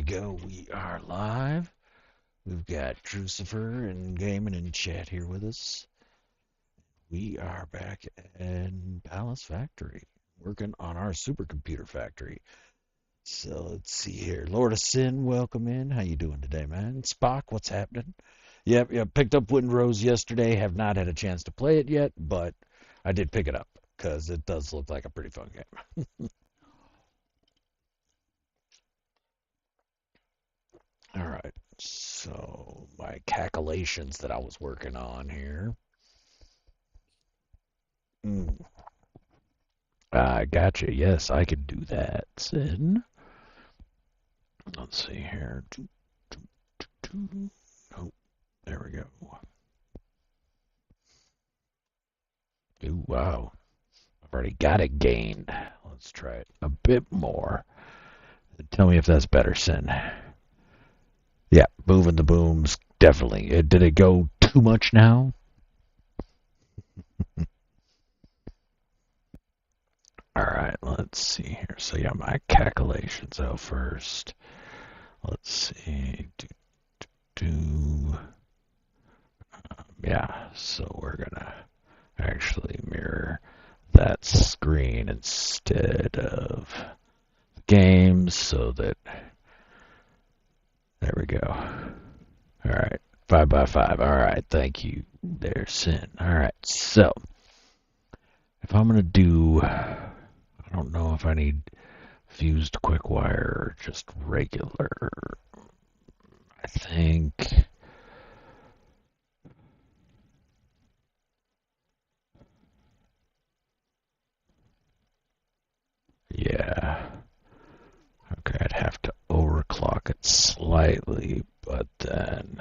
go. We are live. We've got Crucifer and Gaming and Chat here with us. We are back in Palisfactory, working on our supercomputer factory. So let's see here. Lord of Sin, welcome in. How you doing today, man? Spock, what's happening? Yep. Picked up Windrose yesterday. Have not had a chance to play it yet, but I did pick it up because it does look like a pretty fun game. All right. So my calculations that I was working on here. Mm. I gotcha. Yes, I could do that. Sin. Let's see here. Oh, there we go. Ooh, wow. I've already got it gained. Let's try it a bit more. Tell me if that's better, Sin. Yeah, moving the booms, definitely. Did it go too much now? All right, let's see here. So yeah, my calculations out first. Let's see. Yeah, so we're gonna actually mirror that screen instead of games so that there we go. All right, 5x5. All right, thank you there, Sin. All right, so if I'm gonna do, I don't know if I need fused quick wire or just regular. I think. Yeah. Okay, I'd have to overclock it slightly, but then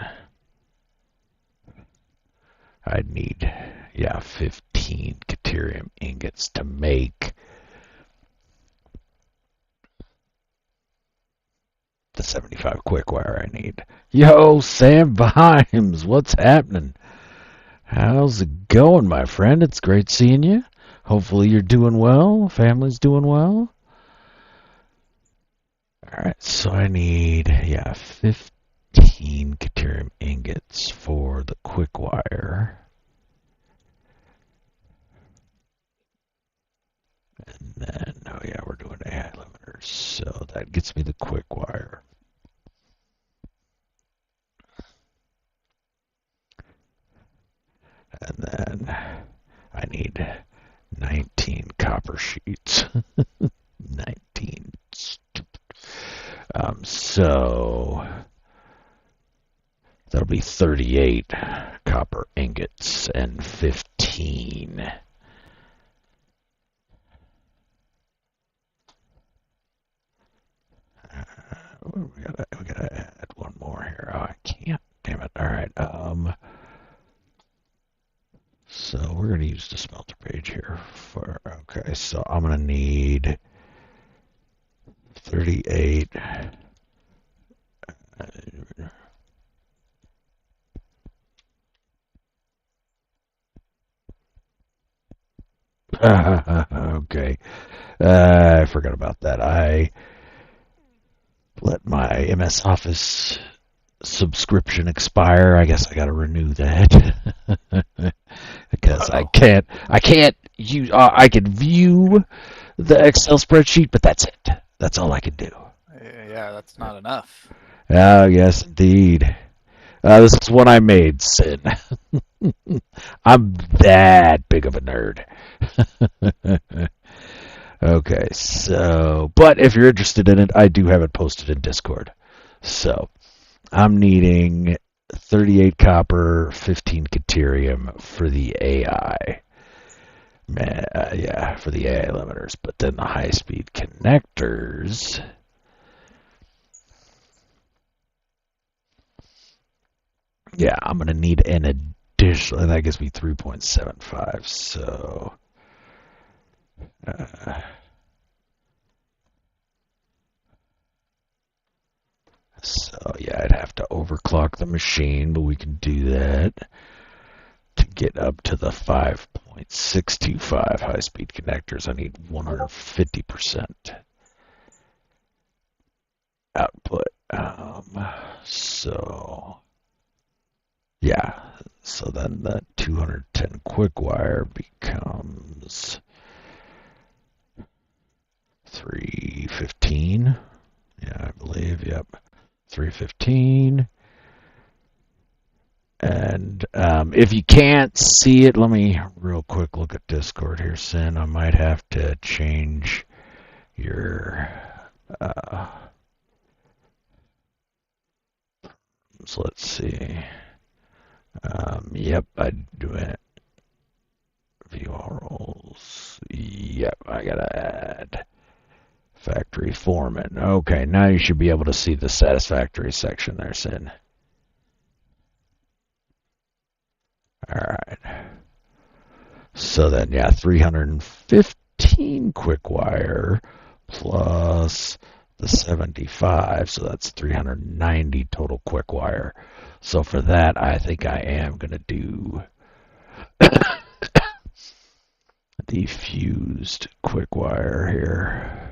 I'd need, 15 deuterium ingots to make the 75 quick wire I need. Yo, Sam Vimes, what's happening? How's it going, my friend? It's great seeing you. Hopefully you're doing well. Family's doing well. All right, so I need, 15 deuterium ingots for the quick wire. And then, we're doing AI limiters, so that gets me the quick wire. And then I need 19 copper sheets. 19. So that'll be 38 copper ingots and 15. We gotta add one more here. Oh, I can't. Damn it. All right. So we're gonna use the smelter page here for. Okay. So I'm gonna need 38. Okay. I forgot about that. I let my MS Office subscription expire. I guess I got to renew that because I can't use. I can view the Excel spreadsheet, but that's it. That's all I can do. Yeah, that's not enough. Oh, yes, indeed. This is one I made, Sin. I'm that big of a nerd. Okay, so, but if you're interested in it, I do have it posted in Discord. So, I'm needing 38 copper, 15 deuterium for the AI. For the AI limiters. But then the high-speed connectors. Yeah, I'm going to need an additional, that gives me 3.75, so. I'd have to overclock the machine, but we can do that to get up to the 5.625 high-speed connectors. I need 150% output. Um, so yeah, so then that 210 quick wire becomes 315. Yeah, I believe. Yep, 315. And if you can't see it, let me real quick look at Discord here, Sin. I might have to change your. Uh, so let's see. Yep, I do it. View all roles. Yep, I gotta add factory foreman. Okay, now you should be able to see the satisfactory section there, Sin. All right. So then, yeah, 315 quick wire plus the 75, so that's 390 total quick wire. So for that, I think I am going to do the fused quick wire here.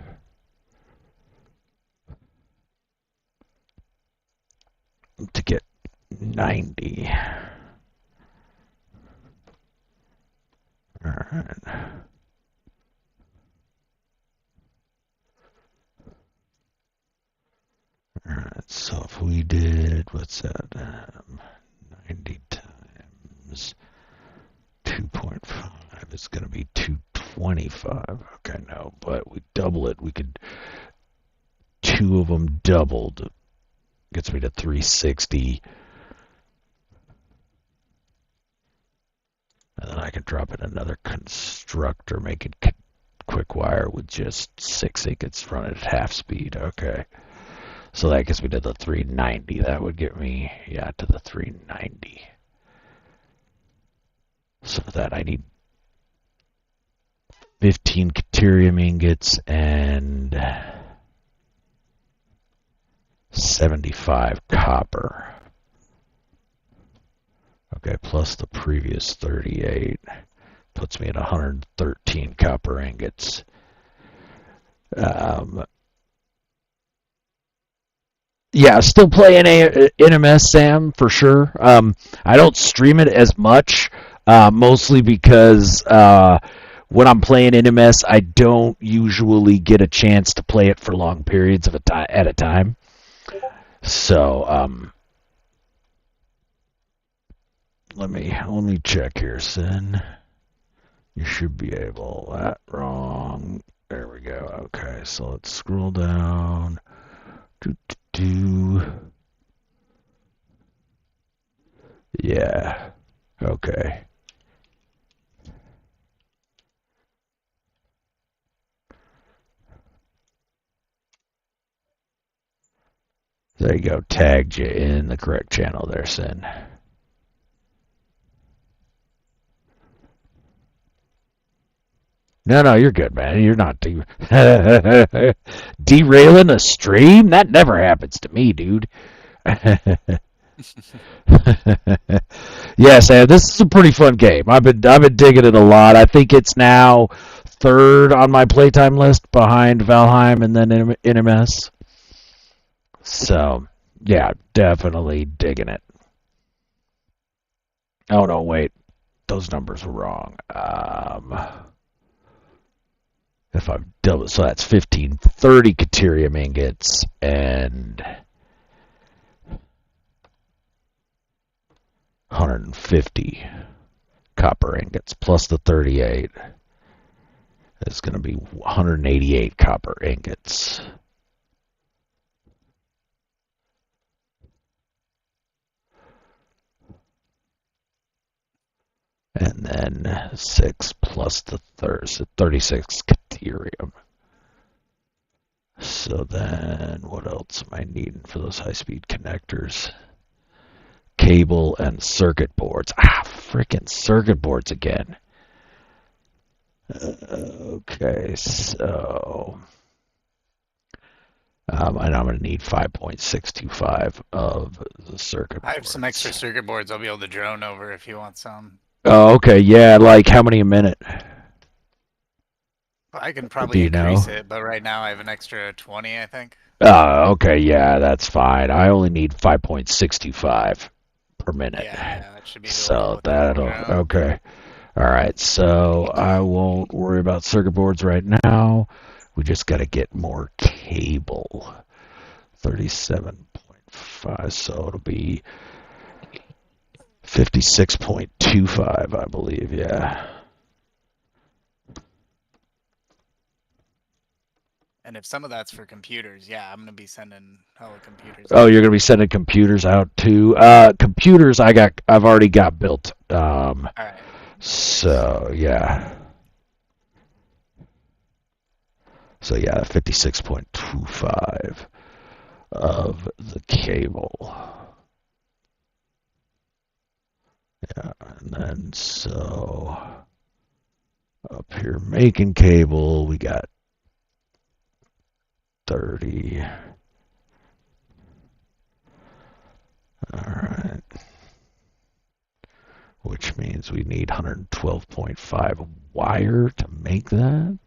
To get 90. All right. All right, so if we did, what's that? 90 times 2.5, it's going to be 225. Okay, no, but we double it. We could, two of them doubled. Gets me to 360. And then I can drop in another constructor, make it quick wire with just 6 ingots run at half speed. Okay. So that gets me to the 390. That would get me, yeah, to the 390. So for that, I need 15 deuterium ingots and 75 copper. Okay, plus the previous 38 puts me at 113 copper ingots. Yeah, still playing NMS, Sam, for sure. I don't stream it as much, mostly because when I'm playing NMS, I don't usually get a chance to play it for long periods of at a time. So let me check here, Sin. You should be able. That wrong. There we go. Okay, so let's scroll down. Yeah. Okay. There you go. Tagged you in the correct channel there, Sin. No, you're good, man. You're not derailing a stream. That never happens to me, dude. Yeah, Sam, this is a pretty fun game. I've been digging it a lot. I think it's now third on my playtime list behind Valheim and then NMS. So, yeah, definitely digging it. Oh no, wait, those numbers were wrong. If I've doubled, so that's 1530 deuterium ingots and 150 copper ingots plus the 38 is going to be 188 copper ingots. And then 6 plus the 36 deuterium. So then what else am I needing for those high-speed connectors? Cable and circuit boards. Freaking circuit boards again. Okay, so and I'm going to need 5.625 of the circuit I boards. have some extra circuit boards I'll be able to drone over if you want some. Oh, okay, yeah, like how many a minute? I can Do probably you know? increase it, but right now I have an extra 20, I think. Okay, yeah, that's fine. I only need 5.625 per minute. Yeah, that should be doable So with the little that'll, drone. okay. All right, so I won't worry about circuit boards right now. We just got to get more cable. 37.5, so it'll be 56.25, I believe, yeah. And if some of that's for computers, yeah, I'm gonna be sending hella computers Oh, out. you're gonna be sending computers out too. Computers, I've already got built. All right, no worries. So yeah, so yeah, 56.25 of the cable. Yeah, and then so up here making cable, we got 30. All right, which means we need 112.5 wire to make that.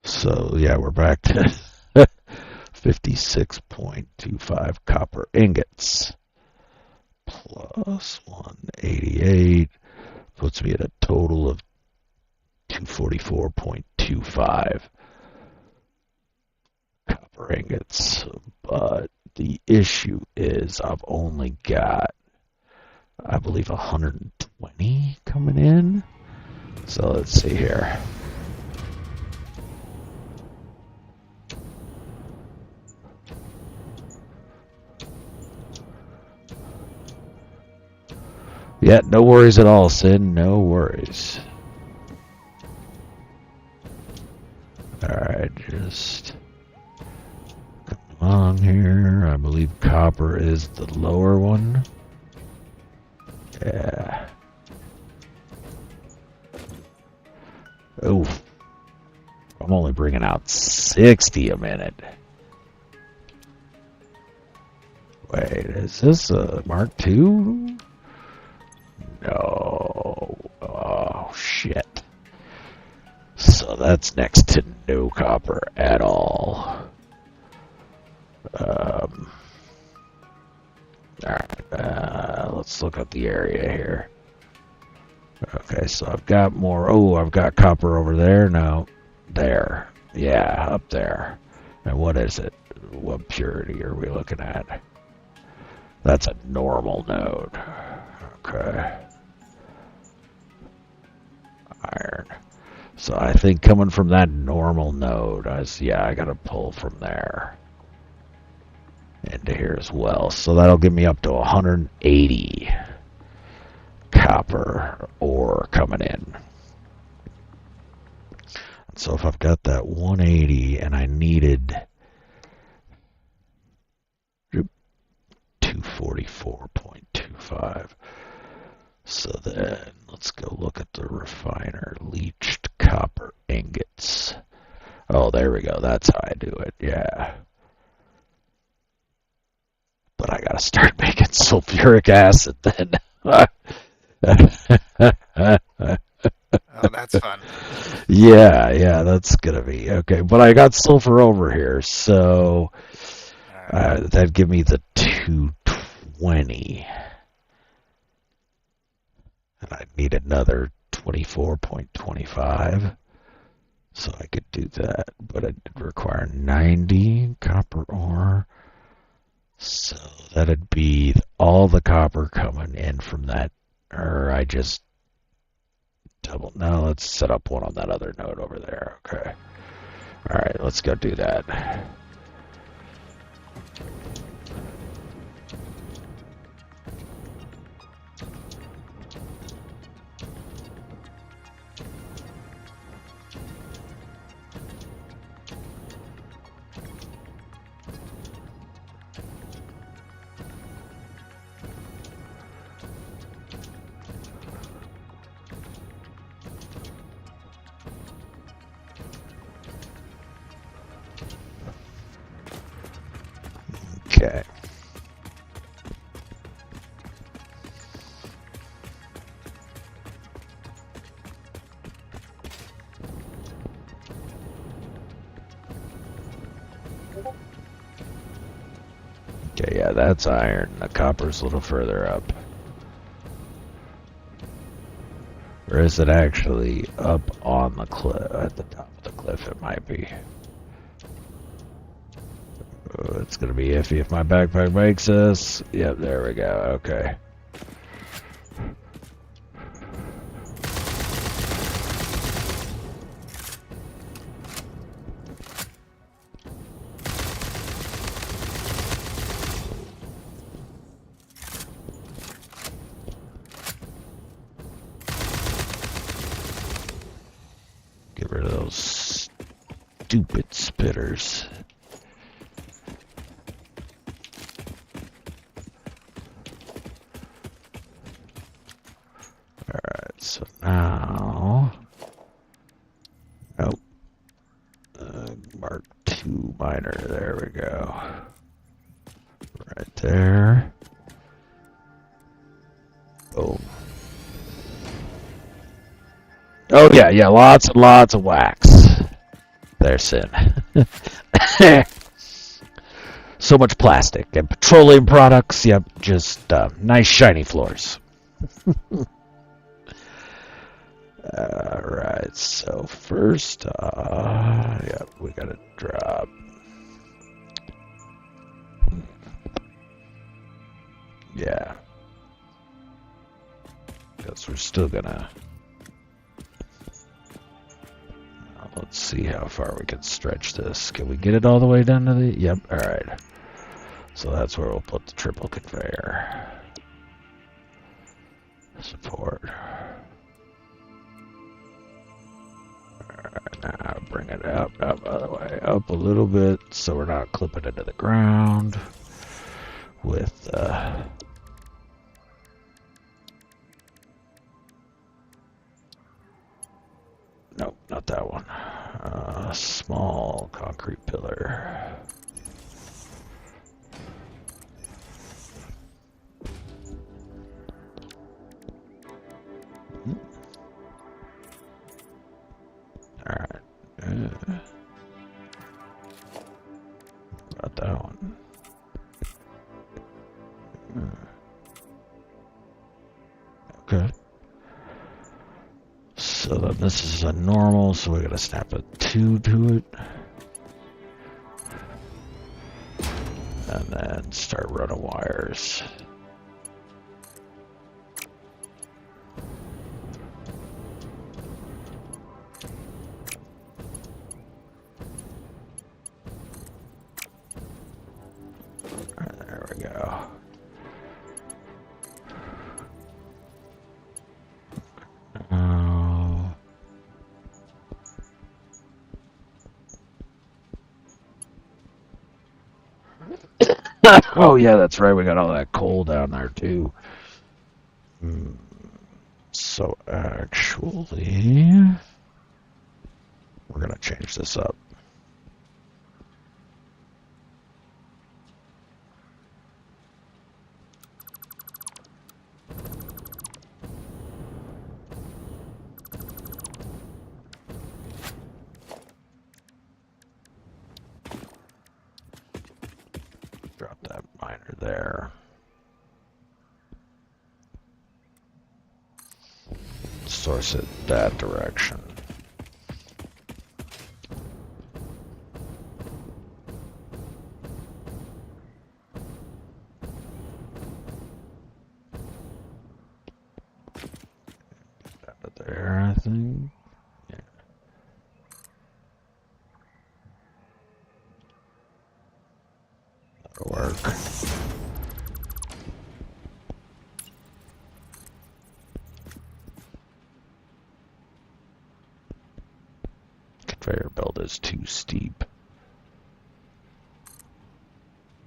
So yeah, we're back to 56.25 copper ingots plus 188 puts me at a total of 244.25 copper ingots. But the issue is I've only got, I believe, 120 coming in. So let's see here. Yeah, no worries at all, Sin. No worries. Alright, just come along here. I believe copper is the lower one. Yeah. Oh, I'm only bringing out 60 a minute. Wait, is this a Mark II? No. Oh, shit. So that's next to no copper at all. Alright, let's look up the area here. Okay, so I've got more. Oh, I've got copper over there. No, there. Yeah, up there. And what is it? What purity are we looking at? That's a normal node. Okay. Iron. So I think coming from that normal node, I gotta pull from there into here as well. So that'll give me up to 180 copper ore coming in. So if I've got that 180 and I needed 244.25, so then let's go look at the refiner. Leached copper ingots. Oh, there we go. That's how I do it. Yeah. But I gotta start making sulfuric acid then. Oh, that's fun. Yeah, that's gonna be okay. But I got sulfur over here, so All right. that'd give me the 220. And I need another 24.25. So I could do that. But it would require 90 copper ore. So that'd be all the copper coming in from that. Or I just double. No, let's set up one on that other node over there. Okay. Alright, let's go do that. Okay, yeah, that's iron. The copper's a little further up. Or is it actually up on the cliff? At the top of the cliff, it might be. Oh, it's gonna be iffy if my backpack makes this. Yep, there we go. Okay. Get rid of those stupid spitters. Alright, so now... Nope. Mark 2 miner, there we go. Right there. Boom. Oh yeah, lots and lots of wax. There's sin. So much plastic and petroleum products. Yep, just nice shiny floors. Alright, so first, yep, we gotta drop. Yeah. Because we're still gonna... Let's see how far we can stretch this. Can we get it all the way down to the... Yep, alright. So that's where we'll put the triple conveyor. Support. Alright, now bring it up, other way, up a little bit so we're not clipping into the ground with... Nope, not that one. Small concrete pillar. Alright. About that one. Okay. So then this is a normal, so we gotta snap a 2 to it. And then start running wires. There we go. Oh yeah, that's right. We got all that coal down there too. So actually, we're gonna change this up. Drop that miner there. Source it that direction. Down to there, I think. Yeah. That'll work. Conveyor belt is too steep.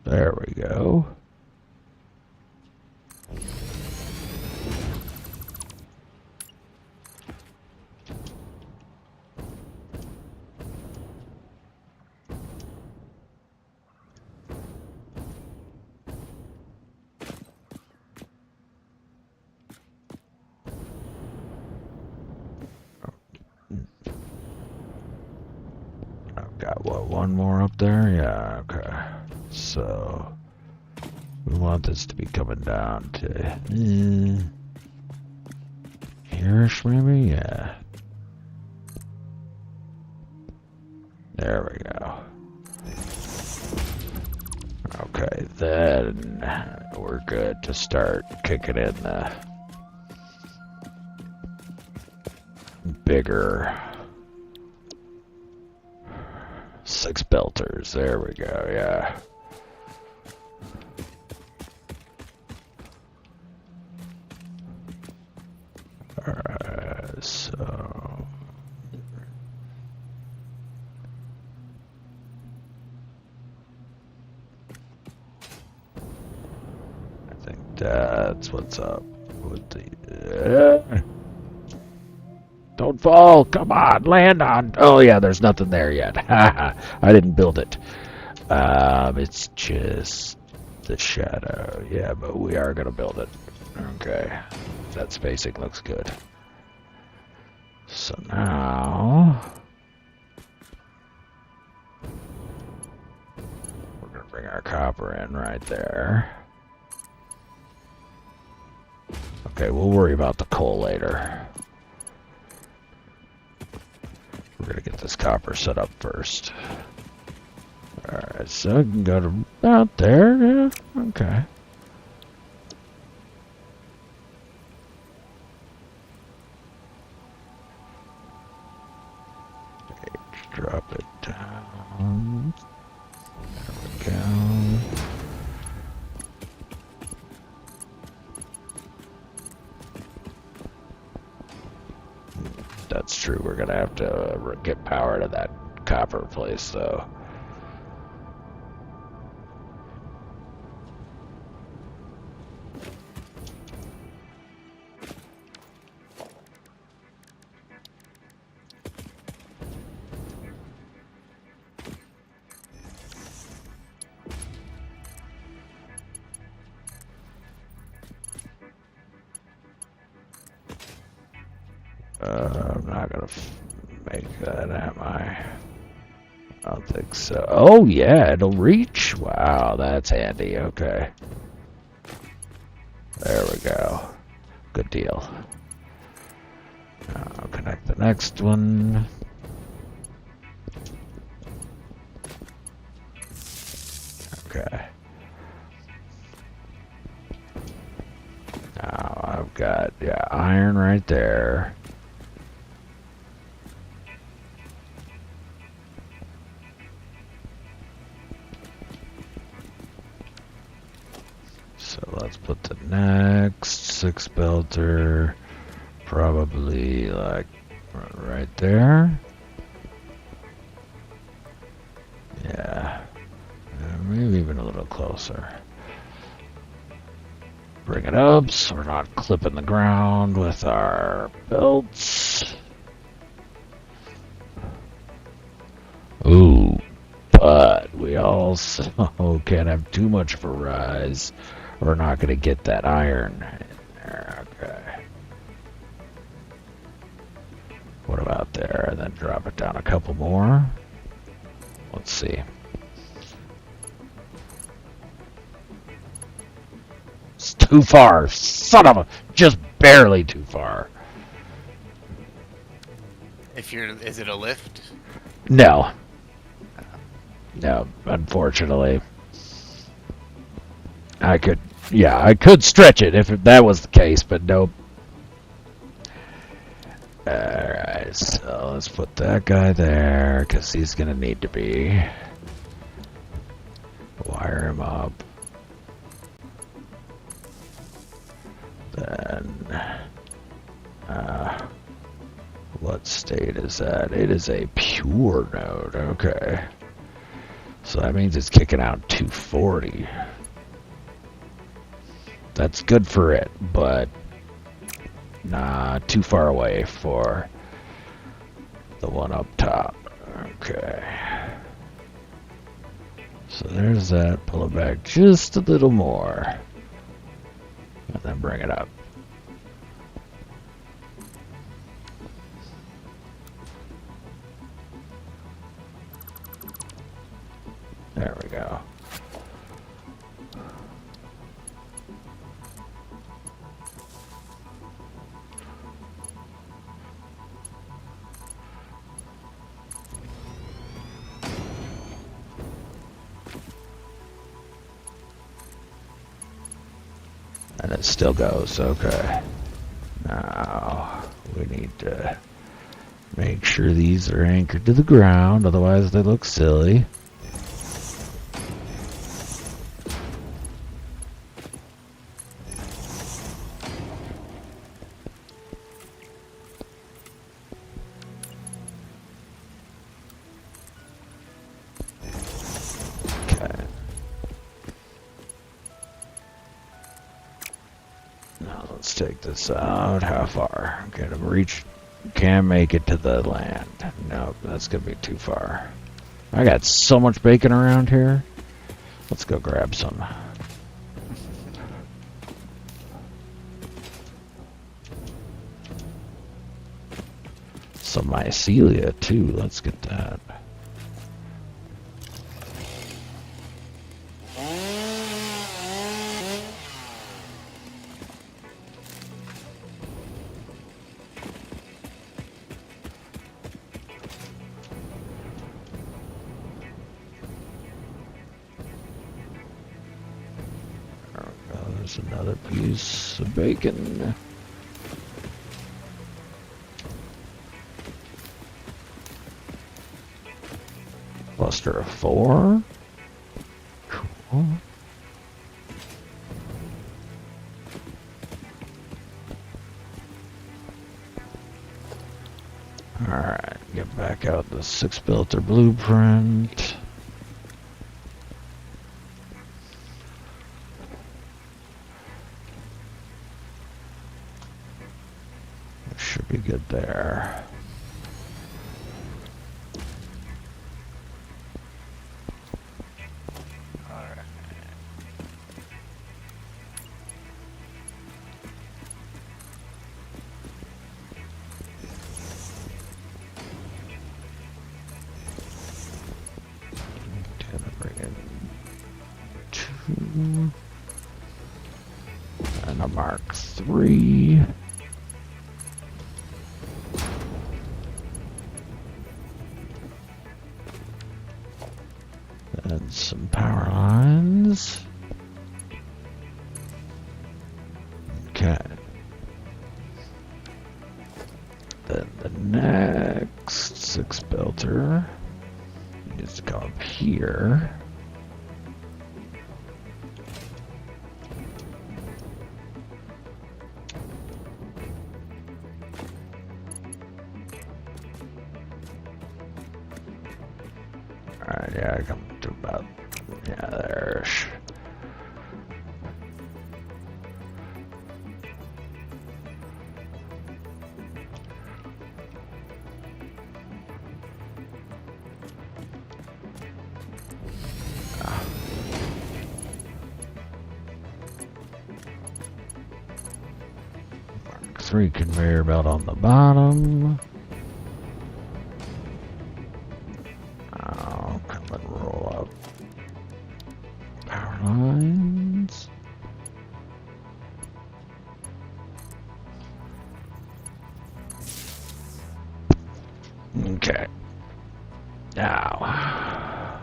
There we go. I've got what, one more up there? Yeah, okay. So We want this to be coming down to here-ish, maybe? Yeah. There we go. Okay, then we're good to start kicking in the bigger 6 belters. There we go, yeah. Alright, so I think that's what's up with the don't fall, come on, land on. Oh yeah, there's nothing there yet. I didn't build it. It's just the shadow. Yeah, but we are gonna build it. Okay, that spacing looks good. So now we're gonna bring our copper in right there. Okay, we'll worry about the coal later. We're gonna get this copper set up first. Alright, so I can go to about there, yeah, okay. Drop it down. There we go. That's true, we're gonna have to get power to that copper place though. I'm not gonna make that, am I? I don't think so. Oh yeah, it'll reach. Wow, that's handy. Okay. There we go. Good deal. I'll connect the next one. Okay. Now I've got, yeah, iron right there. So let's put the next 6 belter probably like right there. Yeah. Maybe even a little closer. Bring it up so we're not clipping the ground with our belts. Ooh, but we also can't have too much of a rise. We're not going to get that iron in there. Okay. What about there? And then drop it down a couple more. Let's see. It's too far. Son of a... Just barely too far. Is it a lift? No. No, unfortunately. I could stretch it if that was the case, but nope. Alright, so let's put that guy there, because he's going to need to be. Wire him up. Then, what state is that? It is a pure node, okay. So that means it's kicking out 240. That's good for it, but nah, too far away for the one up top. Okay. So there's that. Pull it back just a little more. And then bring it up. There we go. And it still goes, okay. Now, we need to make sure these are anchored to the ground, otherwise they look silly. Okay. Now let's take this out. How far? Okay, to reach. Can't make it to the land. Nope, that's gonna be too far. I got so much bacon around here. Let's go grab some. Some mycelia too. Let's get that. There's another piece of bacon. Cluster of 4. Cool. Alright, get back out the 6-filter blueprint. Should be good there. Alright. Gonna bring in 2. And a Mark 3. And some power lines. Okay. Then the next 6-filter needs to go up here. Alright, yeah, I come to about, yeah, there. Mark 3 conveyor belt on the bottom. Come and roll up power lines. Okay. Now,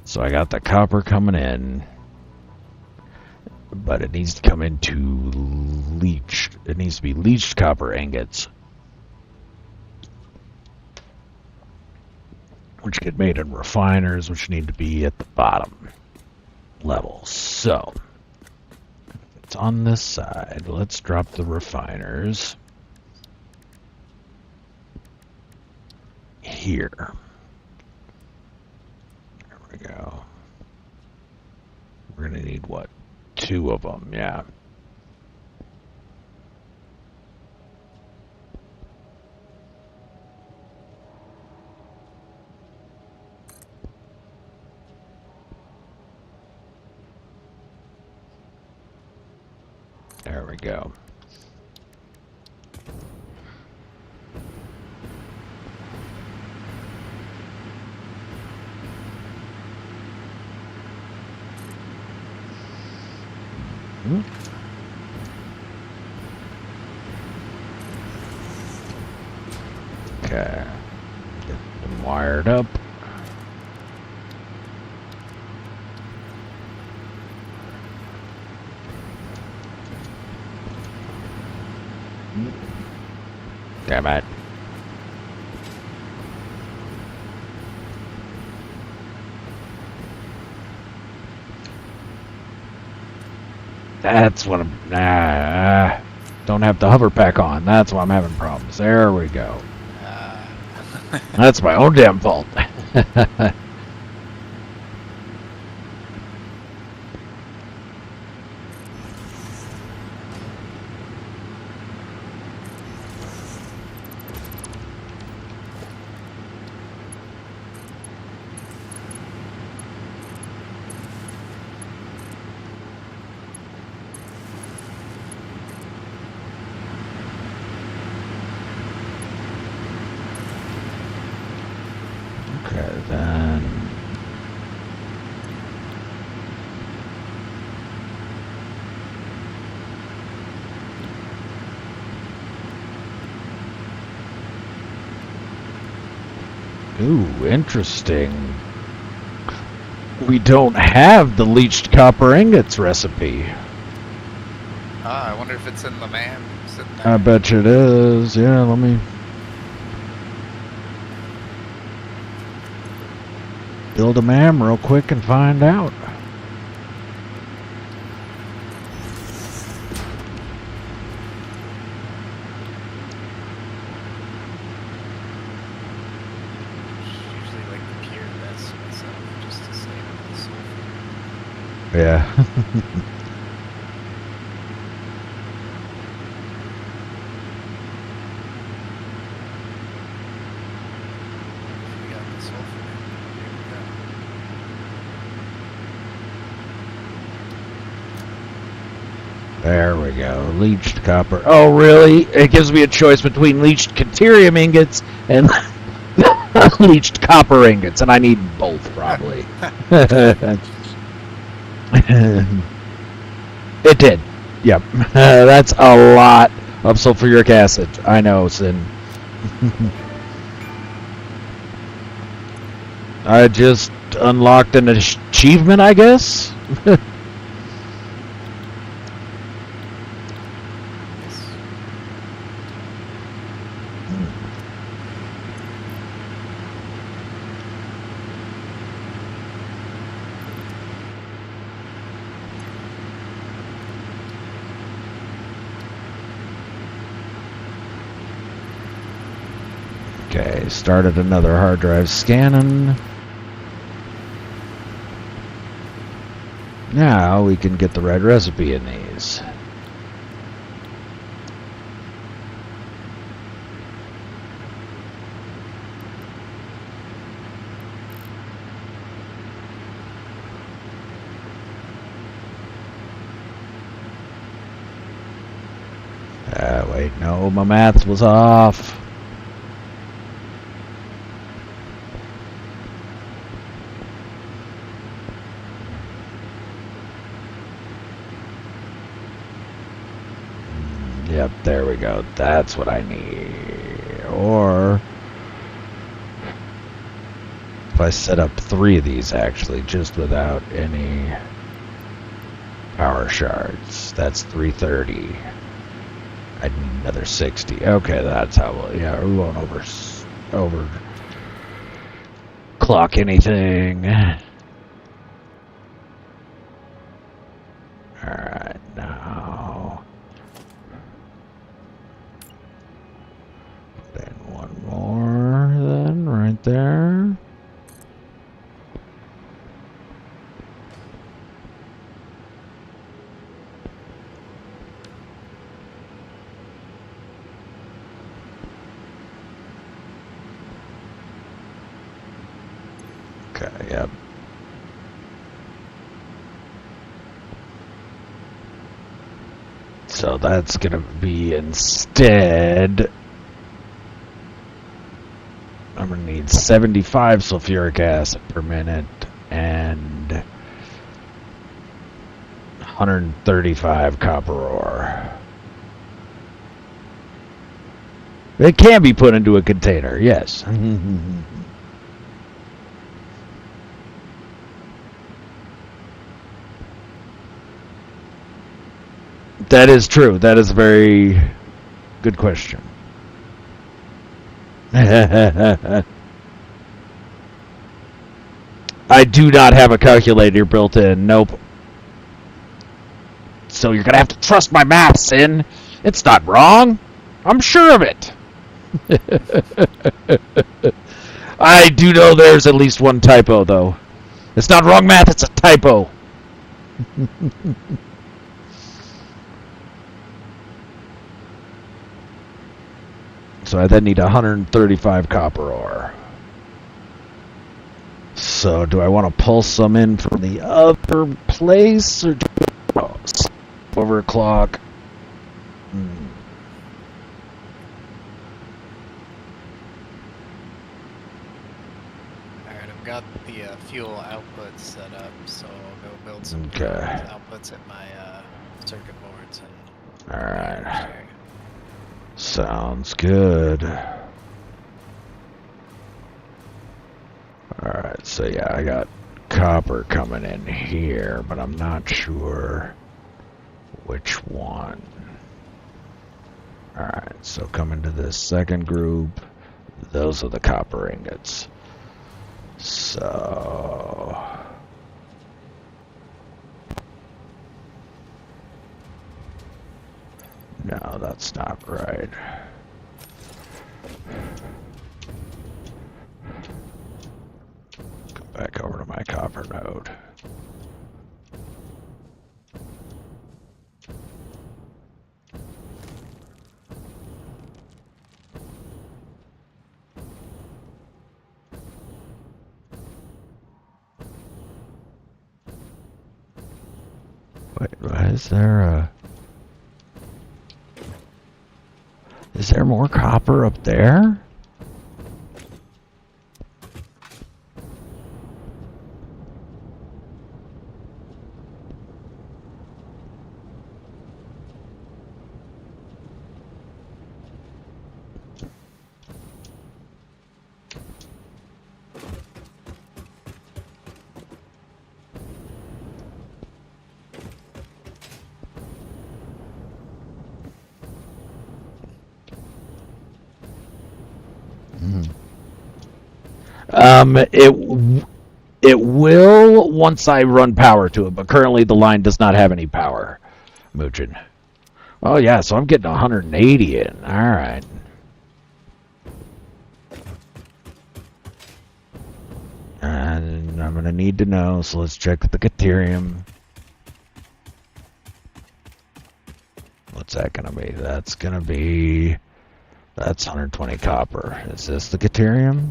so I got the copper coming in, but it needs to come into leached. It needs to be leached copper ingots, which get made in refiners, which need to be at the bottom level. So, if it's on this side, let's drop the refiners here. There we go. We're gonna need what? 2 of them, yeah. There we go. Okay. Get them wired up. Damn it. That's what I'm... don't have the hover pack on. That's why I'm having problems. There we go. That's my own damn fault. Okay, then... Ooh, interesting. We don't have the leached copper ingots recipe. I wonder if it's in the man sitting there. I bet you it is. Yeah, let me... build a MAM real quick and find out. Usually like the pure best myself, just to save on the sulfur. Yeah. We got the sulfur. Here we go. There we go. Leached copper. Oh, really? It gives me a choice between leached deuterium ingots and leached copper ingots, and I need both, probably. It did. Yep. That's a lot of sulfuric acid. I know, Sin. I just unlocked an achievement, I guess? Yes. Okay, started another hard drive scanning. Now we can get the right recipe in these. Wait, no, my math was off. Yep, there we go. That's what I need. Or if I set up 3 of these, actually, just without any power shards, that's 330. I need another 60. Okay, that's how we'll, yeah, we won't over clock anything. Alright, now then one more then right there. Okay, yep. So that's gonna be instead, I'm gonna need 75 sulfuric acid per minute and 135 copper ore. It can be put into a container, yes. That is true. That is very Good question. I do not have a calculator built in. Nope. So you're gonna have to trust my math, Sin. It's not wrong. I'm sure of it. I do know there's at least one typo, though. It's not wrong math, it's a typo. So I then need 135 copper ore. So do I want to pull some in from the other place, or do I overclock? Alright, I've got the fuel output set up, so I'll go build some outputs at my circuit boards. Alright. Sounds good. Alright, so yeah, I got copper coming in here, but I'm not sure which one. Alright, so coming to this second group, those are the copper ingots. So... no, that's not right. Come back over to my copper node. Wait, why is there a... is there more copper up there? It will once I run power to it, but currently the line does not have any power. Moochin. Oh yeah, so I'm getting 180 in. Alright. And I'm gonna need to know, so let's check the Caterium. What's that gonna be? That's 120 copper. Is this the Caterium?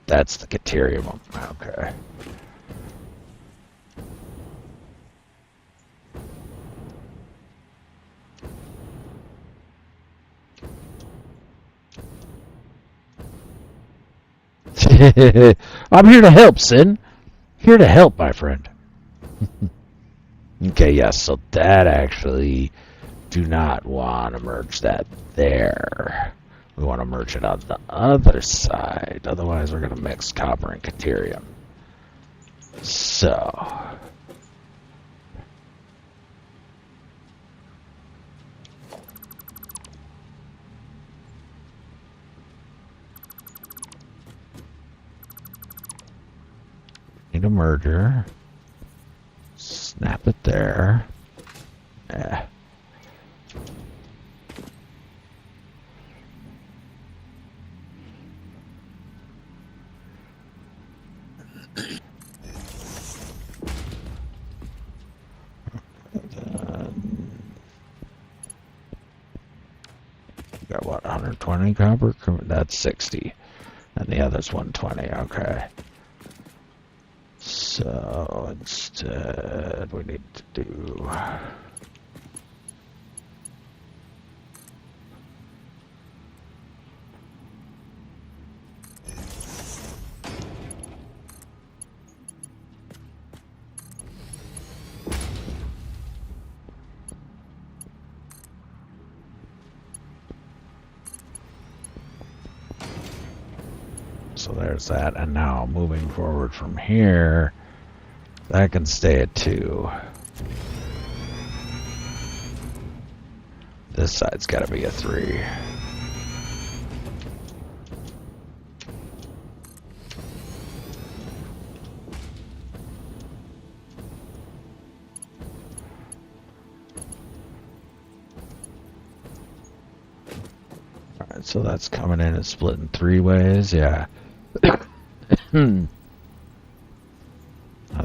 That's the Caterium. Okay. I'm here to help, Sin. Here to help, my friend. Okay, yes, so that actually... do not want to merge that there. We want to merge it on the other side. Otherwise, we're going to mix copper and Caterium. So... need a merger. Snap it there. Yeah. Got what, 120 copper? That's 60. And the other's 120, okay. So instead, we need to do... so there's that, and now moving forward from here, that can stay at 2. This side's gotta be a 3. Alright, so that's coming in and split in 3 ways, yeah. That's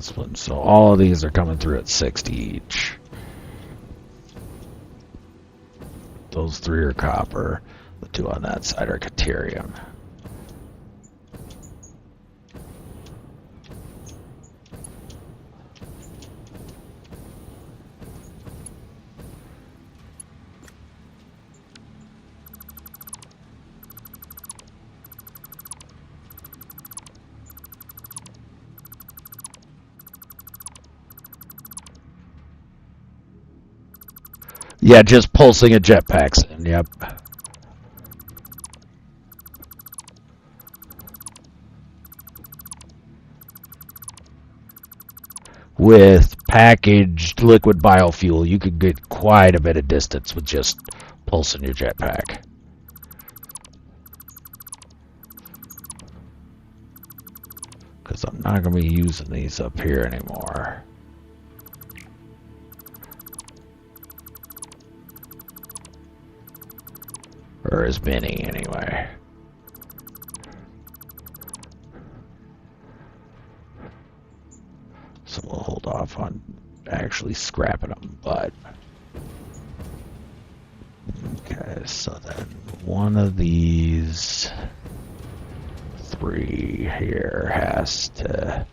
splitting. So all of these are coming through at 60 each. Those 3 are copper. The 2 on that side are caterium. Yeah, just pulsing a jetpack's in, yep. With packaged liquid biofuel, you could get quite a bit of distance with just pulsing your jetpack. Because I'm not going to be using these up here anymore. Or as many, anyway. So we'll hold off on actually scrapping them, but... Okay, so then one of these 3 here has to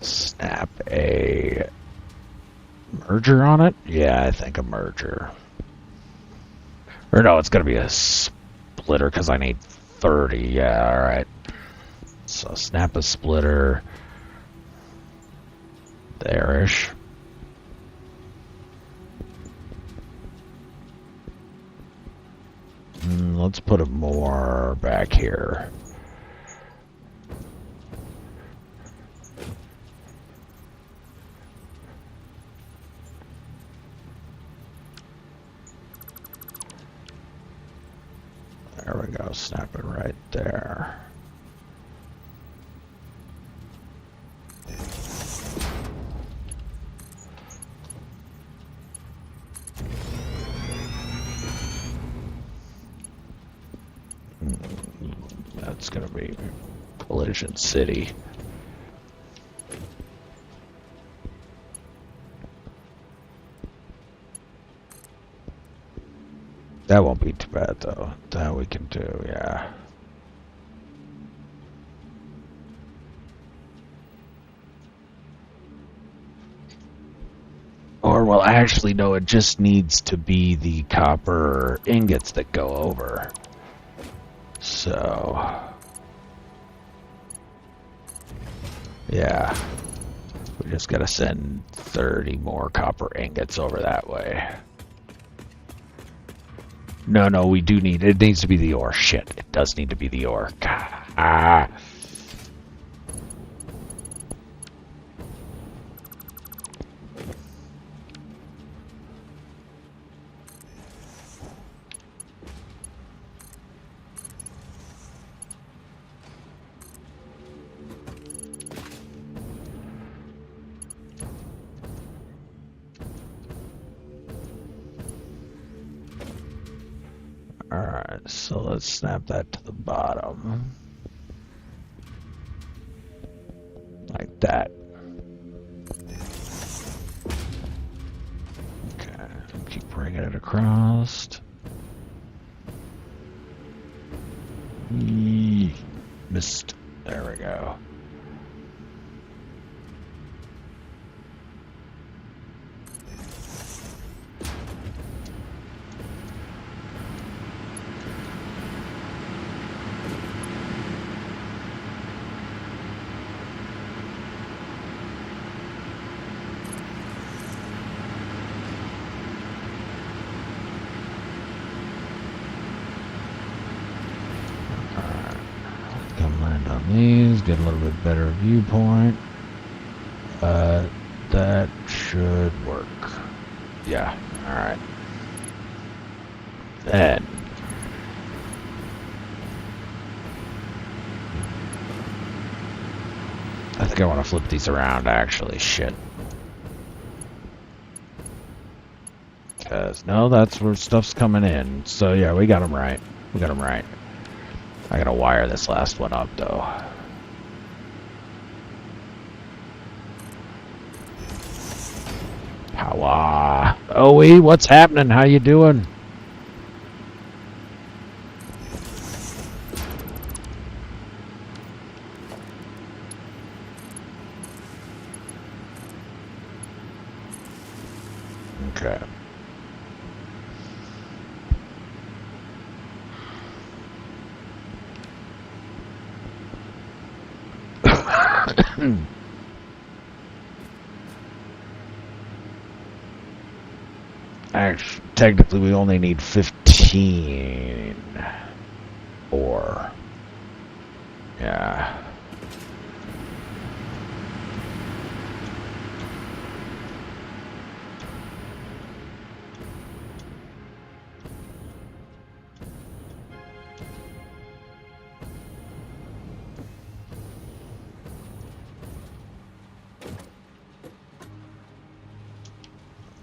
snap a merger on it? Yeah, I think a merger. Or no, it's going to be a splitter because I need 30. Yeah, alright. So snap a splitter there-ish. Let's put it more back here. There we go, snap it right there. That's gonna be Collision City. That won't be too bad though. That we can do, yeah. Or, well, actually, no, it just needs to be the copper ingots that go over. So, yeah. We just gotta send 30 more copper ingots over that way. No, we do need... It needs to be the ore. Shit, it does need to be the ore. Ah. Alright, so let's snap that to the bottom. Like that. Okay, keep bringing it across. Missed. There we go. These get a little bit better viewpoint. That should work. Yeah, alright. Then I think I want to flip these around, actually. Shit. Because, no, that's where stuff's coming in. So, yeah, we got them right. We got them right. I gotta wire this last one up, though. How, Owie, what's happening? How you doing? Okay. Actually, technically, we only need 15 ore. Yeah.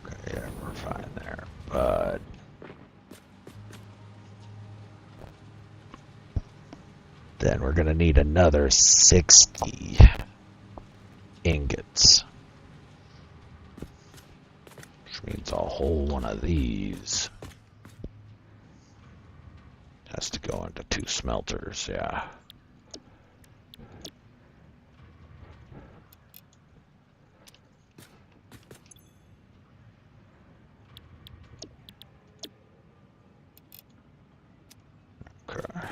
Okay, yeah, we're fine there. But then we're gonna need another 60 ingots. Which means a whole one of these has to go into 2 smelters, yeah. Okay.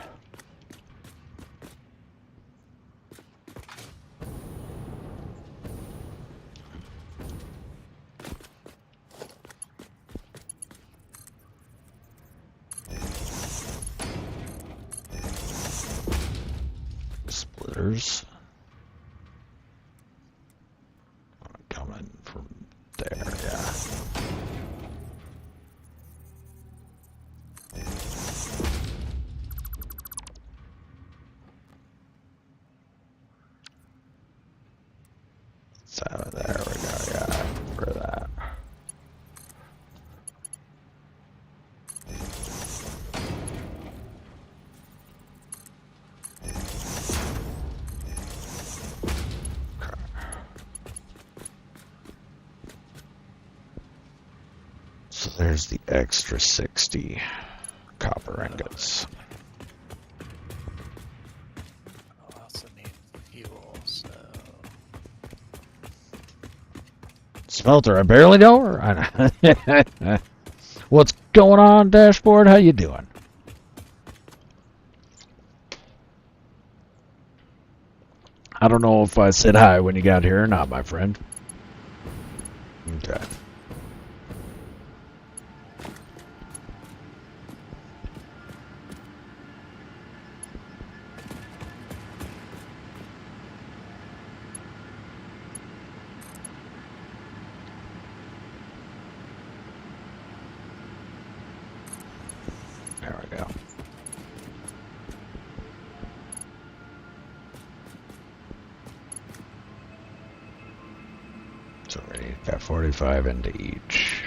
Splitters. Coming from there, yeah. So there we go, yeah, for that. So there's the extra 60 copper ingots. I also need fuel, so... Smelter, I barely know her. What's going on, dashboard? How you doing? I don't know if I said hi when you got here or not, my friend. Okay. There we go. So we got 45 into each.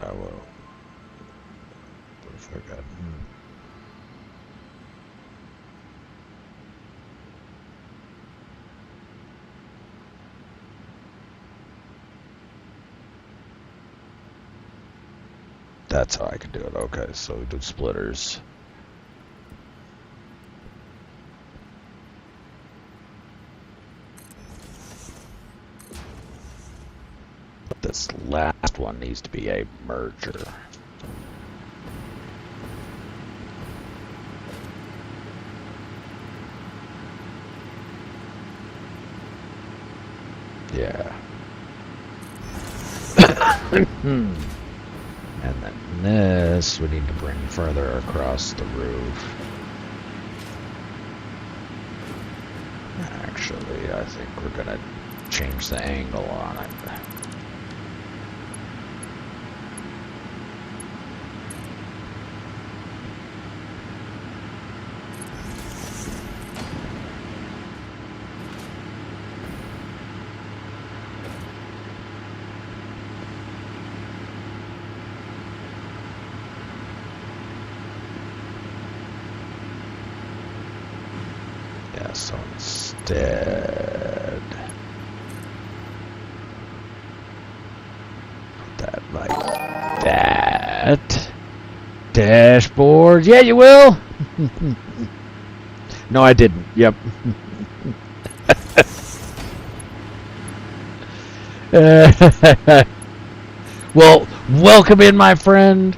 I will. What if I got? That's how I can do it. Okay, so we do splitters. this last one needs to be a merger. Yeah. And then this we need to bring further across the roof. Actually, I think we're gonna change the angle on it. Yeah, so instead, put that like that. Dashboard. Yeah, you will. No, I didn't. Yep. Well, welcome in, my friend.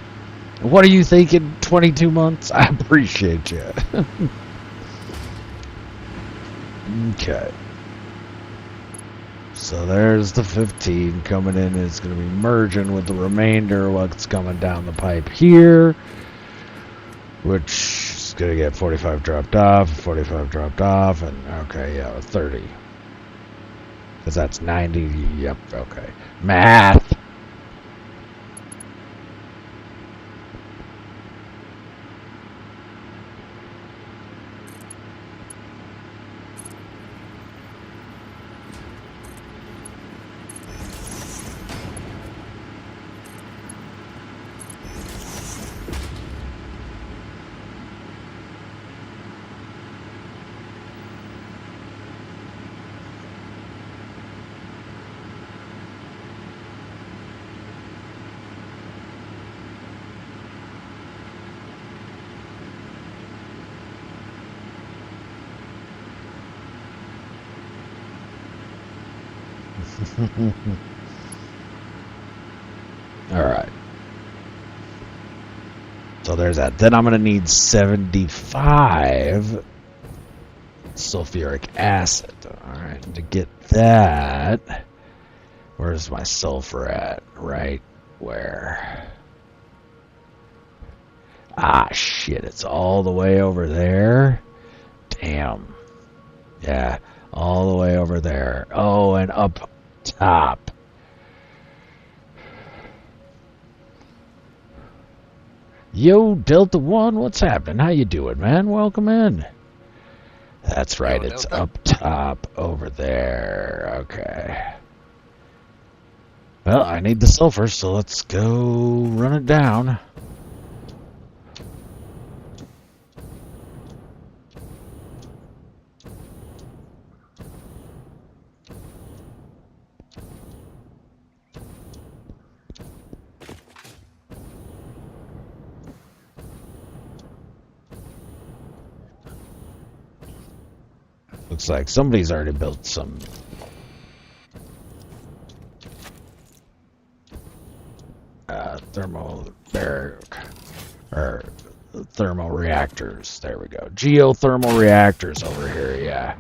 What are you thinking? 22 months? I appreciate you. Okay. So there's the 15 coming in. It's going to be merging with the remainder of what's coming down the pipe here, which is going to get 45 dropped off, 45 dropped off, and okay, yeah, 30. Because that's 90. Yep, okay. Math. Alright. So there's that. Then I'm going to need 75 sulfuric acid. Alright, to get that, where's my sulfur at? Right where? Ah, shit, it's all the way over there. Damn. Yeah, all the way over there. Oh, and up top. Yo, Delta One, what's happening? How you doing, man? Welcome in. That's right, Yo, it's Delta. up top over there. Okay. Well, I need the sulfur, so let's go run it down. Looks like somebody's already built some thermal thermal reactors. There we go. Geothermal reactors over here, yeah.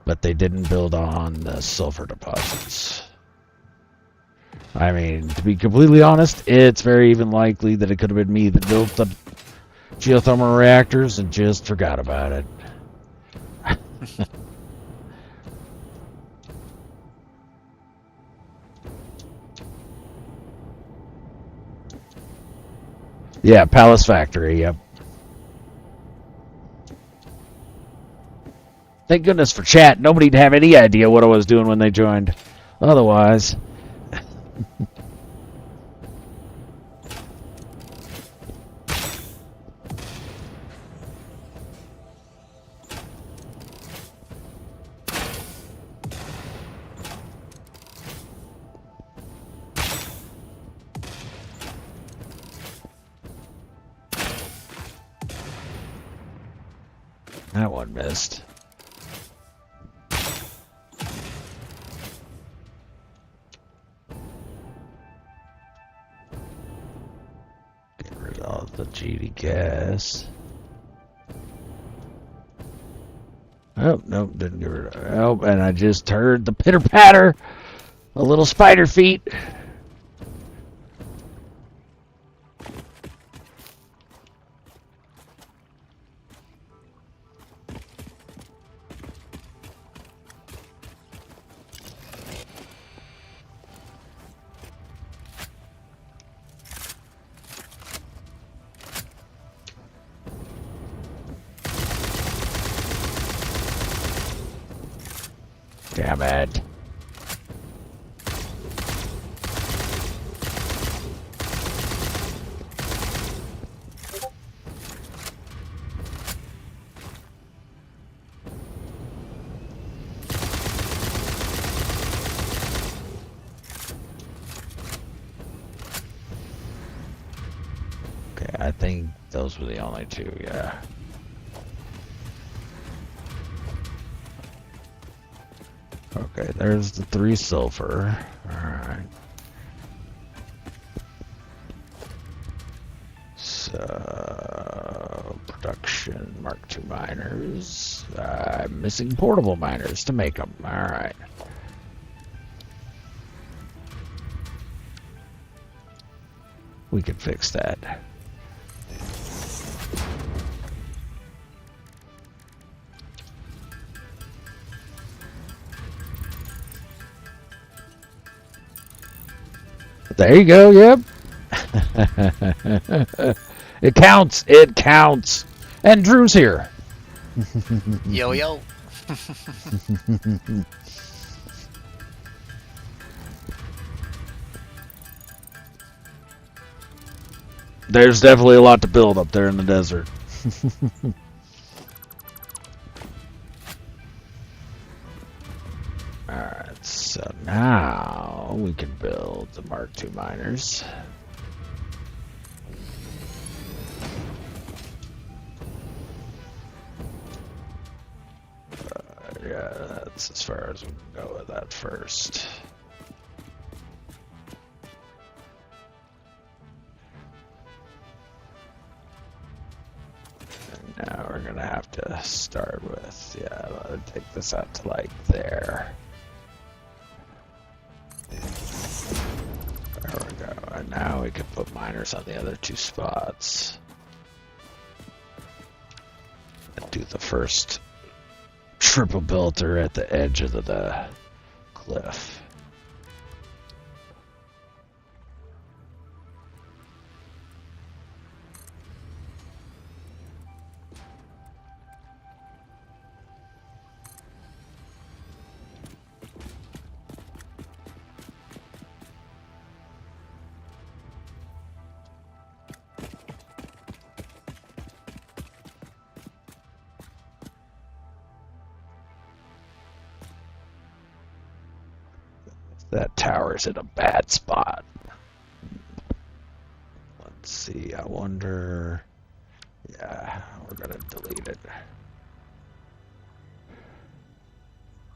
But they didn't build on the sulfur deposits. I mean, to be completely honest, it's very even likely that it could have been me that built the geothermal reactors and just forgot about it. Yeah, Palisfactory, yep. Thank goodness for chat. Nobody'd have any idea what I was doing when they joined. Otherwise... That one missed. the GD gas. Oh, nope, didn't get rid of it. Oh, and I just heard the pitter patter. A little spider feet. Damn it. Okay, I think those were the only two, yeah. Okay, there's the 3 sulfur. Alright. So, production Mark II miners. I'm missing portable miners to make them. Alright. We can fix that. There you go, yep. It counts, it counts. And Drew's here. Yo, yo. There's definitely a lot to build up there in the desert. Alright, so now we can build the Mark II miners. Yeah, that's as far as we can go with that first. And now we're gonna have to start with, yeah, I'll take this out to like there. There we go. And now we can put miners on the other 2 spots. And do the first triple belter at the edge of the cliff. That tower's in a bad spot. Let's see, I wonder... Yeah, we're gonna delete it.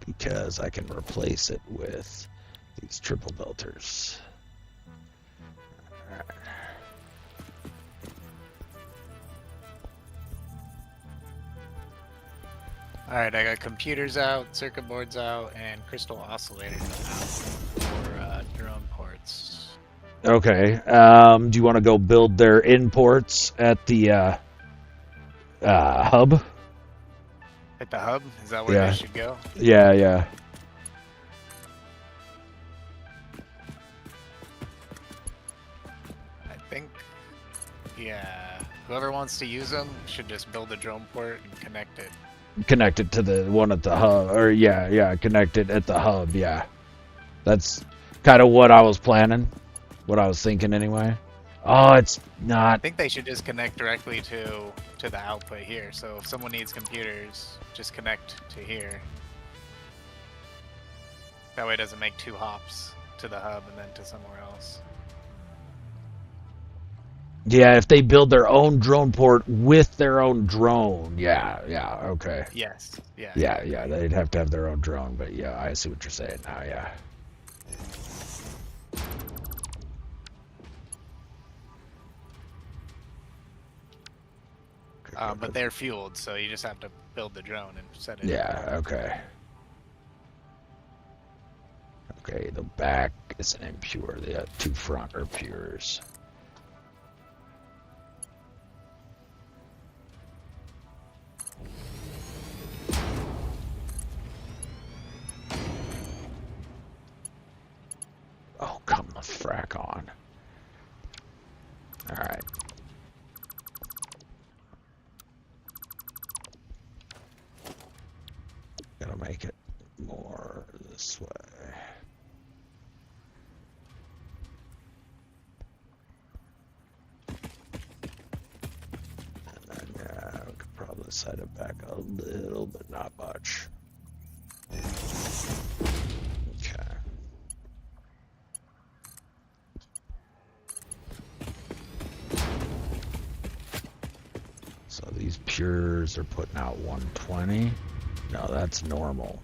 Because I can replace it with these triple belters. Alright. Alright, I got computers out, circuit boards out, and crystal oscillators out for drone ports. Okay, do you want to go build their imports at the hub? At the hub? Is that where they should go? Yeah, yeah. I think, yeah, whoever wants to use them should just build a drone port and connect it. Connect it to the one at the hub, or yeah, connect it at the hub, yeah. That's kind of what I was planning, what I was thinking anyway. Oh, it's not. I think they should just connect directly to the output here. So if someone needs computers, just connect to here. That way it doesn't make 2 hops to the hub and then to somewhere else. Yeah, if they build their own drone port with their own drone, yeah, okay. Yes, yeah. Yeah, they'd have to have their own drone, but yeah, I see what you're saying now, yeah. but they're fueled, so you just have to build the drone and set it. Yeah, okay. Okay, the back is an impure. The two front are pures. Oh, come the frack on. Alright. Gotta make it more this way. And then, yeah, we could probably set it back a little, but not much. Okay. So these pures are putting out 120. No, that's normal.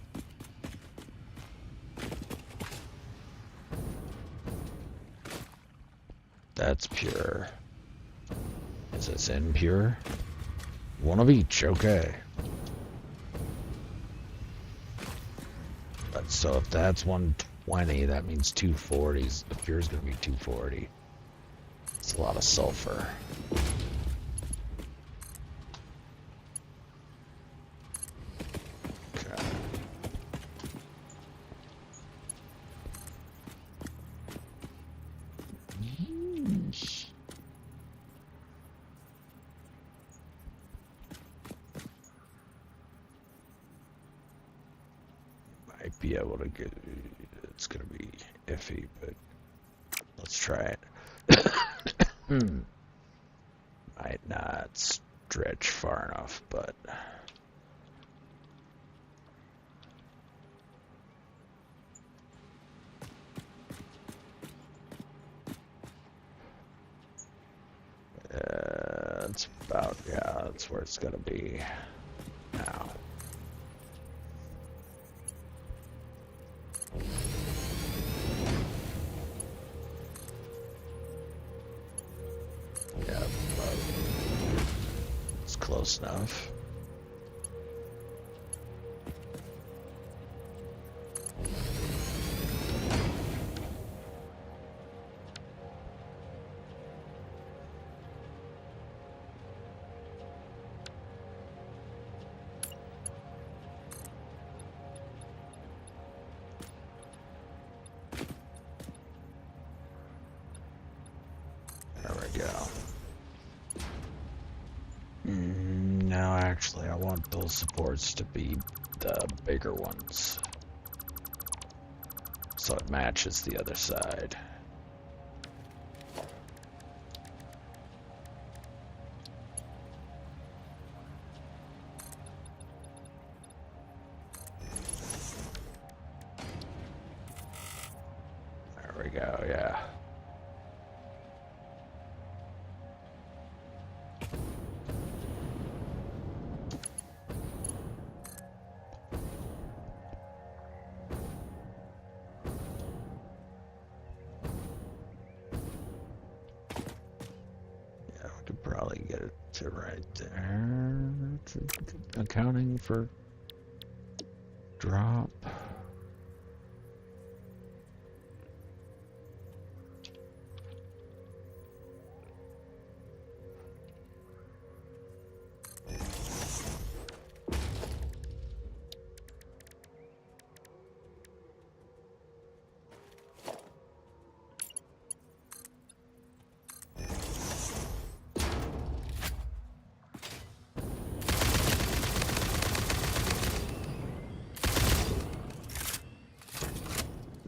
That's pure. Is this impure? One of each, okay. But so if that's 120, that means 240s. The pure is going to be 240. It's a lot of sulfur. Okay. Might be able to get. It's going to be iffy, but let's try it. Might not stretch far enough, but it's about, yeah, that's where it's gonna be now. Yeah, but it's close enough. There we go. No, actually, I want those supports to be the bigger ones, so it matches the other side. There we go, yeah. Could probably get it to right there. Accounting for drop.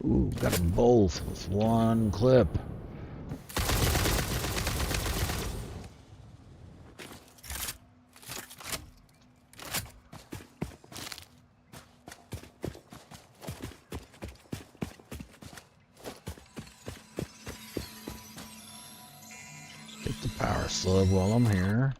Ooh, got them both with one clip. Get the power slug while I'm here.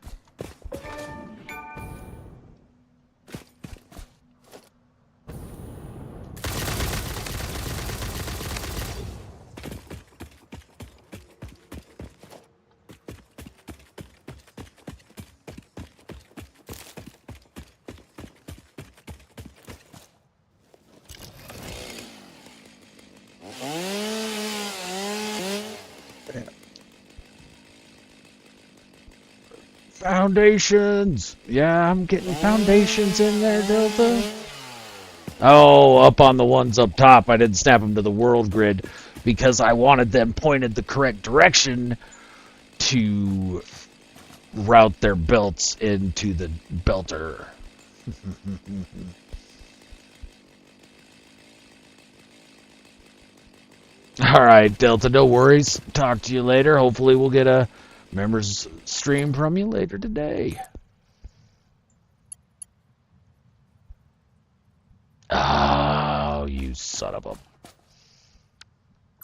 Foundations! Yeah, I'm getting foundations in there, Delta. Oh, up on the ones up top. I didn't snap them to the world grid because I wanted them pointed the correct direction to route their belts into the belter. Alright, Delta, no worries. Talk to you later. Hopefully we'll get a members stream from you later today. Oh, you son of a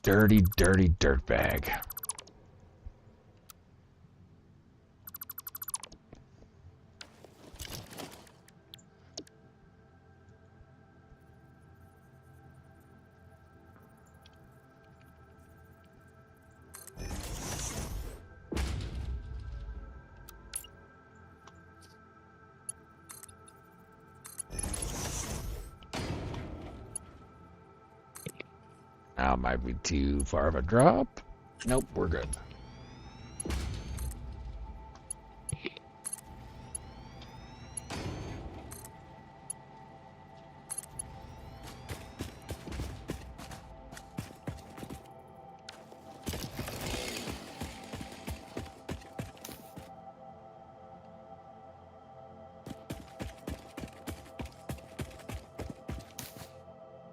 dirty, dirty dirtbag. Now it might be too far of a drop. Nope, we're good.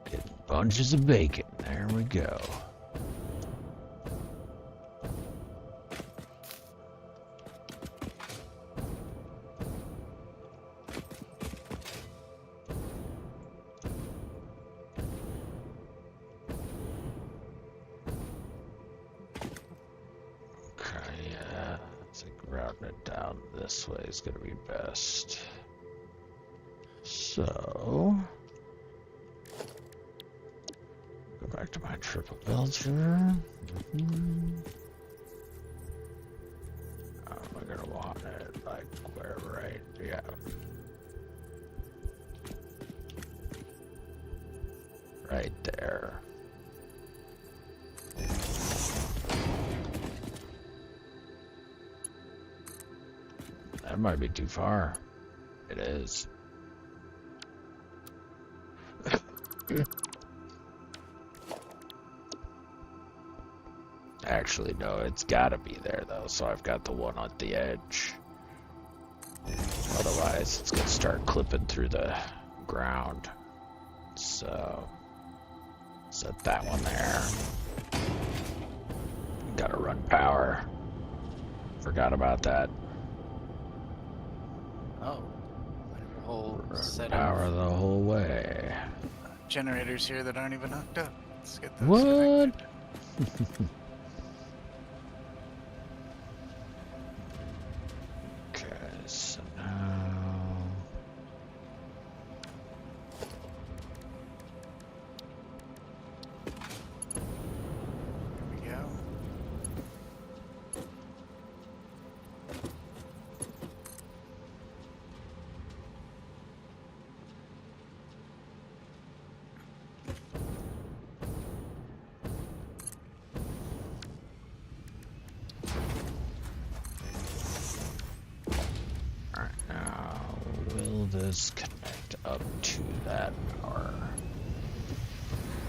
Getting bunches of bacon. There we go. Routing it down this way is going to be best. So, go back to my triple belcher. Am I going to want it like where, right? Yeah. Right there. That might be too far. It is. Actually, no, it's gotta be there though, so I've got the one on the edge. Otherwise, it's gonna start clipping through the ground. So, set that one there. Gotta run power. Forgot about that. Oh, a whole set Power of the whole way. generators here that aren't even hooked up. Let's get those What? connected. Okay, so now Here we go. Alright, now will this connect up to that power?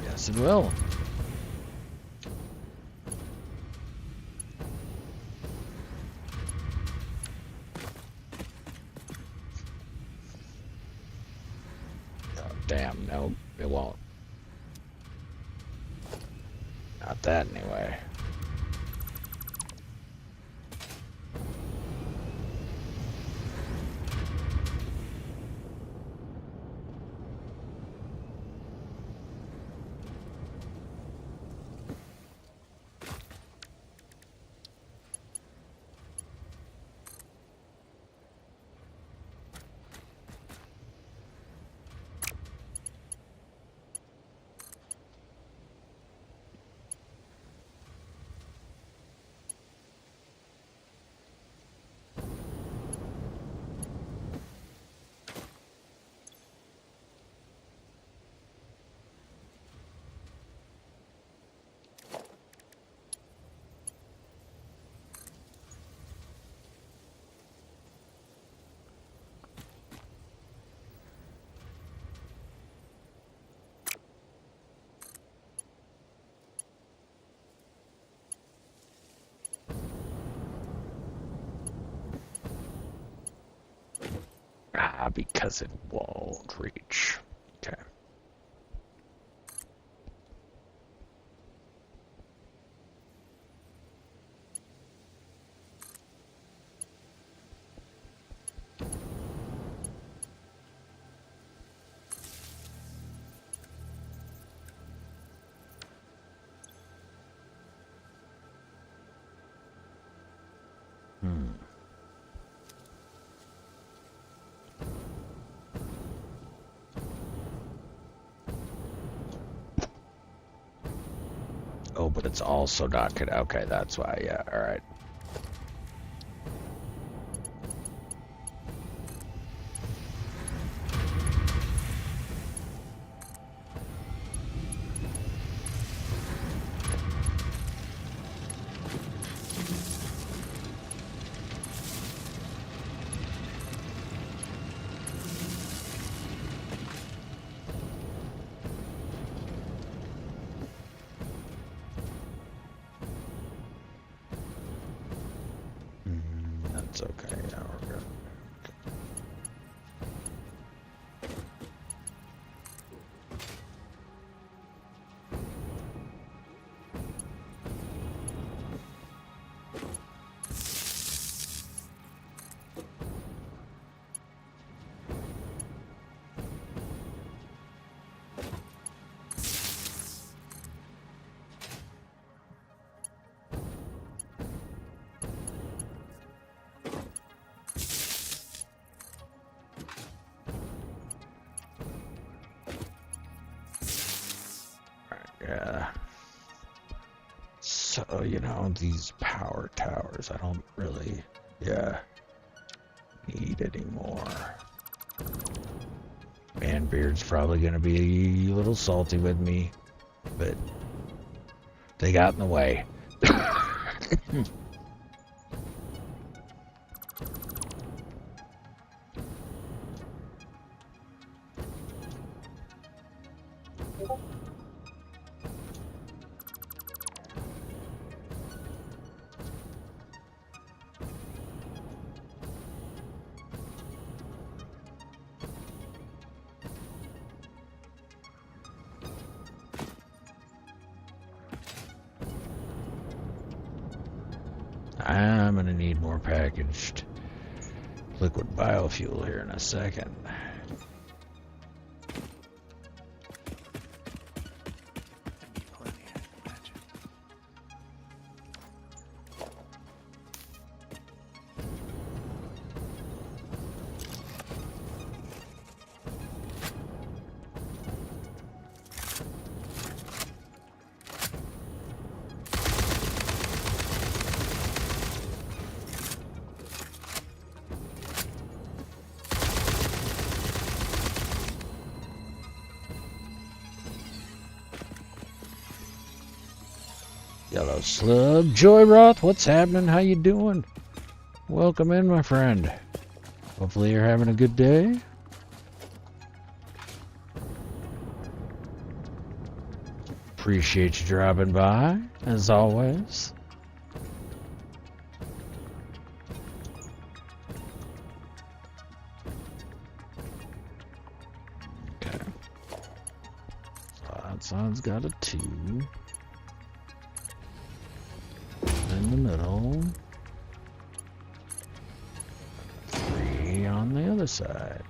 Yes, it will. Oh, damn, no, it won't. Not that anyway. because it won't reach. Okay. Oh, but it's also not good. Okay, that's why. Yeah, all right. That's okay. Yeah, we're good. Yeah. So, you know, these power towers, I don't really, need anymore. Manbeard's probably going to be a little salty with me, but they got in the way. I'm going to need more packaged liquid biofuel here in a second. Yellow Slug, Joyroth, what's happening? How you doing? Welcome in, my friend. Hopefully you're having a good day. Appreciate you dropping by, as always. Okay. So outside's got a 2. In the middle. 3 on the other side.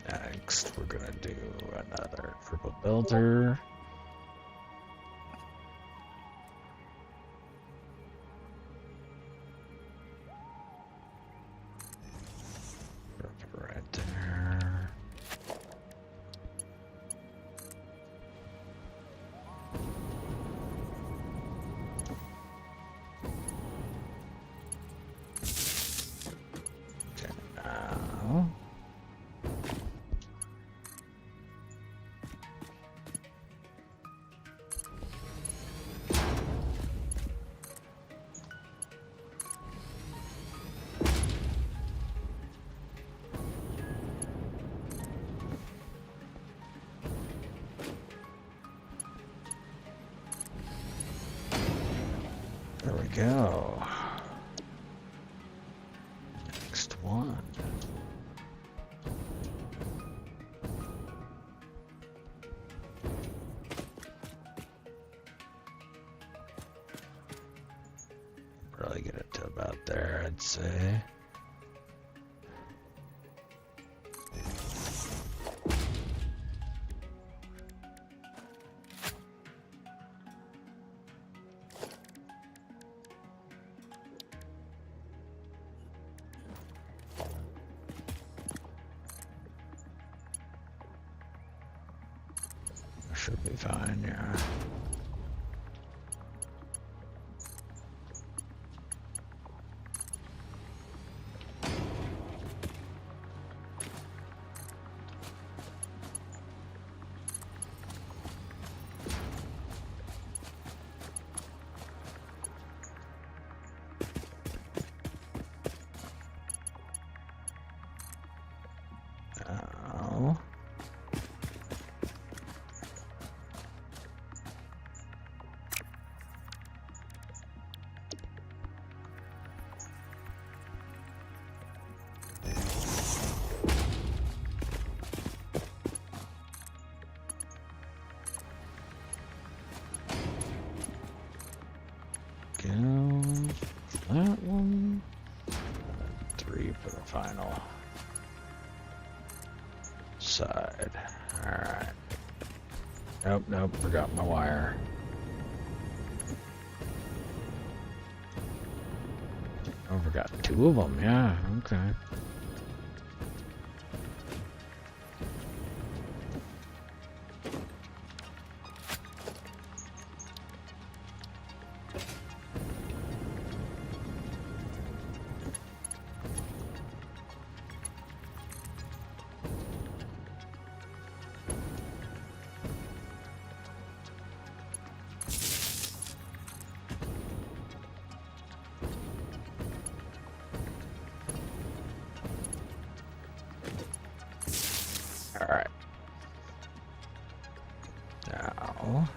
Next, we're gonna do another triple builder. Right there. Okay, now There we go. Next one. Probably get it to about there, I'd say. Should be fine, yeah. Now, go that one. 3 for the final side. Alright. Nope, forgot my wire. Oh, forgot 2 of them, yeah, okay. Alright. Now.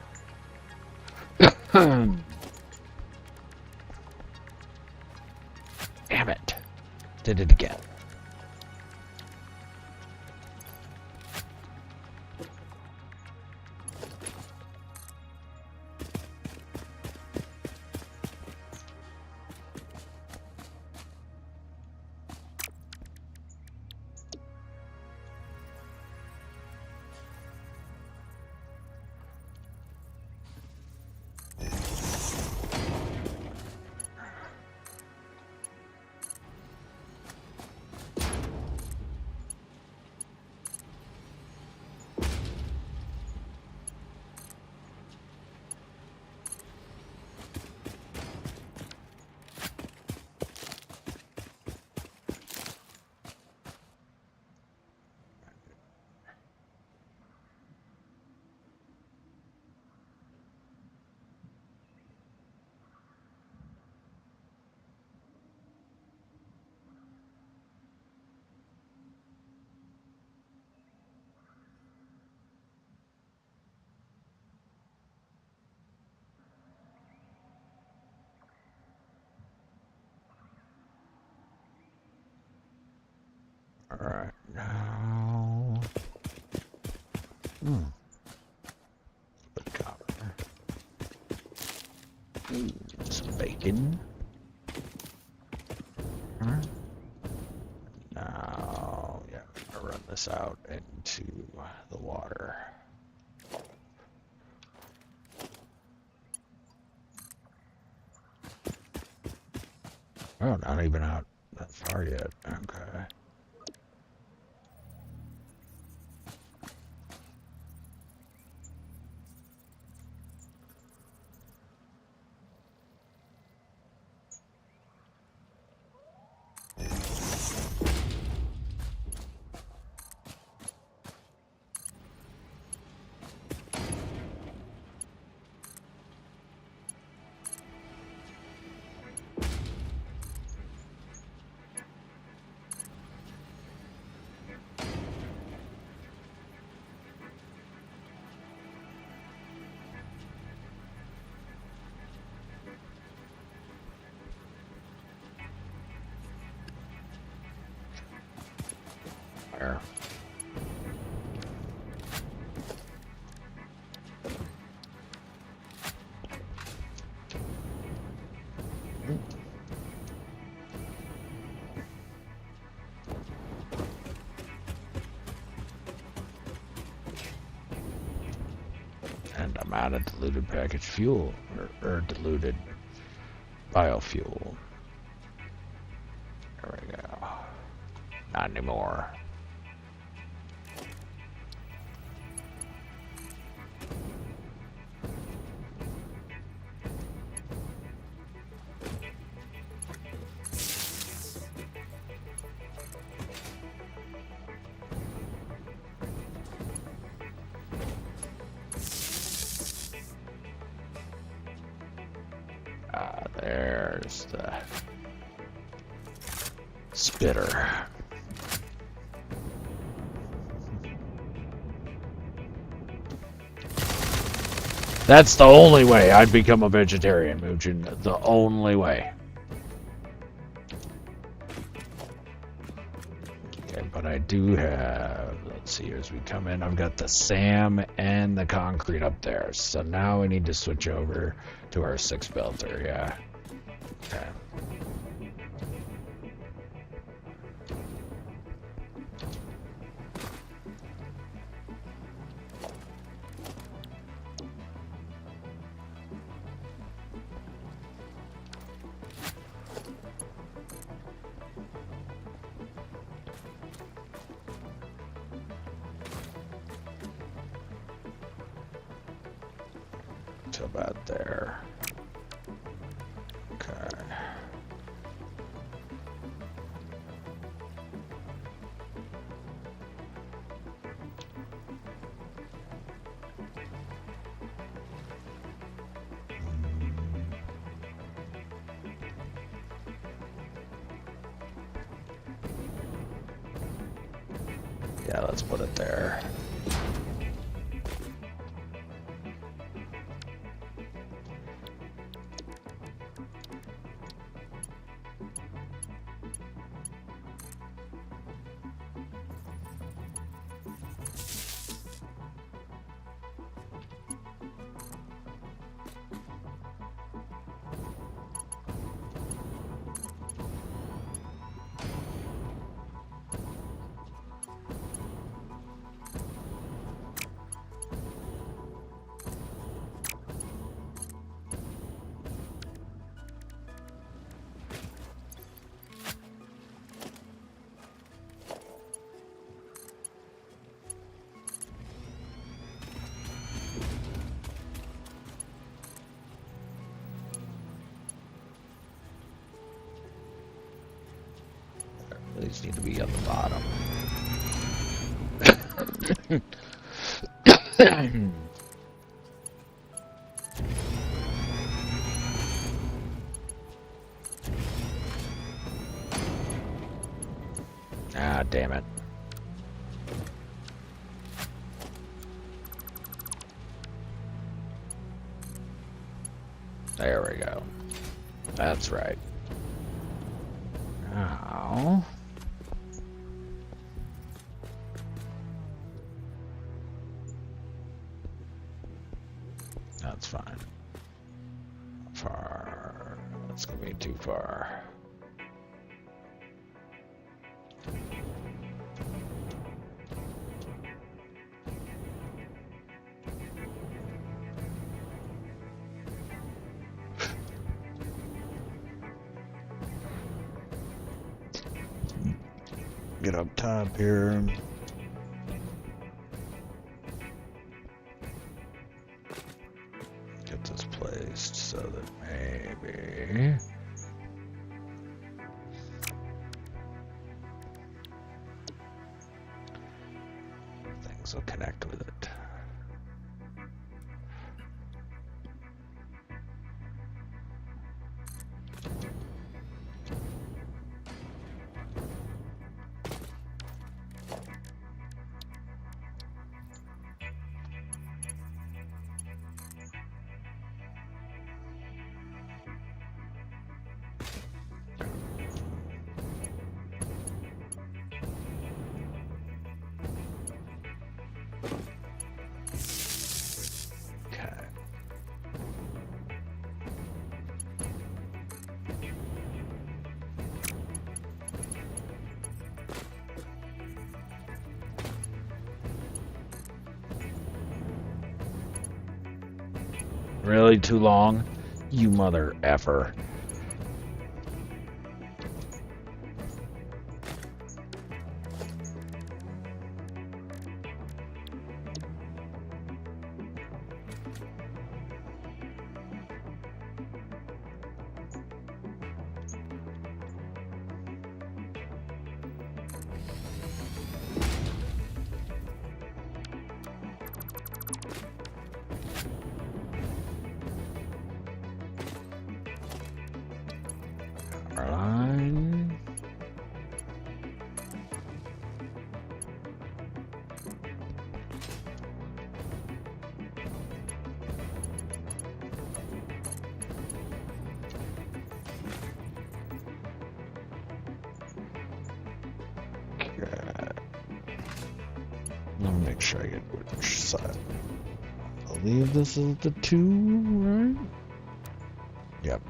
Damn it. Did it again. Alright, now. Put copper. Some bacon. Alright. Now, yeah, I'm gonna run this out into the water. Oh, not even out that far yet. Okay. there. And I'm out of diluted packaged fuel, or diluted biofuel. There we go. Not anymore. There's the spitter. That's the only way I'd become a vegetarian, Moochin. The only way. Okay, but I do have, let's see, as we come in, I've got the SAM and the concrete up there. So now we need to switch over to our 6-belter, yeah. Okay. To about there. Okay. Yeah, let's put it there. These need to be at the bottom. Ah, damn it. There we go. That's right. Now... That's fine. Far. That's gonna be too far. Get up top here. Get this placed so that maybe things will connect with it. Really too long? You mother effer. Line. Okay. Let me make sure I get which side. I believe this is the 2, right? Yep.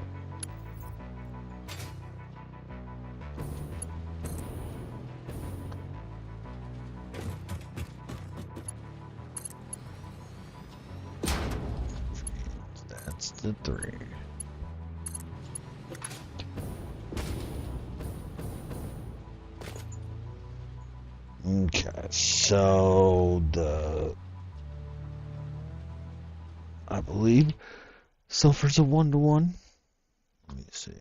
That's the 3. Okay, so I believe sulfur's a 1-to-1. Let me see.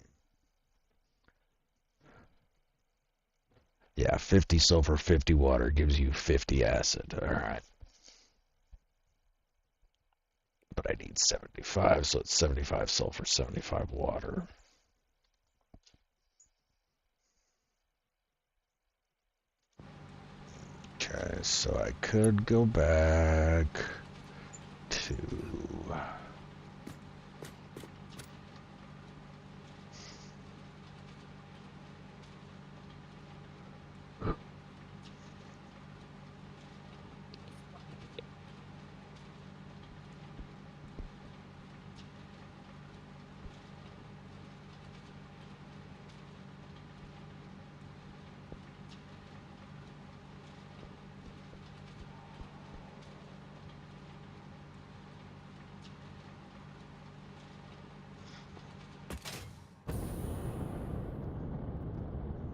Yeah, 50 sulfur, 50 water gives you 50 acid. All right. But I need 75, so it's 75 sulfur, 75 water. Okay, so I could go back to...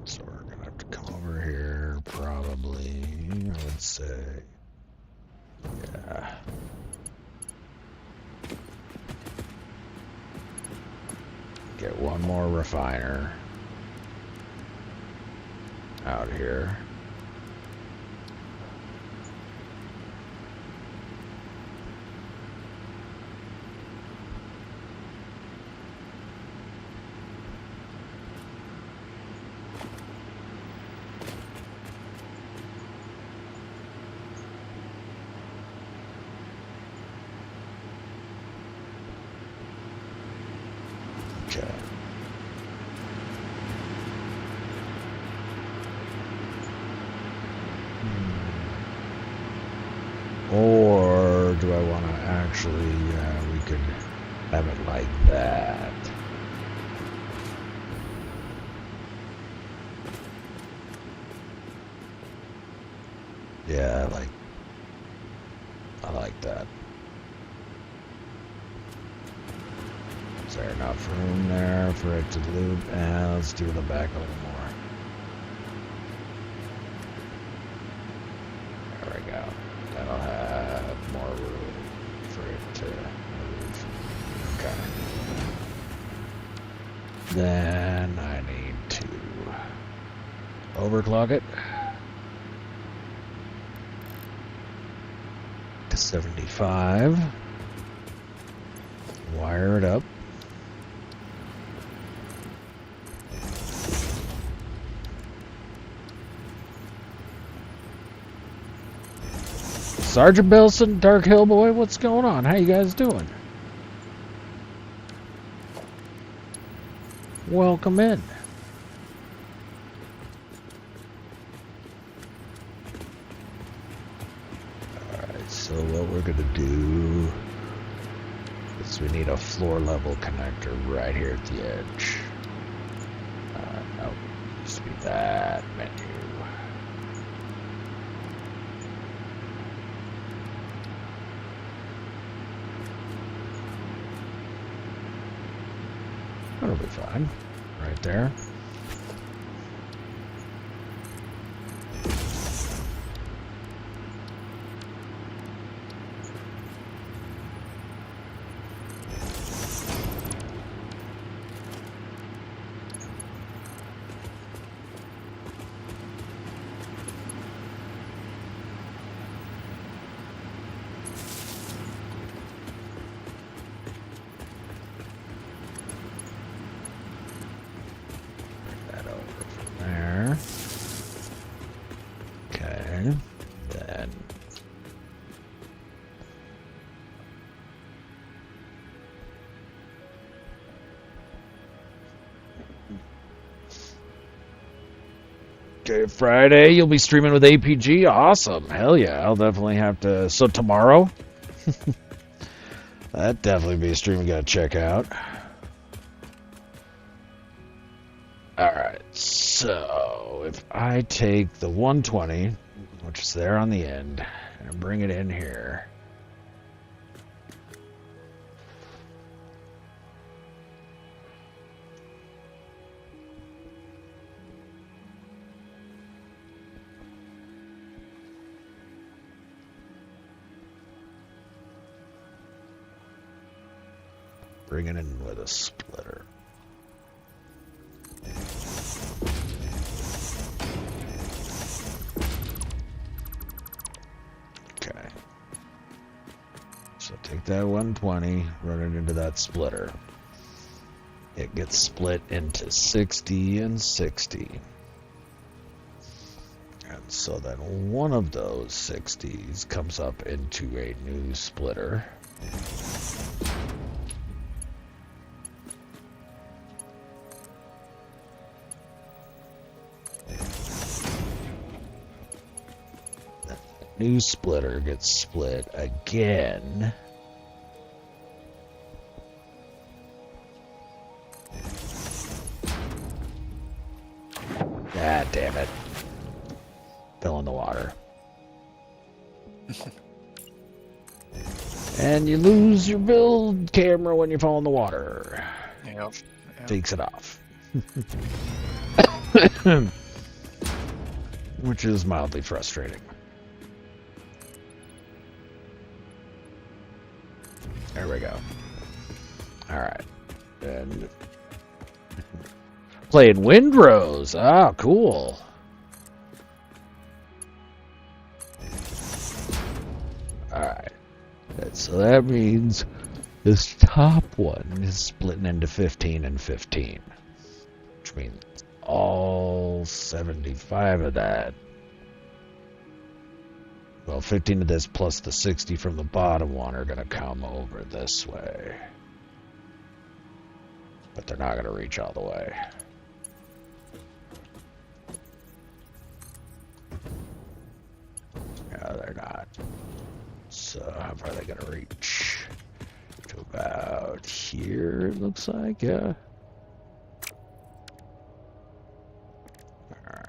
So we're going to have to come over here, probably, I would say. Yeah. Get one more refiner out here. Okay. Or do I want to actually, we could have it like that. Yeah, I like that. Is there enough room there for it to loop? And let's do the back a little more. There we go. That'll have more room for it to move. Okay. Then I need to overclock it to 75. Wire it up. Sergeant Belson, Dark Hill Boy, what's going on? How you guys doing? Welcome in. Alright, so what we're gonna do is we need a floor level connector right here at the edge. Nope, used to be that menu. That'll be fine. Right there. That over from there. Okay. Then okay, Friday you'll be streaming with APG. Awesome. Hell yeah. I'll definitely have to. So tomorrow? That'd definitely be a stream we gotta check out. Alright, so if I take the 120, which is there on the end, and bring it in here. Bring it in with a splitter. Okay. So take that 120, run it into that splitter. It gets split into 60 and 60. And so then one of those 60s comes up into a new splitter. New splitter gets split again. Ah, damn it. Fell in the water. And you lose your build camera when you fall in the water. Yep. Takes it off. Which is mildly frustrating. There we go. Alright. And playing Windrose. Ah, cool. Alright. So that means this top one is splitting into 15 and 15. Which means all 75 of that. Well, 15 of this plus the 60 from the bottom one are going to come over this way. But they're not going to reach all the way. No, they're not. So how far are they going to reach? To about here, it looks like, yeah. Alright.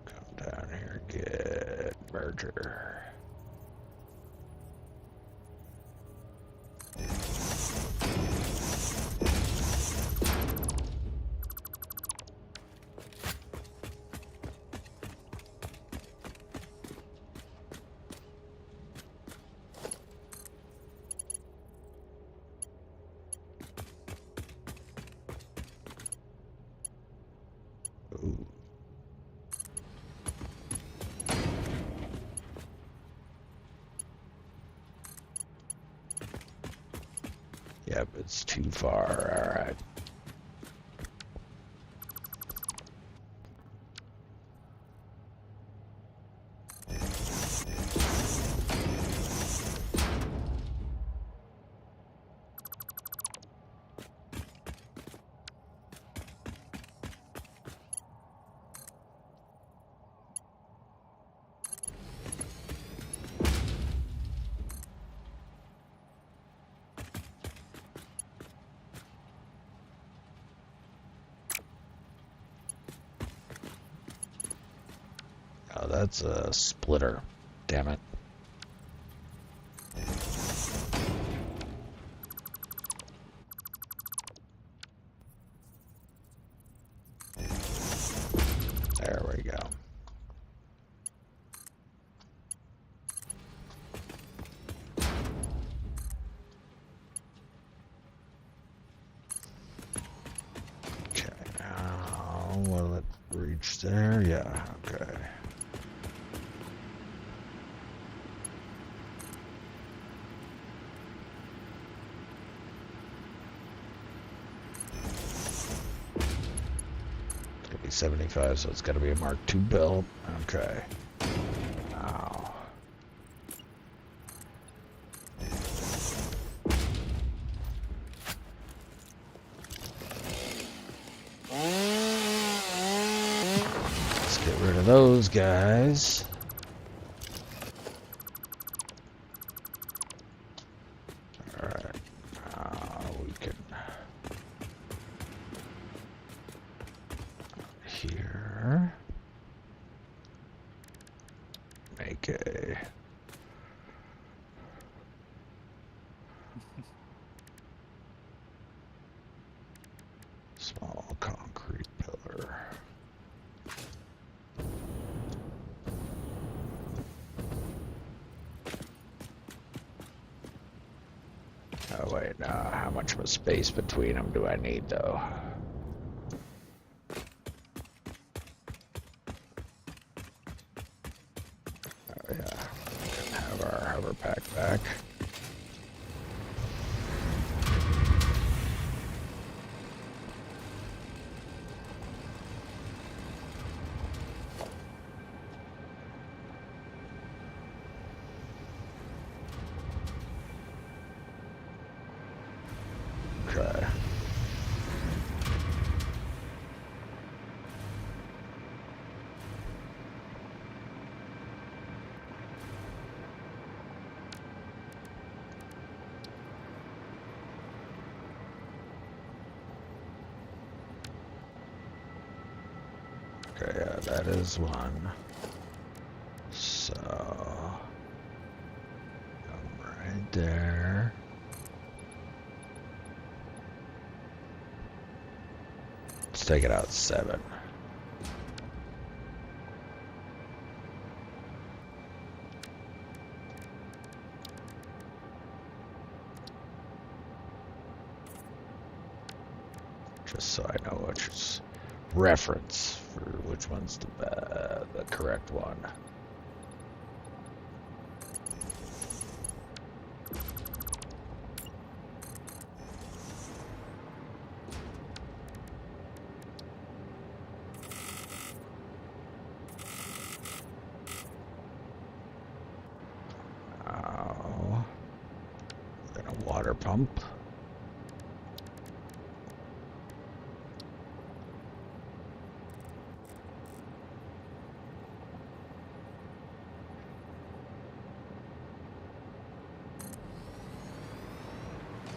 Come down here and get merger. Ooh. Yep, it's too far. Alright. Oh, that's a splitter. Damn it. there? Yeah, okay. It's gonna be 75, so it's gotta be a Mark II build. Okay. Wow. Let's get rid of those guys. Alright. We can... Here... Make a... small concrete pillar. Oh wait, no. How much of a space between them do I need, though? Oh yeah, we can have our hover pack back. Okay. Okay, yeah, that is one. So, come right there. Let's take it out 7. Just so I know which is reference for which one's the correct one. Oh, then a water pump.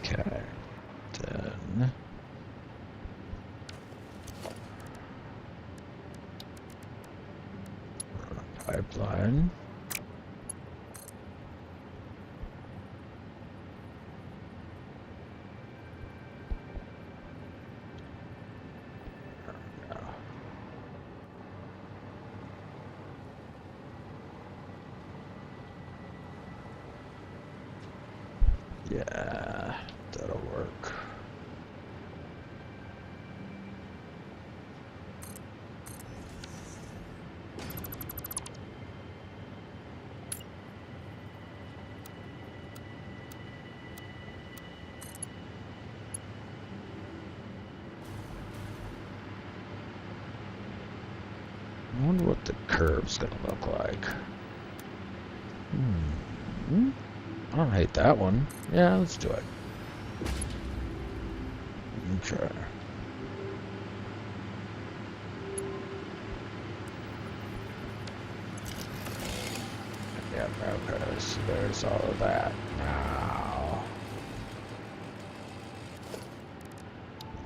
Okay, then run a pipeline. Yeah, that'll work. I wonder what the curve's gonna look like. I don't hate that one. Yeah, let's do it. Okay. Yep, okay, so there's all of that. Now,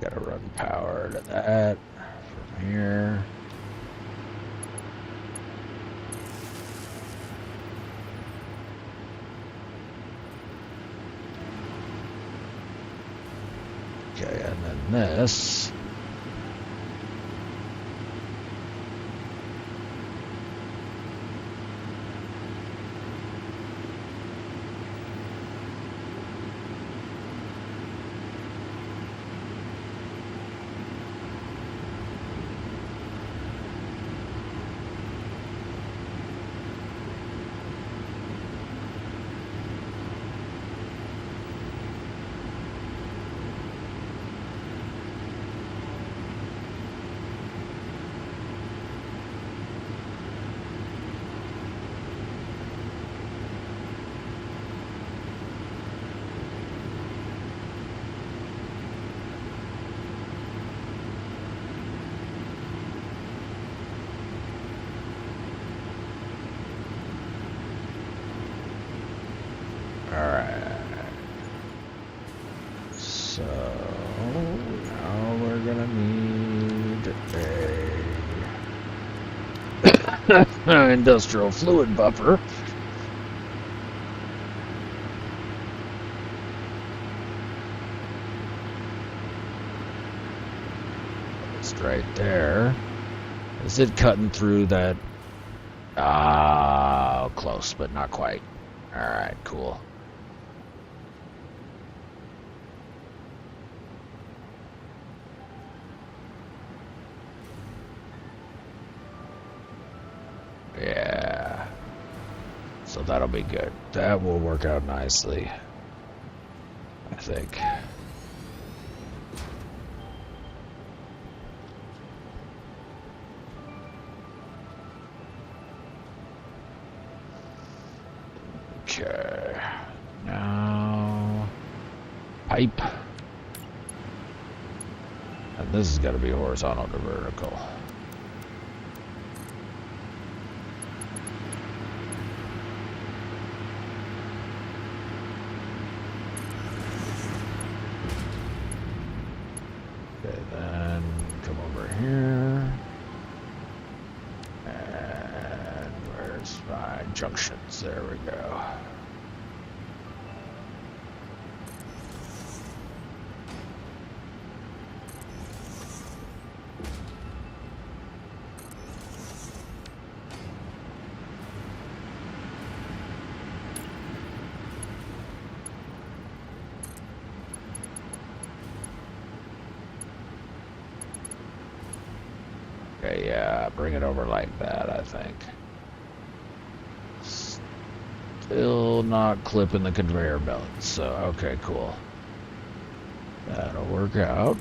gotta run power to that from here. Okay, and then this. So now we're gonna need a industrial fluid buffer. Just right there. Is it cutting through that? Ah, close, but not quite. All right, cool. Yeah. So that'll be good. That will work out nicely, I think. Okay. Now, pipe. And this is going to be horizontal to vertical. Okay, then come over here. And where's my junctions? There we go. Okay, yeah, bring it over like that, I think. Still not clipping the conveyor belt, so okay, cool. That'll work out.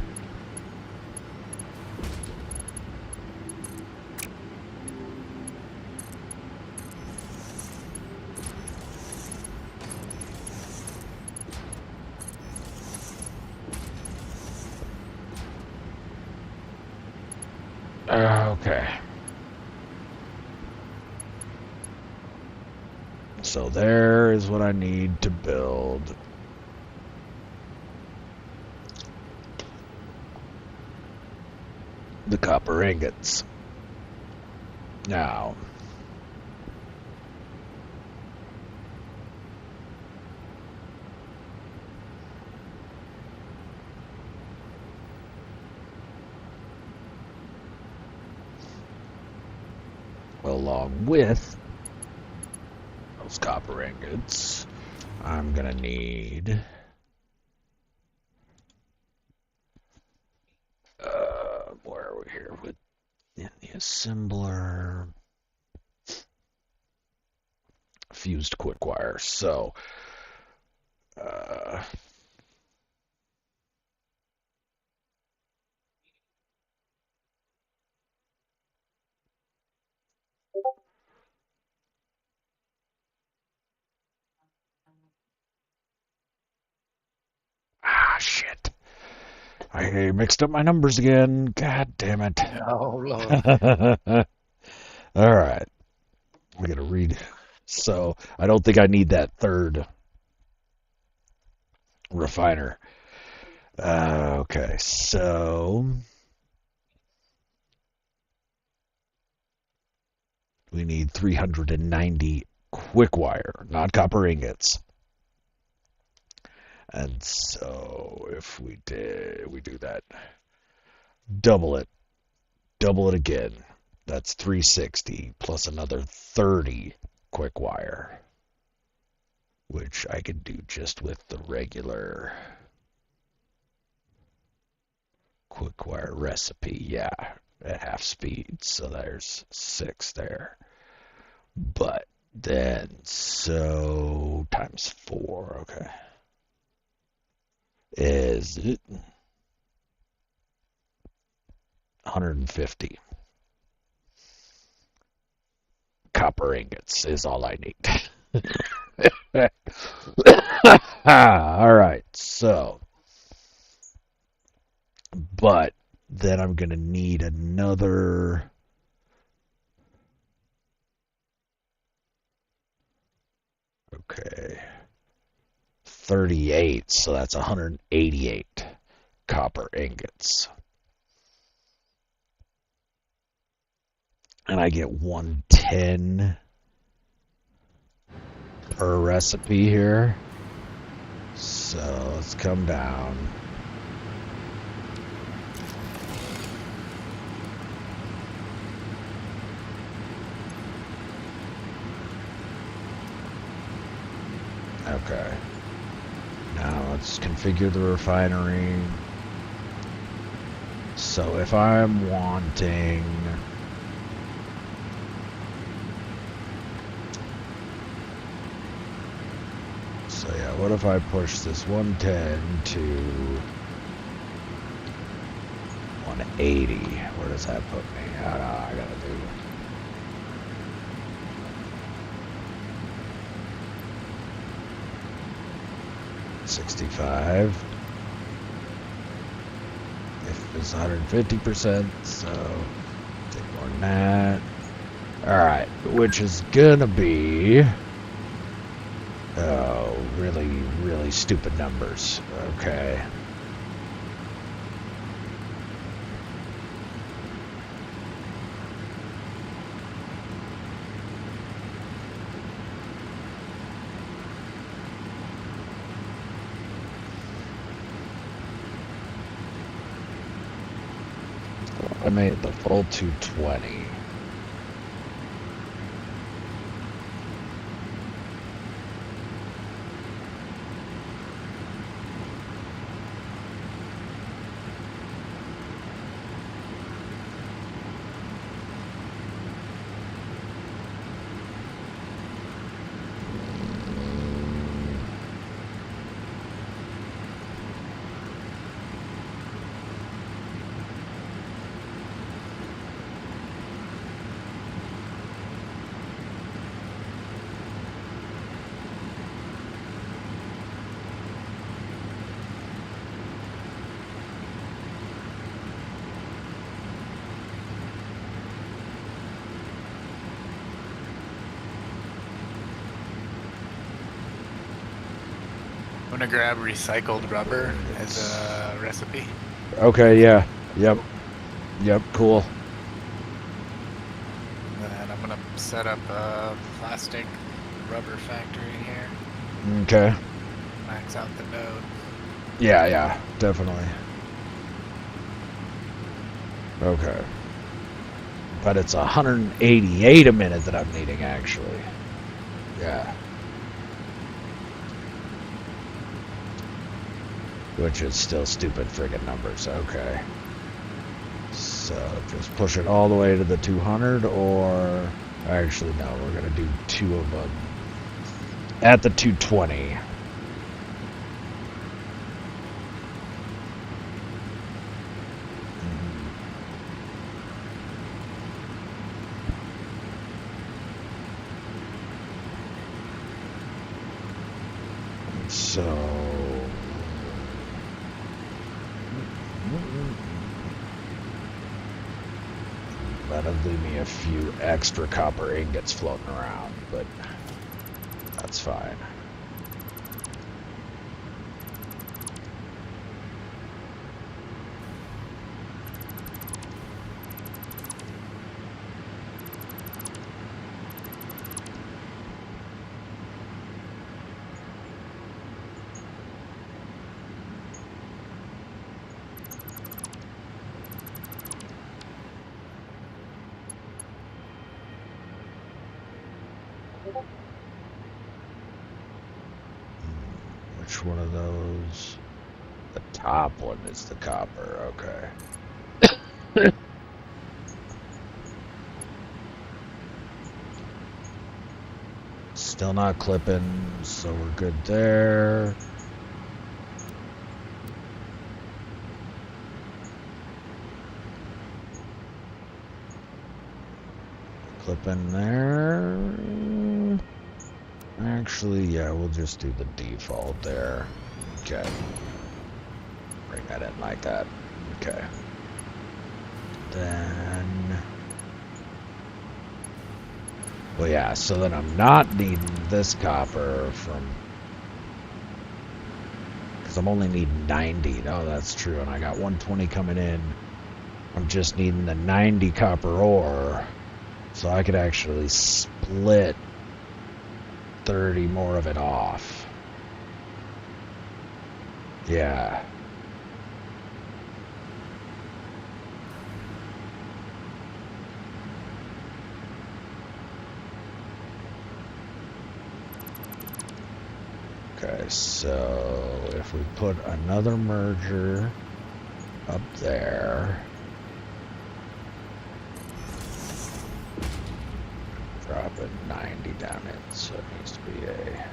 Okay. So there is what I need to build the copper ingots. Now, along with those copper ingots, I'm gonna need where are we here with the assembler fused quick wire. So shit. I mixed up my numbers again. God damn it. Oh, Lord. All right. I gotta read. So I don't think I need that third refiner. Okay, so we need 390 quick wire, not copper ingots. And so if we do that, double it again. That's 360 plus another 30 quick wire, which I could do just with the regular quick wire recipe. Yeah, at half speed. So there's 6 there. But then, so times 4, okay. Is it 150 copper ingots is all I need. All right, so, but then I'm going to need another. Okay. 38, so that's 188. copper ingots. And I get 110 per recipe here. So let's come down. Okay. Now let's configure the refinery. So if I'm wanting... So yeah, what if I push this 110 to 180? Where does that put me? I don't know, I gotta do... $65. If it's 150%, so take more than that. Alright, which is gonna be... Oh, really, really stupid numbers. Okay. I made the full 220. I'm gonna grab recycled rubber as a recipe. Okay, yeah. Yep. Yep, cool. And I'm gonna set up a plastic rubber factory here. Okay. Max out the node. Yeah, yeah, definitely. Okay. But it's 188 a minute that I'm needing, actually. Yeah. Which is still stupid friggin' numbers. Okay. So just push it all the way to the 200, or... Actually, no, we're going to do two of them at the 220. So... That'll leave me a few extra copper ingots floating around, but that's fine. Which one of those? The top one is the copper, okay. Still not clipping, so we're good there. Clipping there. Actually, yeah, we'll just do the default there. Okay. Bring that in like that. Okay. Then... Well, yeah, so then I'm not needing this copper from... Because I'm only needing 90. Oh, that's true. And I got 120 coming in. I'm just needing the 90 copper ore. So I could actually split 30 more of it off. Yeah. Okay, so if we put another merger up there, drop a 90 down it, so it needs to be a... There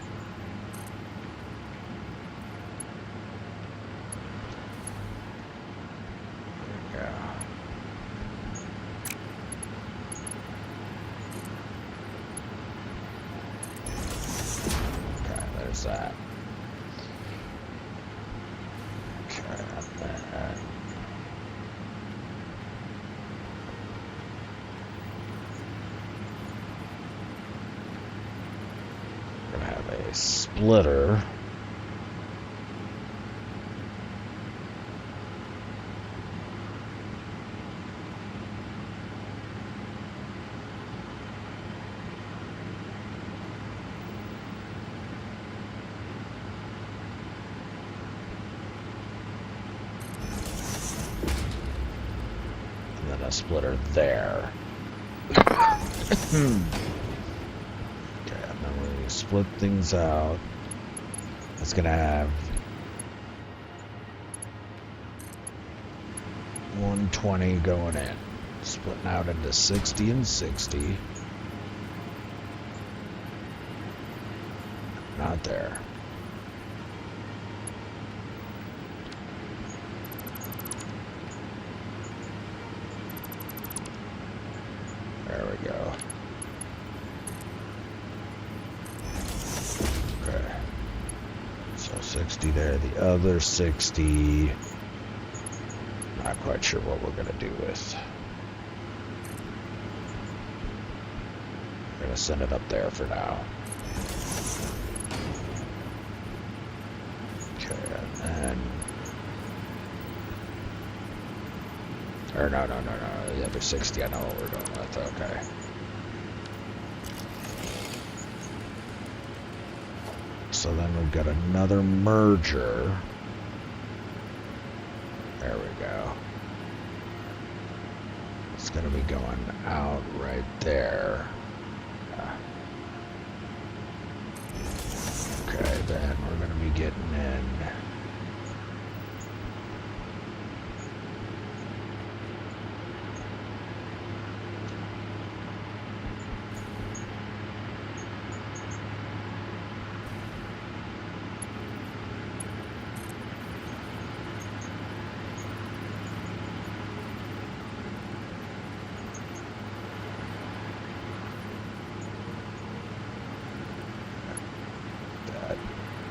we go. Okay, there's that. Okay, and then... We're gonna have a splitter. A splitter there. Okay, and then we split things out. It's gonna have 120 going in, splitting out into 60 and 60. Not there. There we go. Okay. So 60 there. The other 60... Not quite sure what we're going to do with. We're going to send it up there for now. Okay, and then... Or no. The other 60, I know what we're doing with. Okay. So then we've got another merger. There we go. It's going to be going out right there. Okay, then we're going to be getting in.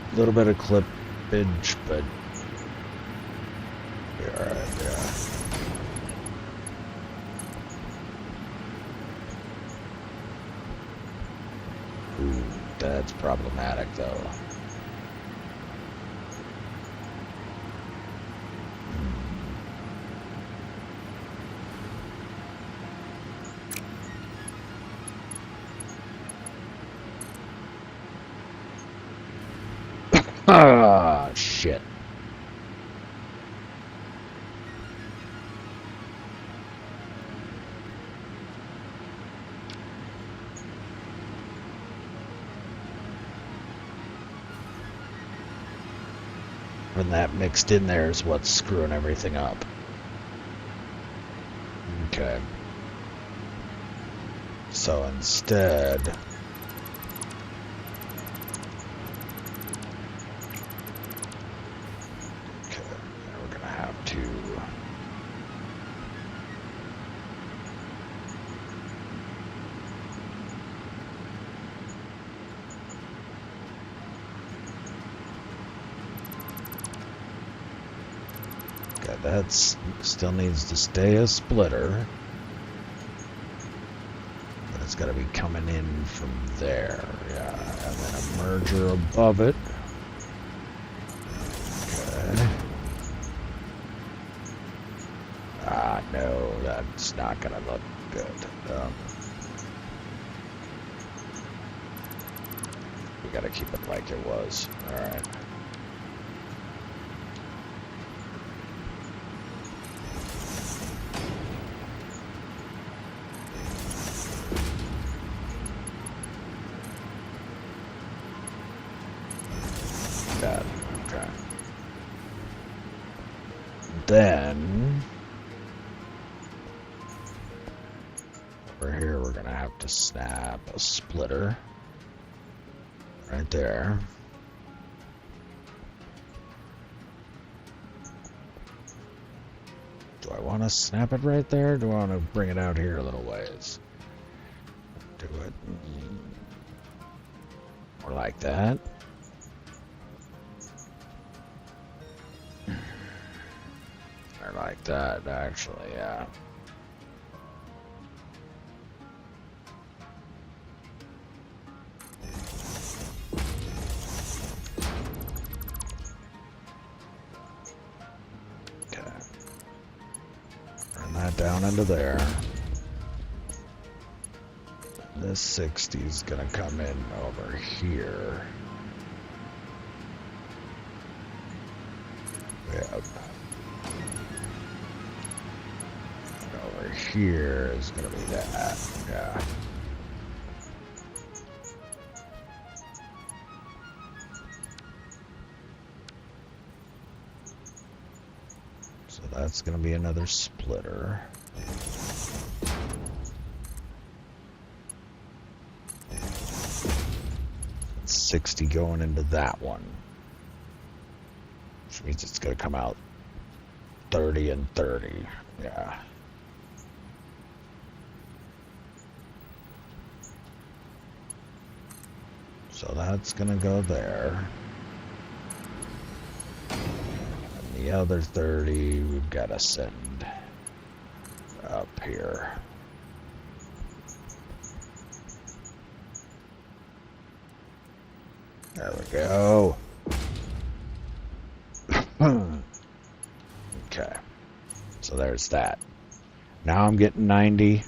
A little bit of clippage, but yeah, alright, yeah. Ooh, that's problematic though. Ah, shit. When that mixed in there is what's screwing everything up. Okay. So instead... Okay, we're gonna have to... Okay, that still needs to stay a splitter. But it's got to be coming in from there. Yeah, and then a merger above it. Okay, Ah, no, that's not gonna look good. We gotta keep it like it was. Alright. That. Okay. Then over here we're gonna have to snap a splitter right there. Do I want to snap it right there? Or do I want to bring it out here a little ways? Do it more like that. Or like that, actually, yeah. Okay. Run that down into there. This 60 is gonna come in over here. Yep. Over here is gonna be that. Yeah. So that's gonna be another splitter. 60 going into that one, which means it's gonna come out 30 and 30. Yeah. So that's gonna go there. And the other 30 we've got to send up here. There we go. Okay. So there's that. Now I'm getting 90.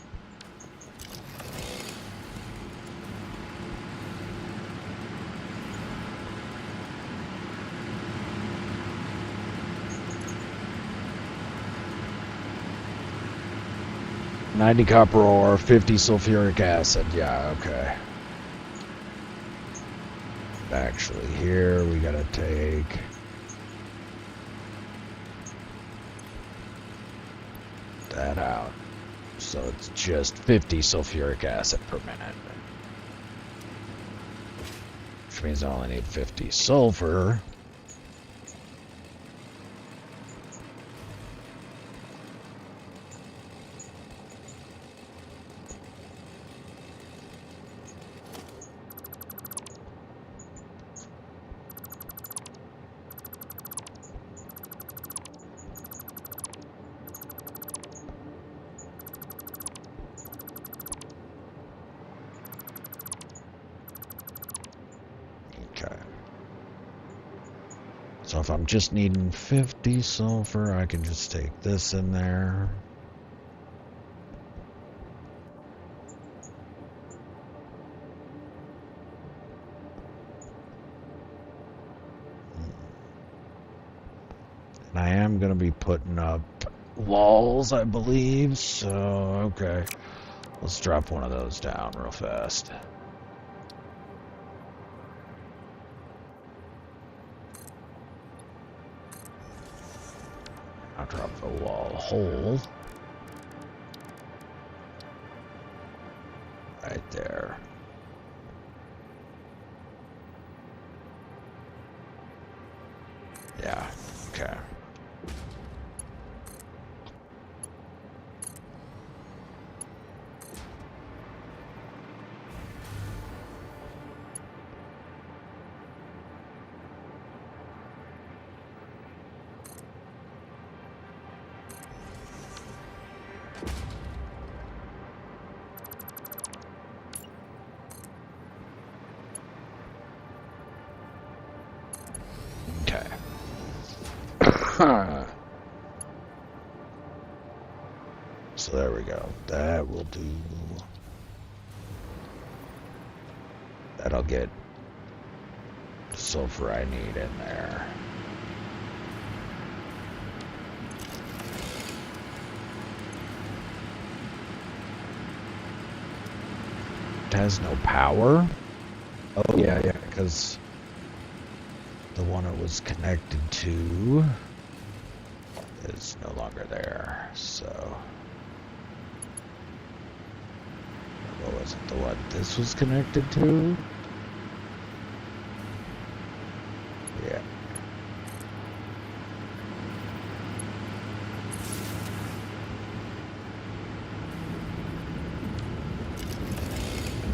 $90 copper ore, 50 sulfuric acid. Yeah, okay. Actually, here we gotta take that out. So it's just 50 sulfuric acid per minute. Which means I only need 50 sulfur. So if I'm just needing 50 sulfur, I can just take this in there. And I am going to be putting up walls, I believe. So, okay. Let's drop one of those down real fast. I'll drop the wall hole right there. Yeah, okay. Okay. So there we go. That will do. That'll get the sulfur I need in there. It has no power? Oh, yeah, because the one it was connected to is no longer there, so... What was it, the one this was connected to? Yeah.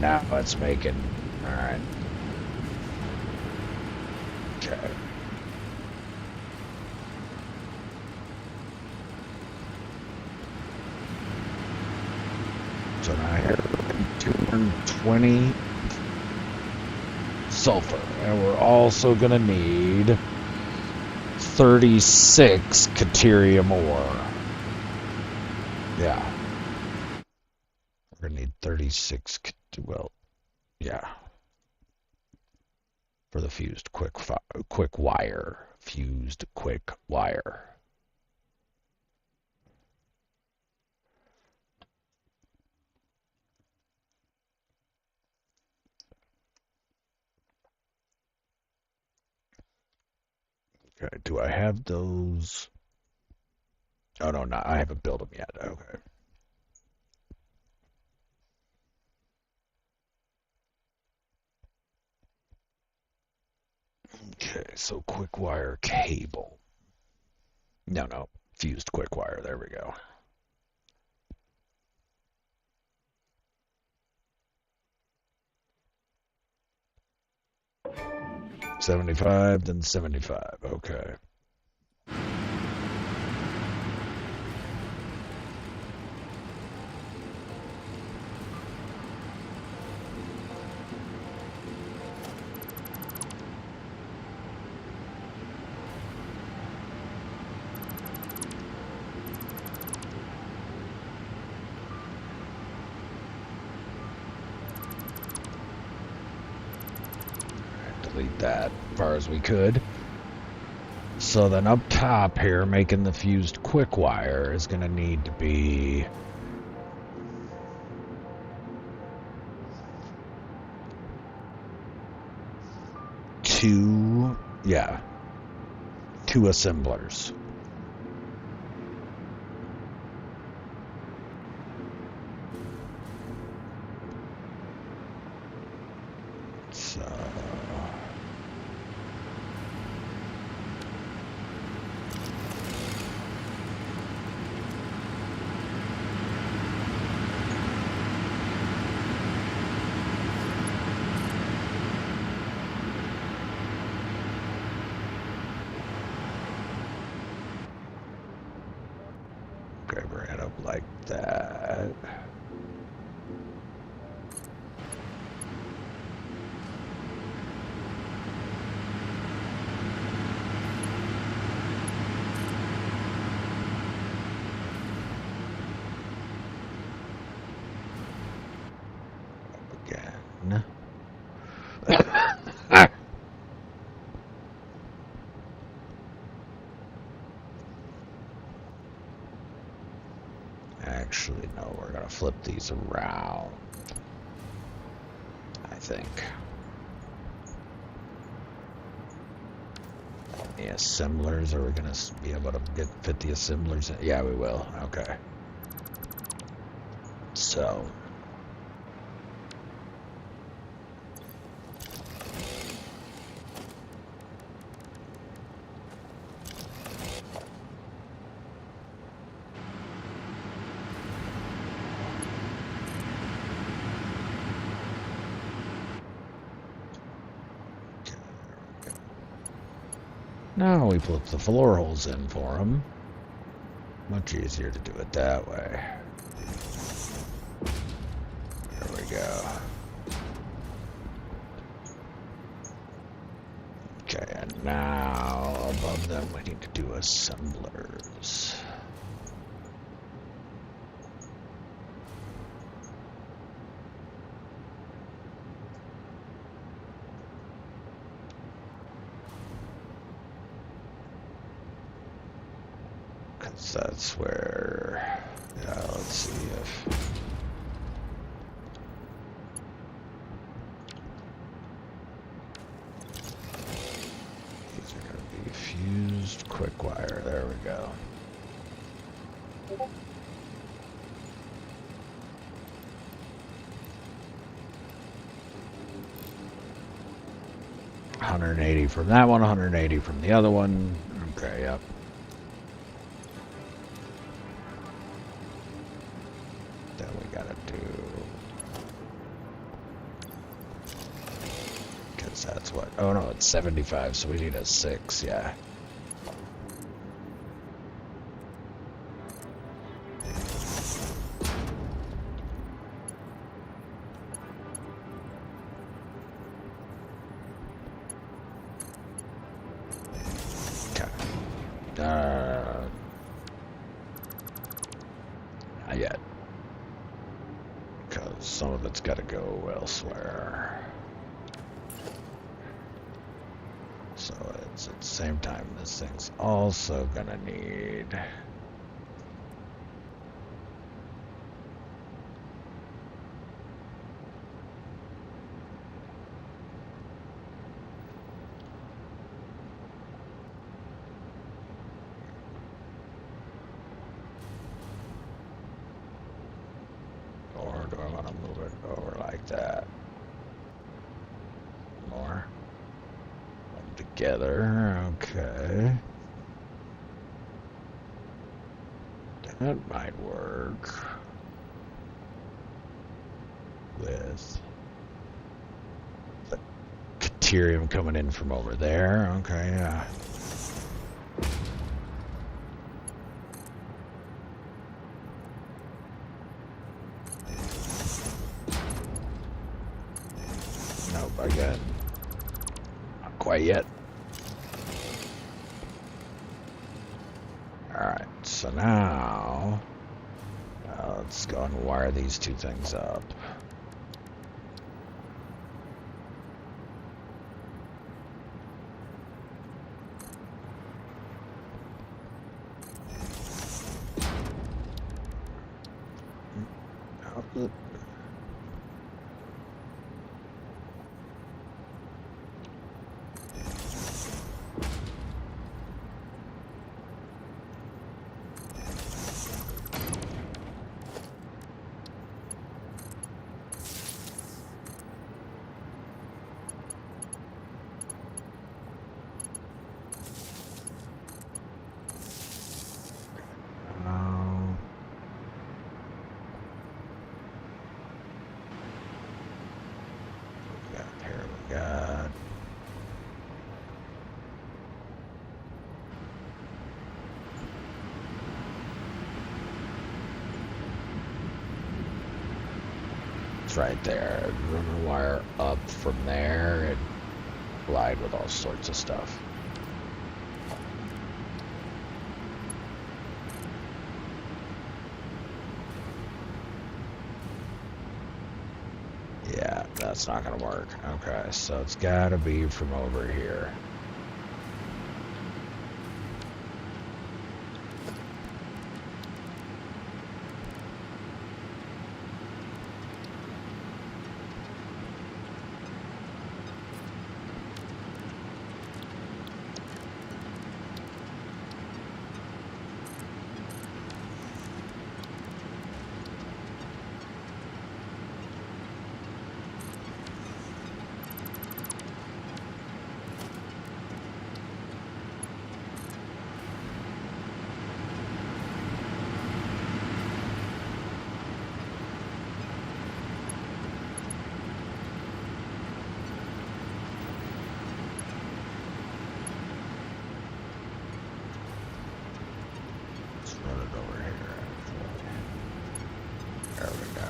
Now it's making... Alright. Okay. So now here, 220 sulfur. And we're also going to need 36 caterium ore. Yeah. We're going to need 36, well, yeah. For the fused quick wire. Fused quick wire. Okay, do I have those? Oh, no, I haven't built them yet. Okay. Okay, so quick wire cable. No, fused quick wire. There we go. $75, then $75. Okay. Delete that as far as we could. So then up top here, making the fused quick wire is going to need to be two assemblers. So okay, bring it up like that. Again. Actually, no, we're gonna flip these around, I think. The assemblers, are we gonna be able to fit the assemblers in? Yeah, we will. Okay. So now we put the floor holes in for them. Much easier to do it that way. There we go. Okay, and now above them we need to do assemblers. 'Cause that's where... Yeah, let's see if... These are going to be fused quick wire. There we go. $180 from that one, $180 from the other one. Okay, yep. Then we gotta do... Because that's what... Oh no, it's 75, so we need a 6, yeah. Not yet. Because some of it's got to go elsewhere. So it's at the same time, this thing's also going to need... Or do I want to move it over like that? More. Put them together, okay. That might work. With the deuterium coming in from over there, okay, yeah. Nope, I got not quite yet. Alright, so now let's go and wire these two things up. God. It's right there. Run the wire up from there and glide with all sorts of stuff. Yeah, that's not gonna work. Okay, so it's gotta be from over here. Run it over here. There we go.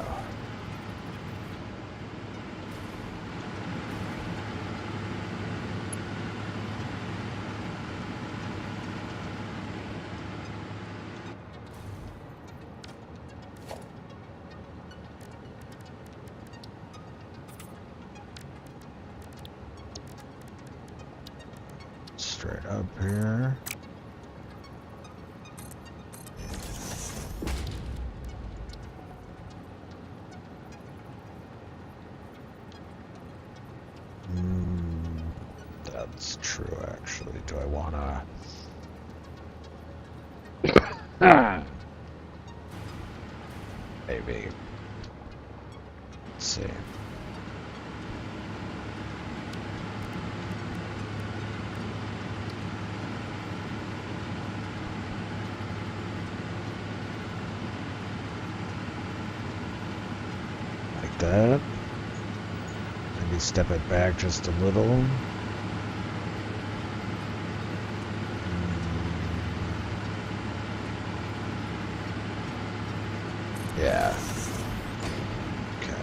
Straight up here. It's true, actually. Do I wanna... Maybe. Let's see. Like that. Maybe step it back just a little. Yeah. Okay.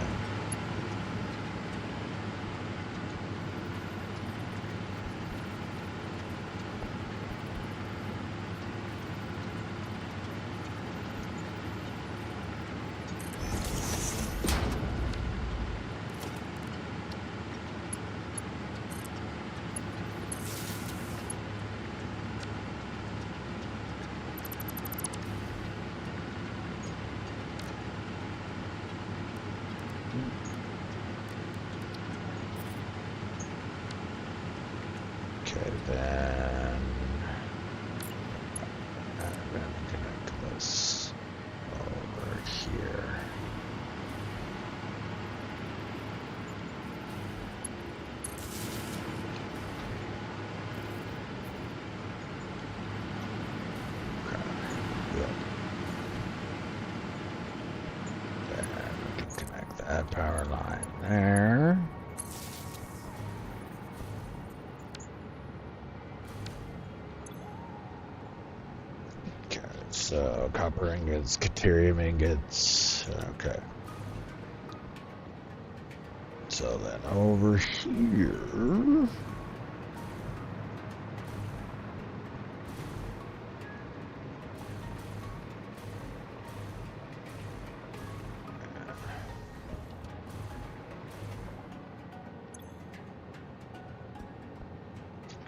Okay, then I'm gonna connect this over here. Okay, good. Then we can connect that power line there. Okay, so copper ingots, deuterium ingots. Okay. So then over here.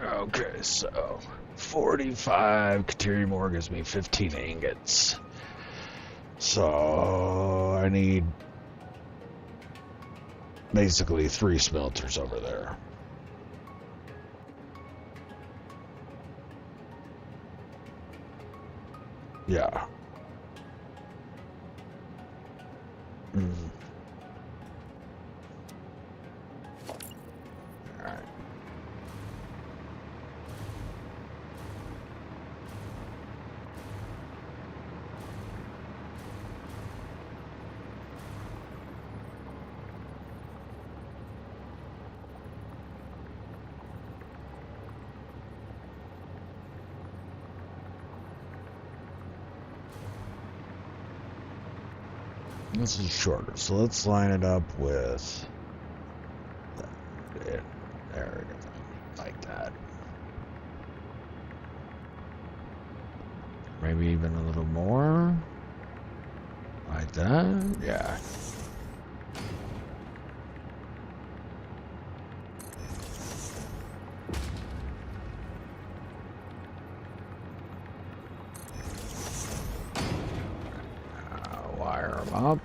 Okay, so 45 deuterium ore gives me 15 ingots. So I need basically 3 smelters over there. Yeah. Mm. Alright. This is shorter, so let's line it up with that. There we go. Like that. Maybe even a little more. Like that. Yeah. Wire them up.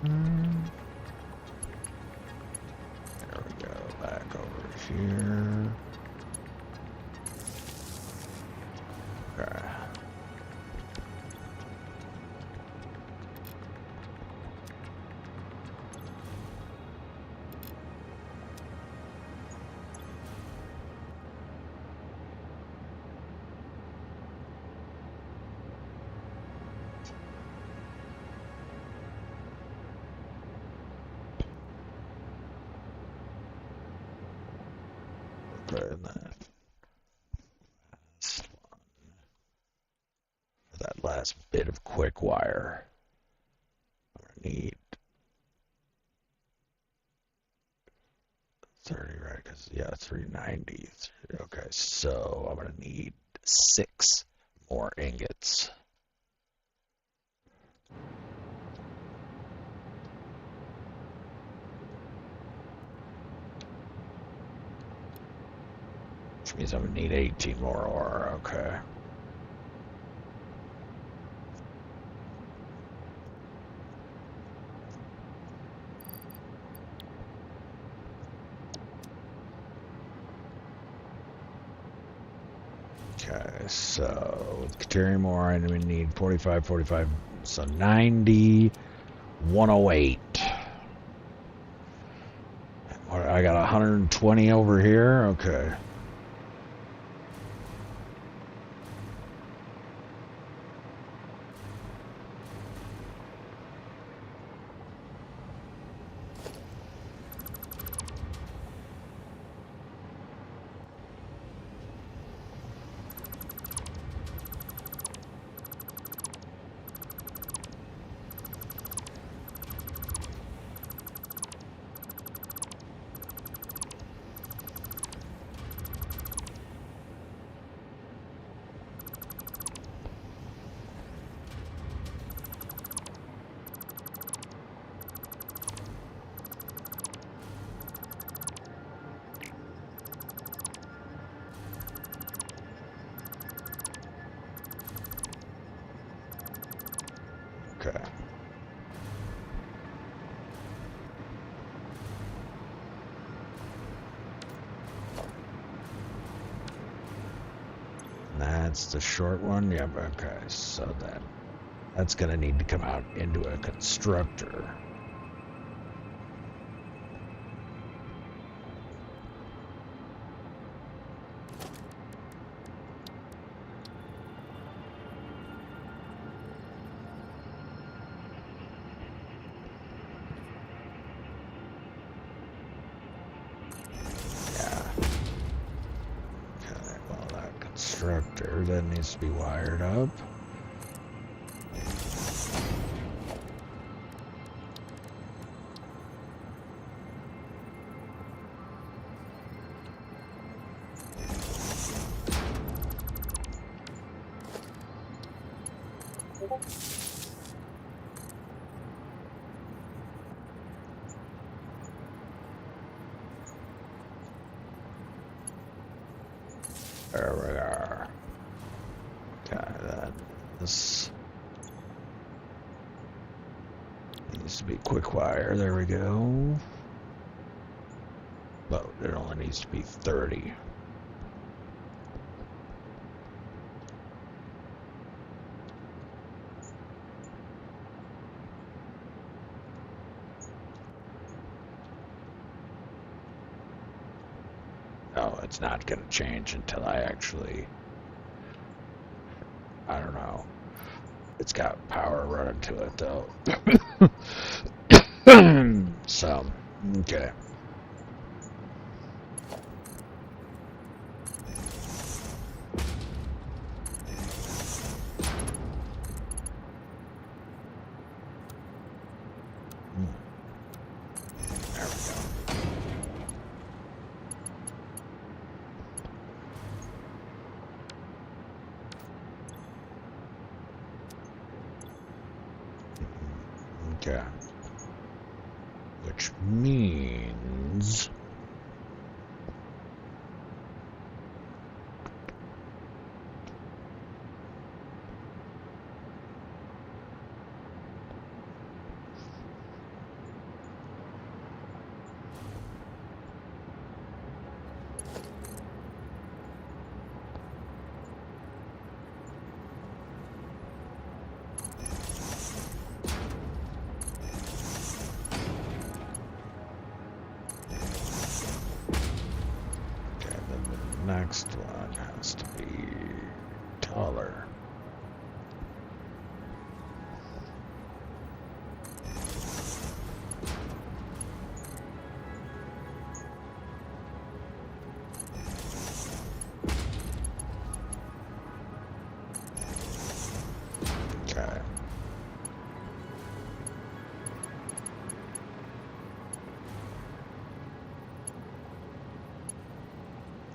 There we go, back over here. Okay. Okay, and then last one, for that last bit of quick wire, I'm gonna need 30, right? Because yeah, 390. Okay, so I'm gonna need 6 more ingots. Which means I'm gonna need 18 more ore. Okay. Okay, so with Caterium ore, I'm gonna need 45, 45, so 90, 108. I got 120 over here. Okay. Okay. That's the short one. Yep. Okay. So then that's gonna need to come out into a constructor. Yeah. Okay. Well, that constructor then needs to be wired up. There we are. Okay, then this needs to be quick wire. There we go. But it only needs to be 30. No, it's not going to change until I actually, I don't know. It's got power running to it though. So, okay. There we go. Okay. Which means next one has to be taller.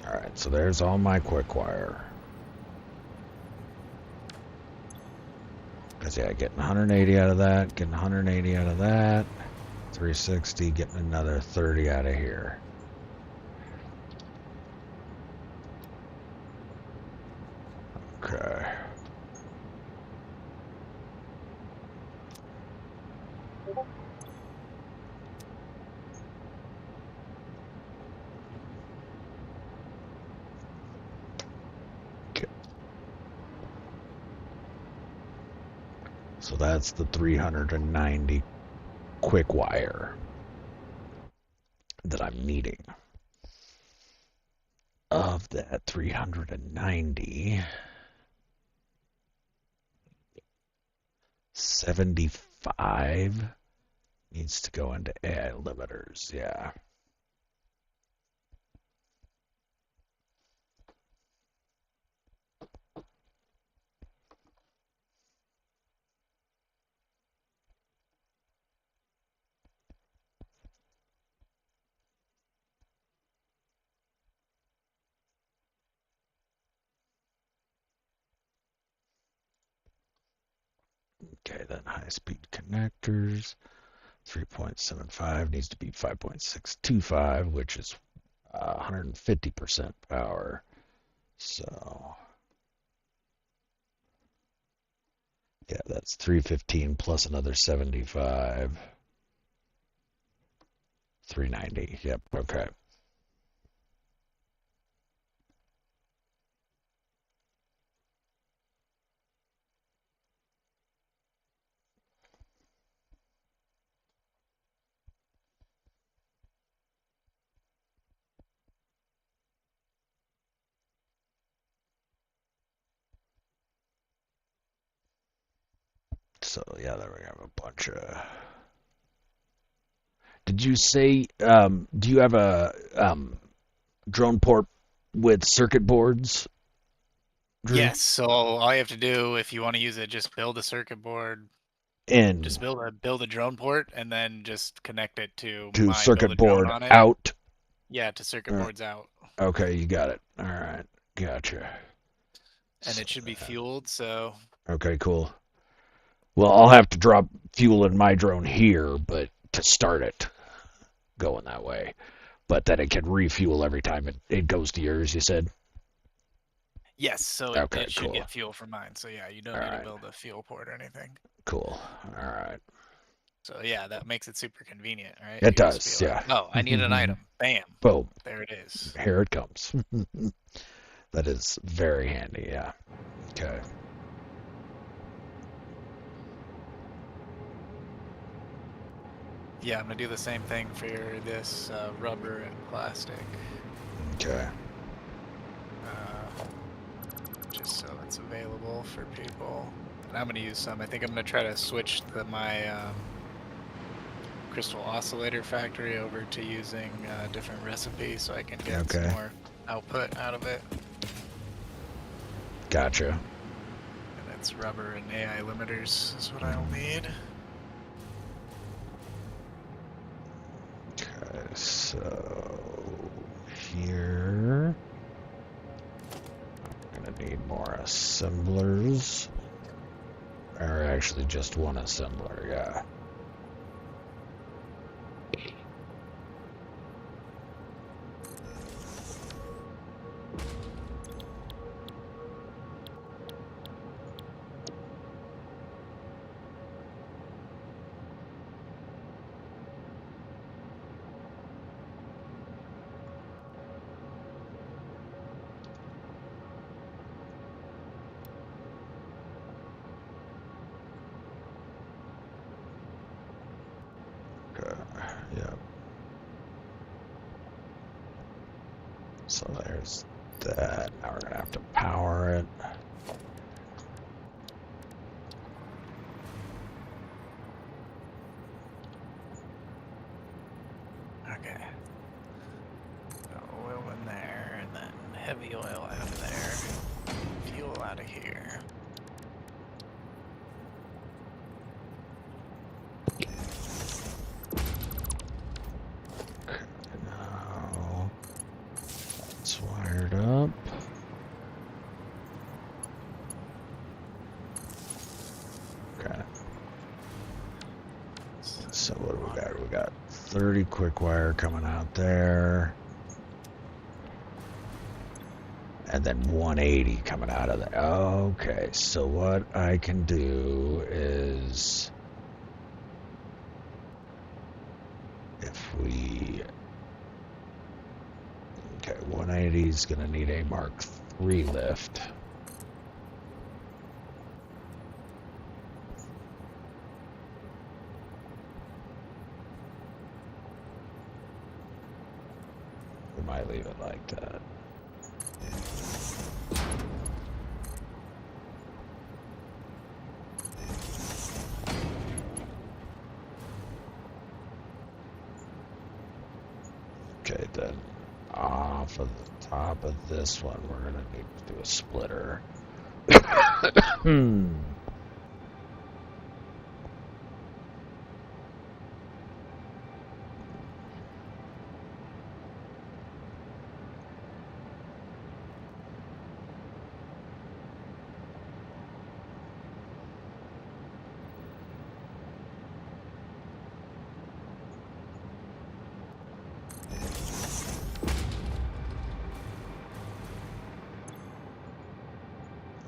Alright, so there's all my quick wire. Because, yeah, getting 180 out of that, getting 180 out of that, 360, getting another 30 out of here. Okay. So that's the 390 quick wire that I'm needing. Of that 390, 75 needs to go into AI limiters, yeah. Okay, then high-speed connectors, 3.75 needs to be 5.625, which is 150% power. So, yeah, that's 315 plus another 75. 390, yep, okay. So, yeah, there we have a bunch of... Did you say, do you have a drone port with circuit boards, Drew? Yes, so all you have to do if you want to use it, just build a circuit board, In just build a drone port, and then just connect it to to my build a circuit drone board on it. out. Yeah, to circuit boards out. Okay, you got it. All right, gotcha. And So it should be fueled, so okay, cool. Well, I'll have to drop fuel in my drone here, but to start it going that way. But then it can refuel every time it goes to yours, you said? yes, so Okay, it should cool. get fuel from mine. So yeah, you don't All need to right, build a fuel port or anything. cool. All right. So yeah, that makes it super convenient, right? It You just does, be like, yeah. oh, I need an item. Bam. Boom. There it is. Here it comes. That is very handy, yeah. Okay. Yeah, I'm gonna do the same thing for this rubber and plastic. Okay. Just so it's available for people. And I'm gonna use some. I think I'm gonna try to switch my crystal oscillator factory over to using a different recipe so I can get some more output out of it. Gotcha. And it's rubber and AI limiters is what I'll need. Okay, so here I'm gonna need more assemblers. Or actually just one assembler, yeah. Yep. So there's that. Now we're gonna have to power it. Okay. So oil in there, and then heavy oil out of there. Fuel out of here. Now let's wire So what do we got? We got 30 quick wire coming out there. And then 180 coming out of there. Okay, so what I can do is, if we, okay, 180 is going to need a Mark III lift. We might leave it like that. Okay, then off of the top of this one, we're going to need to do a splitter.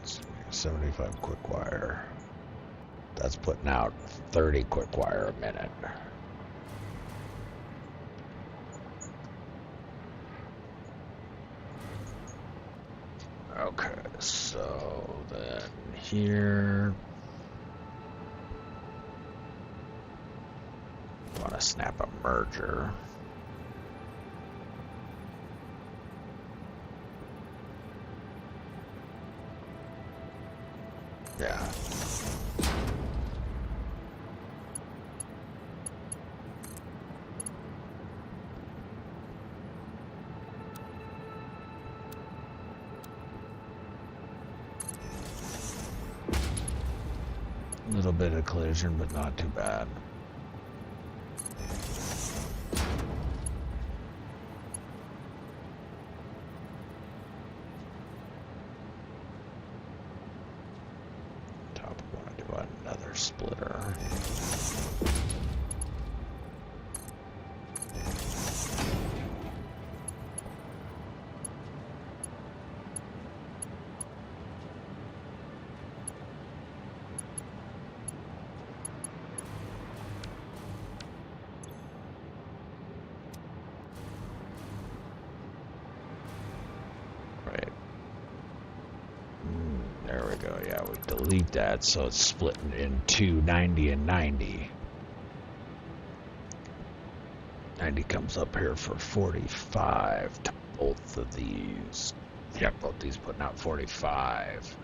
It's 75 quick wire. That's putting out 30 quick wire a minute. Okay, so then here, I want to snap a merger. Yeah. A little bit of collision, but not too bad. Top, I want to do another splitter. Right. There we go. Yeah, we delete that, so it's splitting into 90 and 90. 90 comes up here for 45 to both of these. Yeah, both these putting out 45.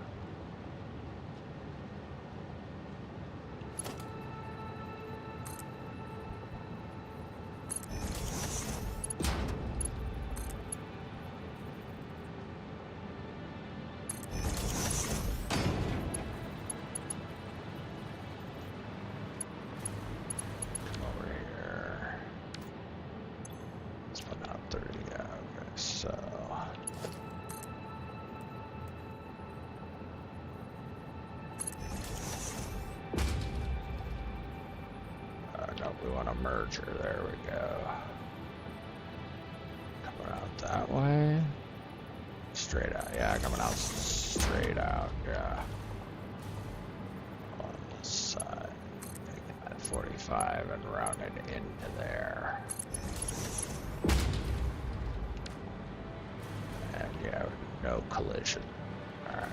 We want a merger. There we go. Coming out that way. Straight out. Yeah, coming out straight out. Yeah. On this side. Taking that 45 and rounding into there. And yeah, no collision. Alright.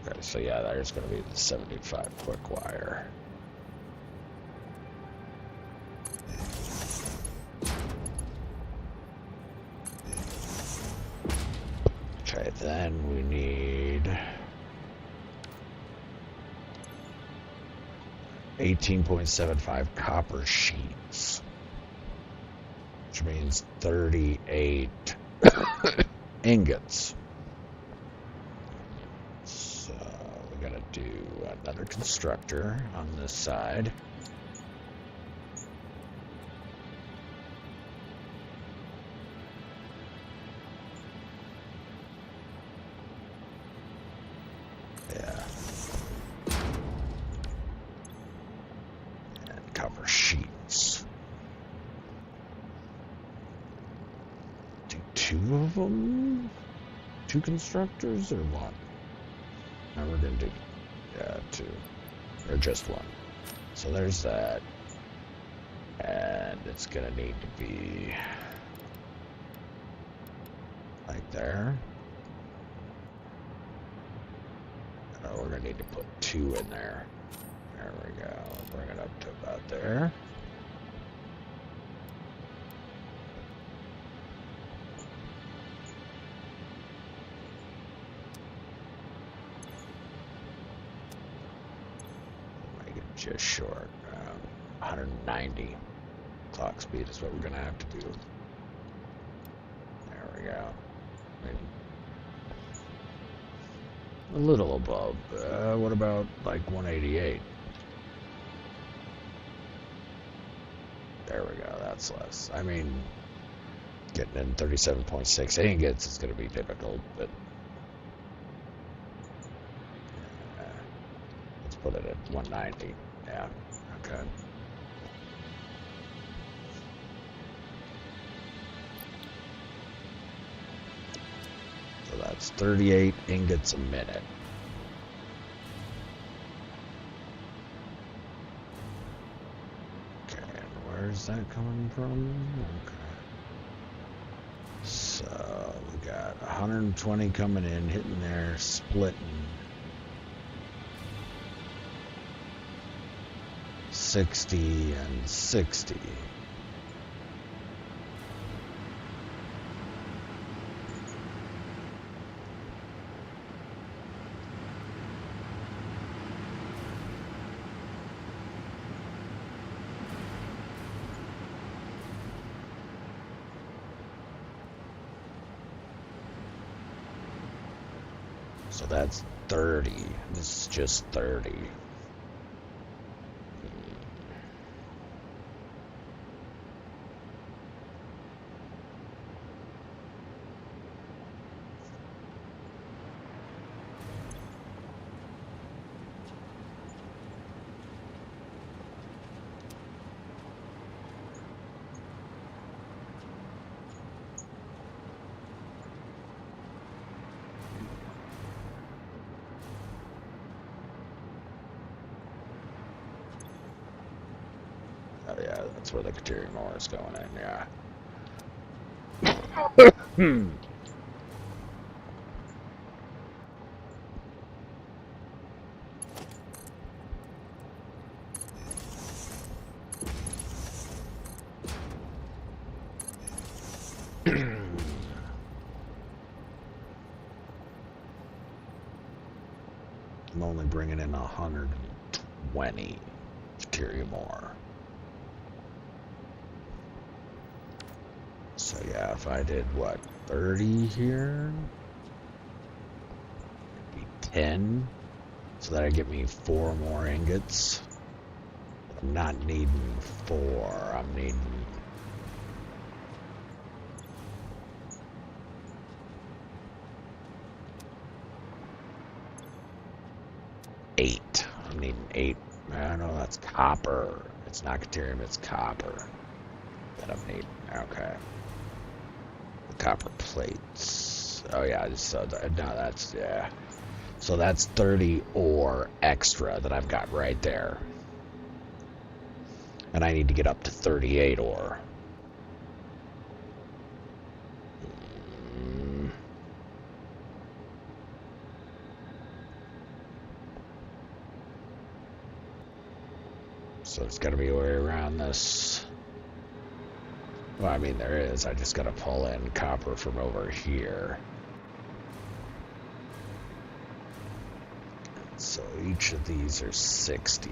Okay, so yeah, there's going to be the 75 quick wire. Okay, then we need 18.75 copper sheets, which means 38 ingots. So we gotta do another constructor on this side. two of them? Two constructors or one? No, we're gonna do, yeah, two. Or just one. So there's that. And it's gonna need to be like there. We're gonna need to put two in there. There we go. Bring it up to about there. Make it just short. 190 clock speed is what we're gonna have to do. There we go. A little above. What about like 188? There we go. That's less. I mean, getting in 37.6 ingots is going to be difficult, but let's put it at 190. Yeah. Okay. So that's 38 ingots a minute. Okay, and where's that coming from? Okay. So we got 120 coming in, hitting there, splitting. 60 and 60. So that's 30. This is just 30. Oh yeah, that's where the Katerium ore is going in, yeah. I'm only bringing in 120 Katerium ore. So yeah, if I did what, 30 here, it'd be 10. So that'd get me 4 more ingots. I'm not needing 4. I'm needing 8. I'm needing 8. I know that's copper. It's not Katerium, it's copper that I'm needing. Okay. The copper plates. Oh yeah, so no, that's, yeah. So that's 30 ore extra that I've got right there. And I need to get up to 38 ore. So there's got to be a way around this. Well, I mean, there is. I just got to pull in copper from over here. So each of these are 60.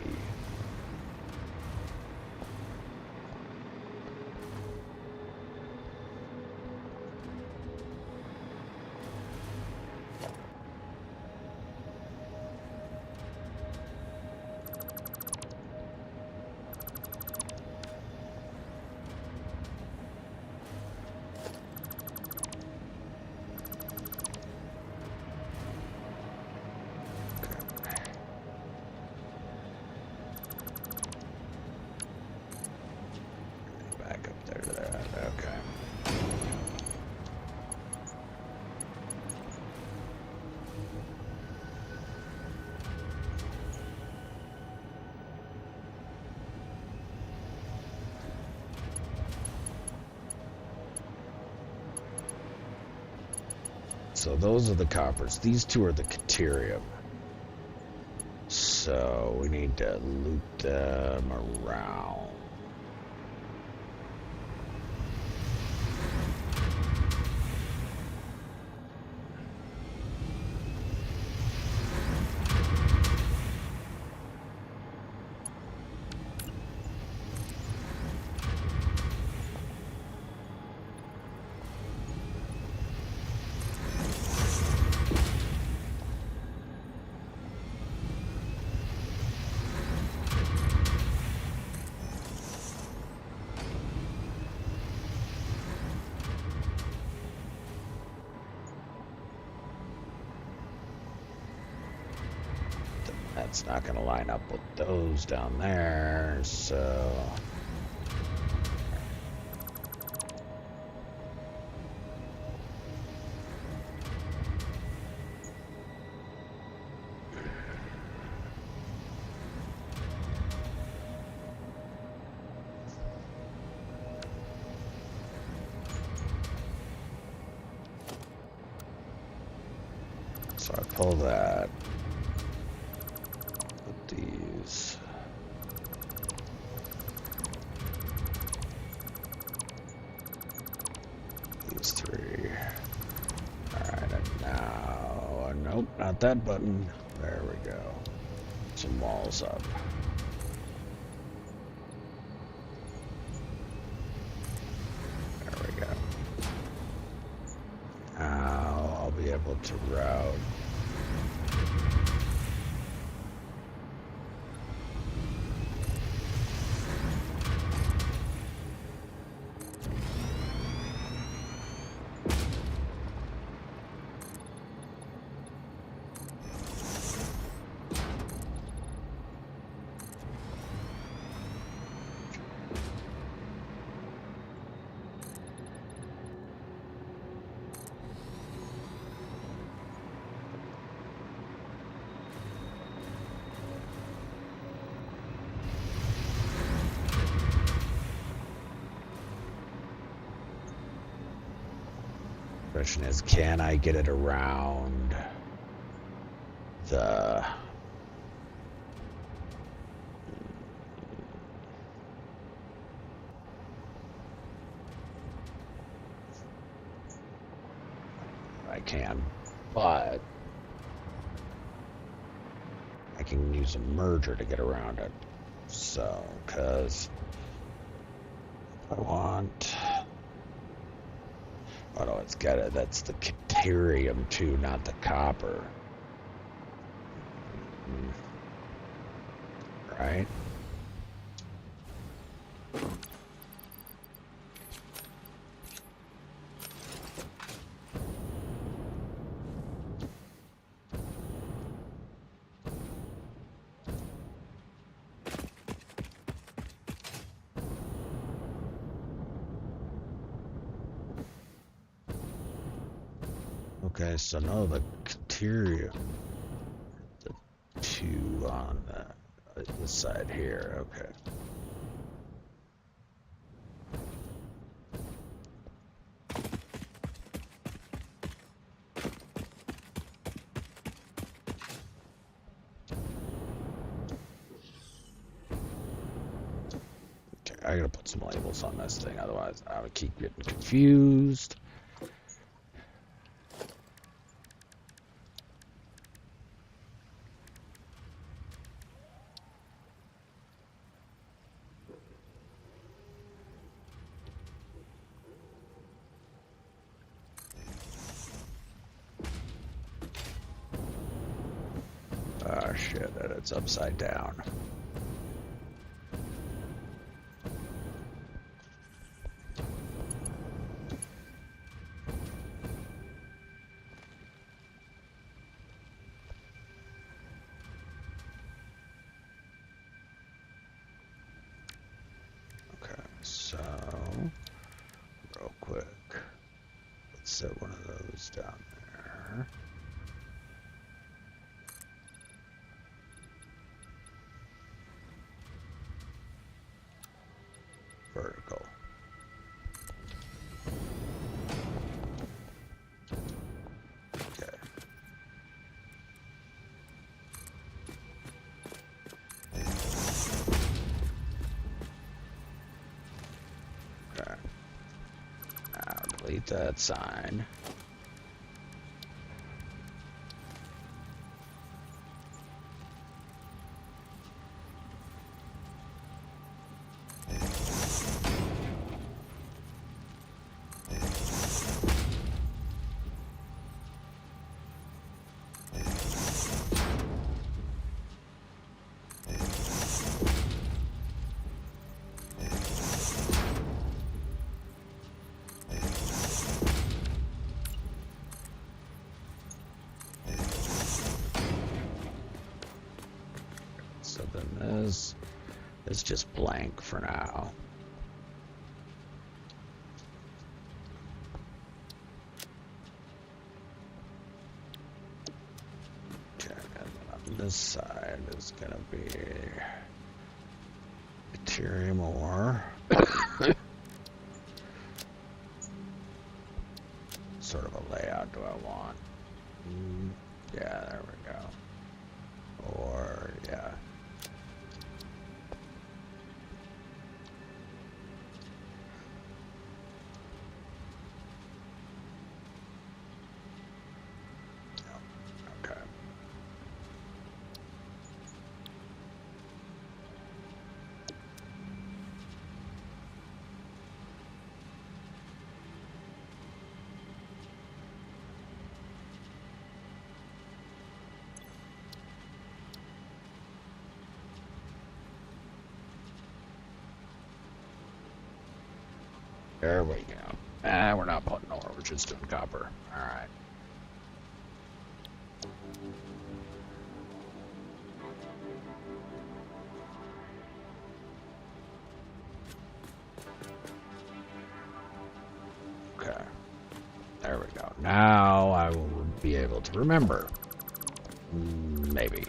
So those are the coppers. These two are the caterium. So we need to loot them around. That's not going to line up with those down there, so... So I pull that. Put these. These three. Alright, and now... Nope, not that button. There we go. Some walls up. There we go. Now I'll be able to route. Question is, can I get it around the... I can, but I can use a merger to get around it. So, because I want... Oh no, it's got it. That's the caterium too, not the copper. Right? Okay, so no, the caterium. The two on this side here. Okay. I gotta put some labels on this thing, otherwise I would keep getting confused. Oh shit, that it's upside down. So, real quick, let's set one of those down there. Vertical. that sign. So then this is just blank for now. Okay, and then on this side is gonna be Ethereum ore. Sort of a layout do I want? Yeah, there we go. Or, yeah. Okay. There we go. We're not putting ore, we're just doing copper. Alright. Okay. There we go. Now I will be able to remember. Maybe.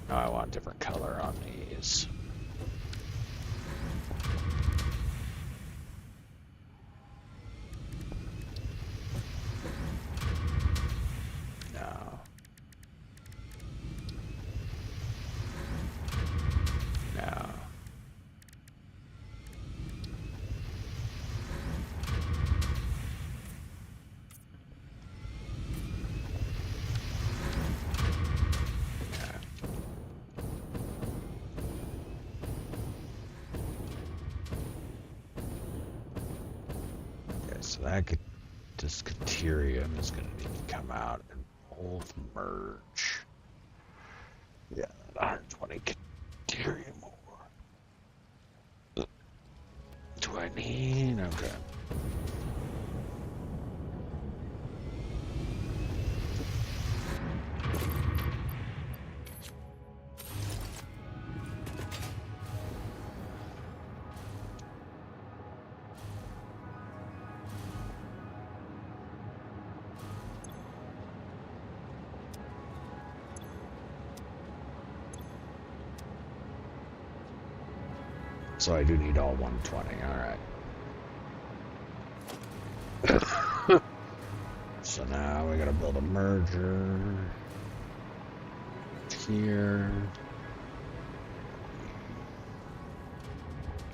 Now I want a different color on these. No. No. So that could, this Caterium is going to need to come out and both merge. Yeah, that 120 Caterium ore. Do I need? Okay. So I do need all 120, alright. we gotta build a merger here.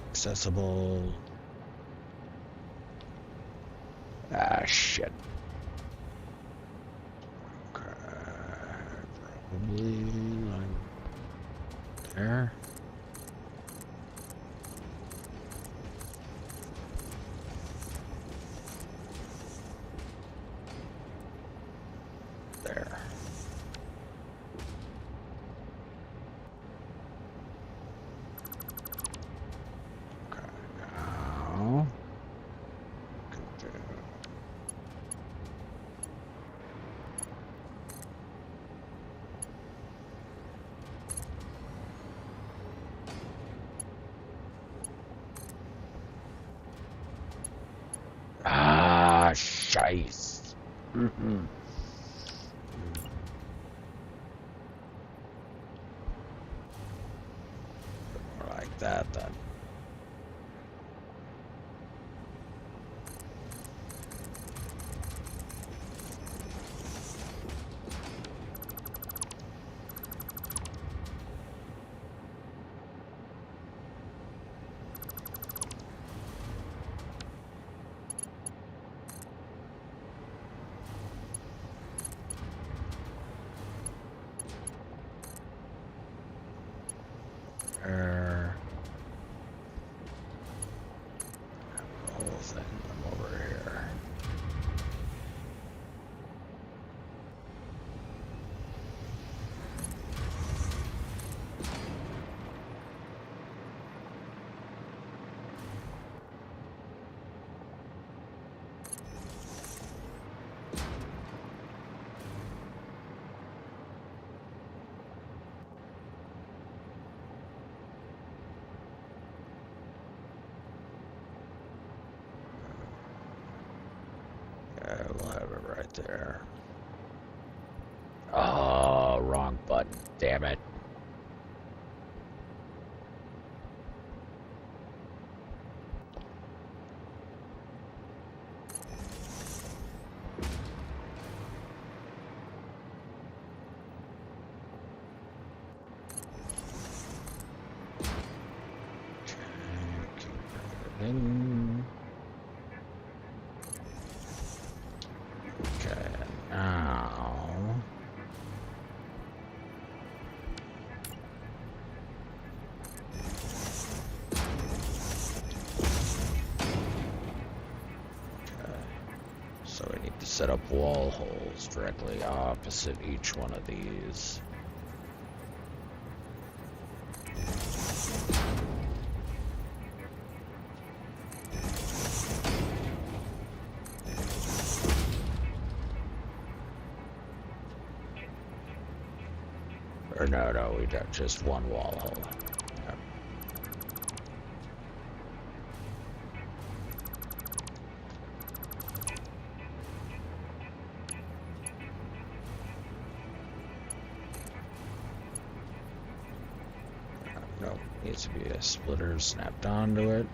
Accessible. Ah, shit. Okay, probably like there. There. Okay, now. Ah, scheiß. Like that then. There. The whole thing come over here. Yeah, we'll have it right there. Oh, wrong button. Damn it. In. Okay, now. Okay, so we need to set up wall holes directly opposite each one of these. Or no, we got just one wall hole. Yep. Nope, needs to be a splitter snapped onto it.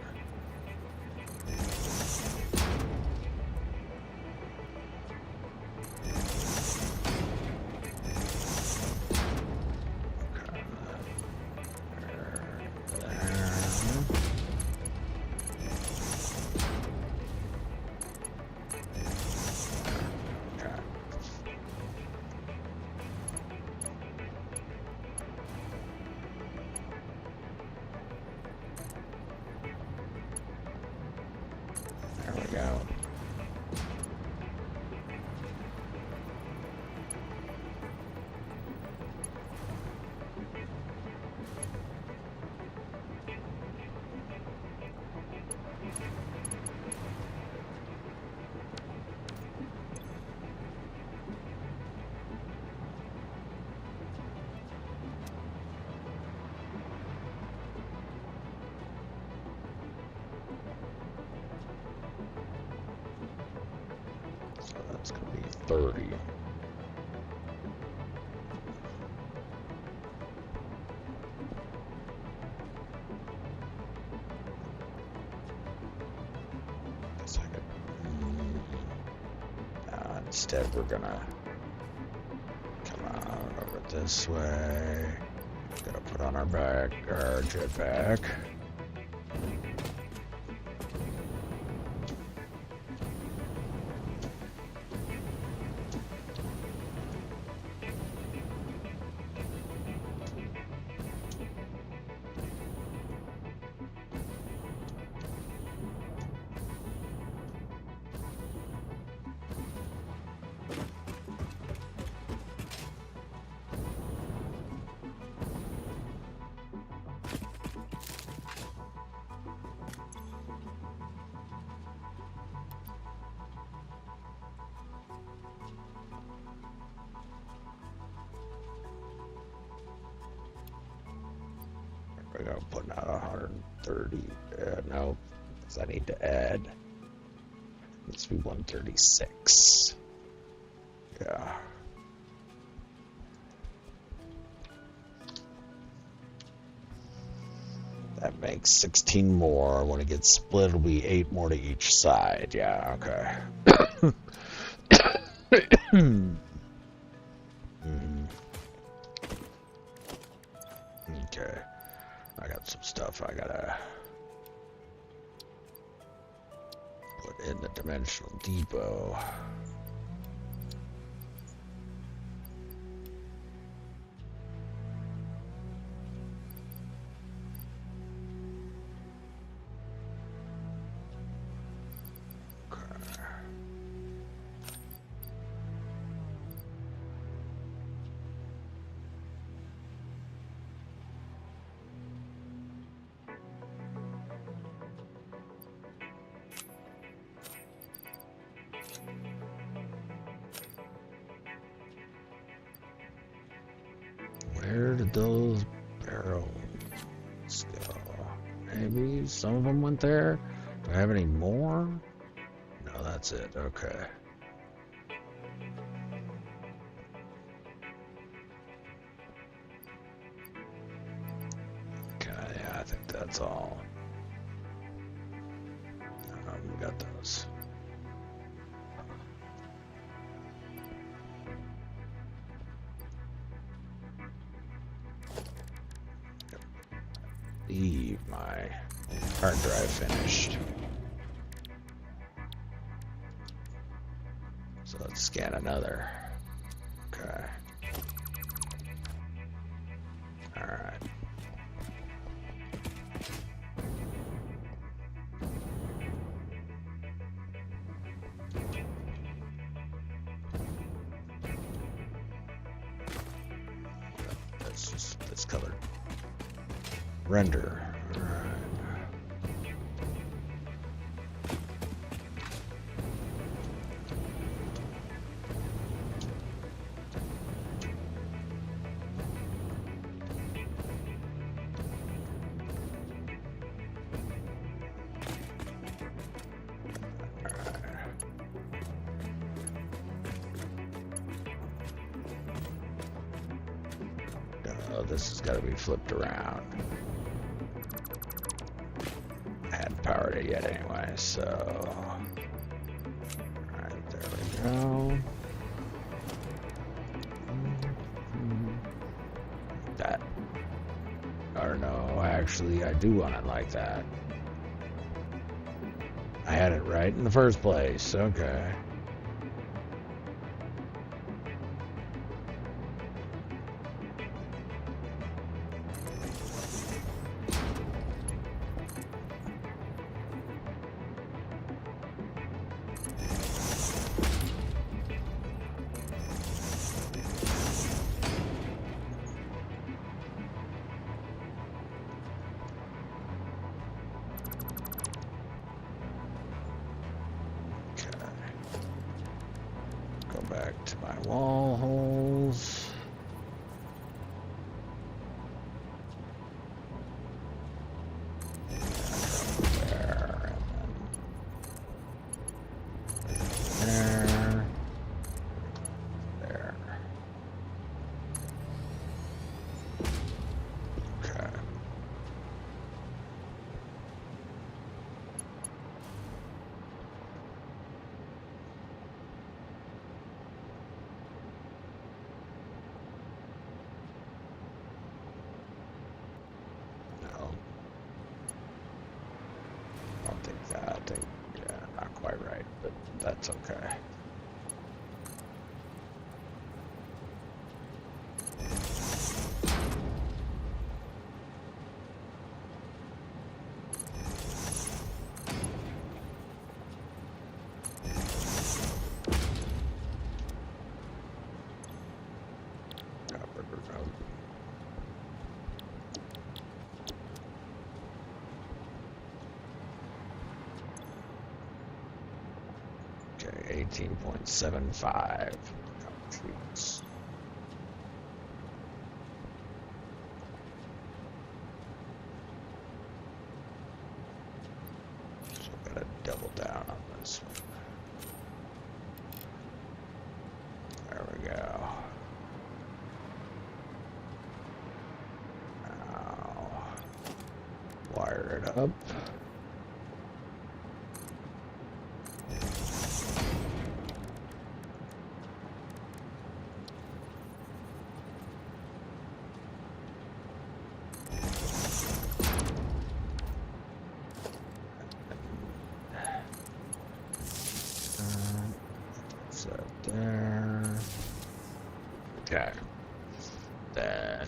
There we go. So that's going to be 30. Second. Instead, we're gonna come on over this way. Gotta put on our jetpack. I gotta put out 130. No, because I need to add. Let's be 136. Yeah. That makes 16 more. When it gets split, it'll be 8 more to each side. Yeah, okay. Okay. I got some stuff I gotta put in the dimensional depot. Where did those barrels go? Maybe some of them went there? Do I have any more? No, that's it. Okay. Okay, yeah, I think that's all. We got those. Leave my hard drive finished. So let's scan another. Okay. Alright. That's just this color. Render. Oh, this has got to be flipped around. I hadn't powered it yet anyway, so... Alright, there we go. That. Or no, actually, I do want it like that. I had it right in the first place, okay. Back to my wall holes. There, and then there. Okay. that's okay. Okay, 18.75. Sheets. So I gotta double down on this one. There we go. Now, wire it up. Set there. Okay. Then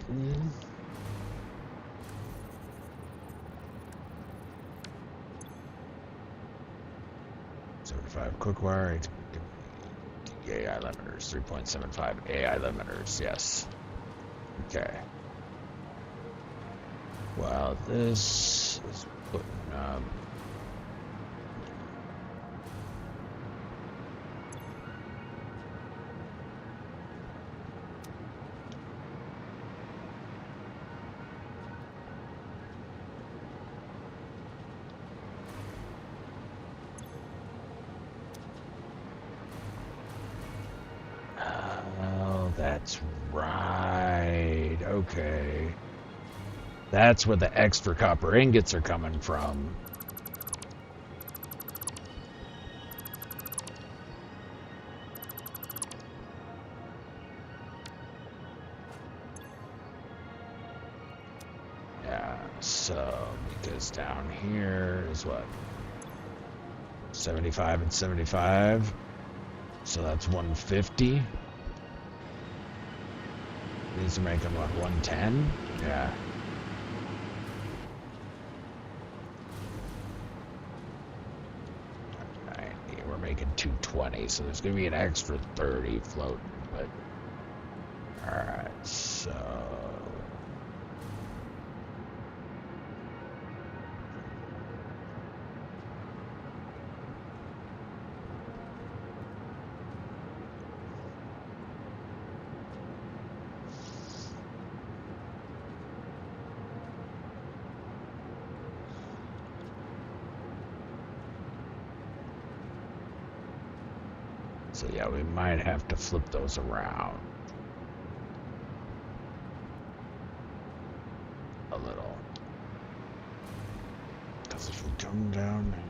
75 quick wire. AI limiters. 3.75 AI limiters. Yes. Okay. Well, this is putting oh, that's right. Okay. That's where the extra copper ingots are coming from. Yeah, so because down here is what? 75 and 75. So that's 150. These are making what, 110? Yeah. We're making 220, so there's gonna be an extra 30 floating, but alright, so yeah, we might have to flip those around a little. Because if we come down here,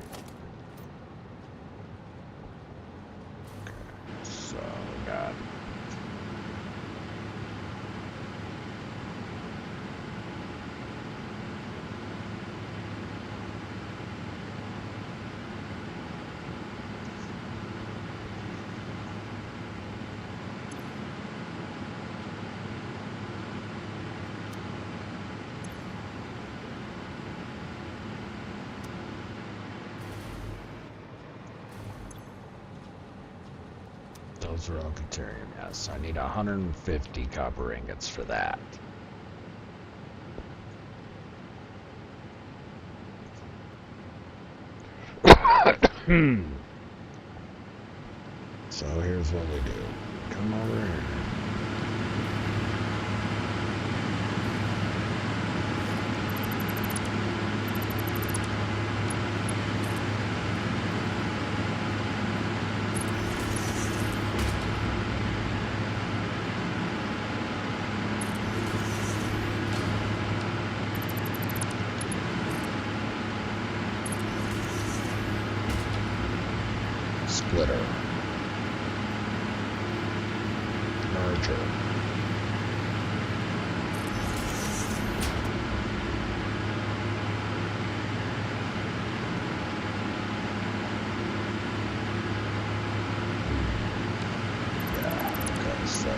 okay, so we got those are all deuterium, yes. I need 150 copper ingots for that. So here's what we do. Come over here. Splitter. Merger. So.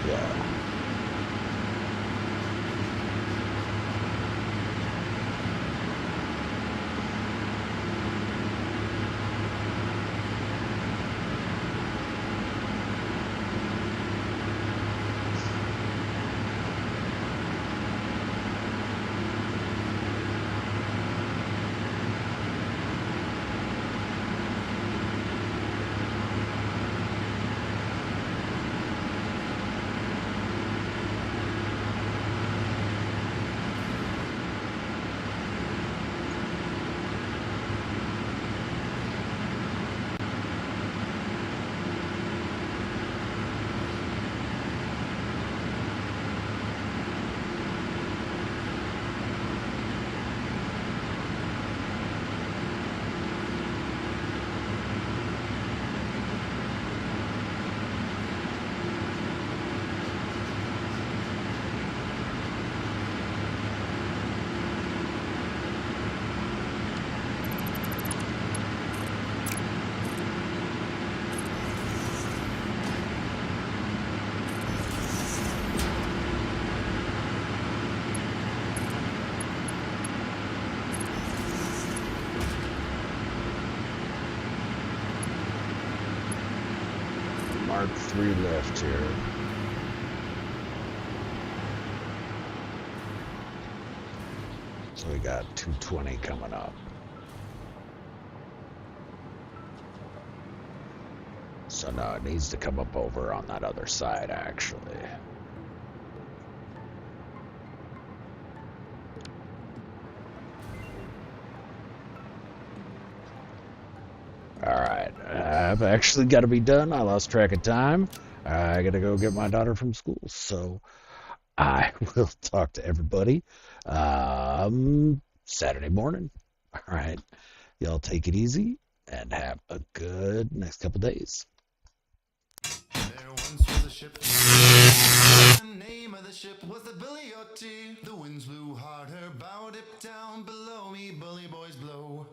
Yeah. Mark 3 left here. So we got 220 coming up. So no, it needs to come up over on that other side, actually. Alright, I've actually got to be done. I lost track of time. I got to go get my daughter from school. So I will talk to everybody Saturday morning. Alright, y'all take it easy and have a good next couple days. There once was a ship. The name of the ship was the Billy O' Tea. The winds blew hard, her bow dipped down. Below me, bully boys blow.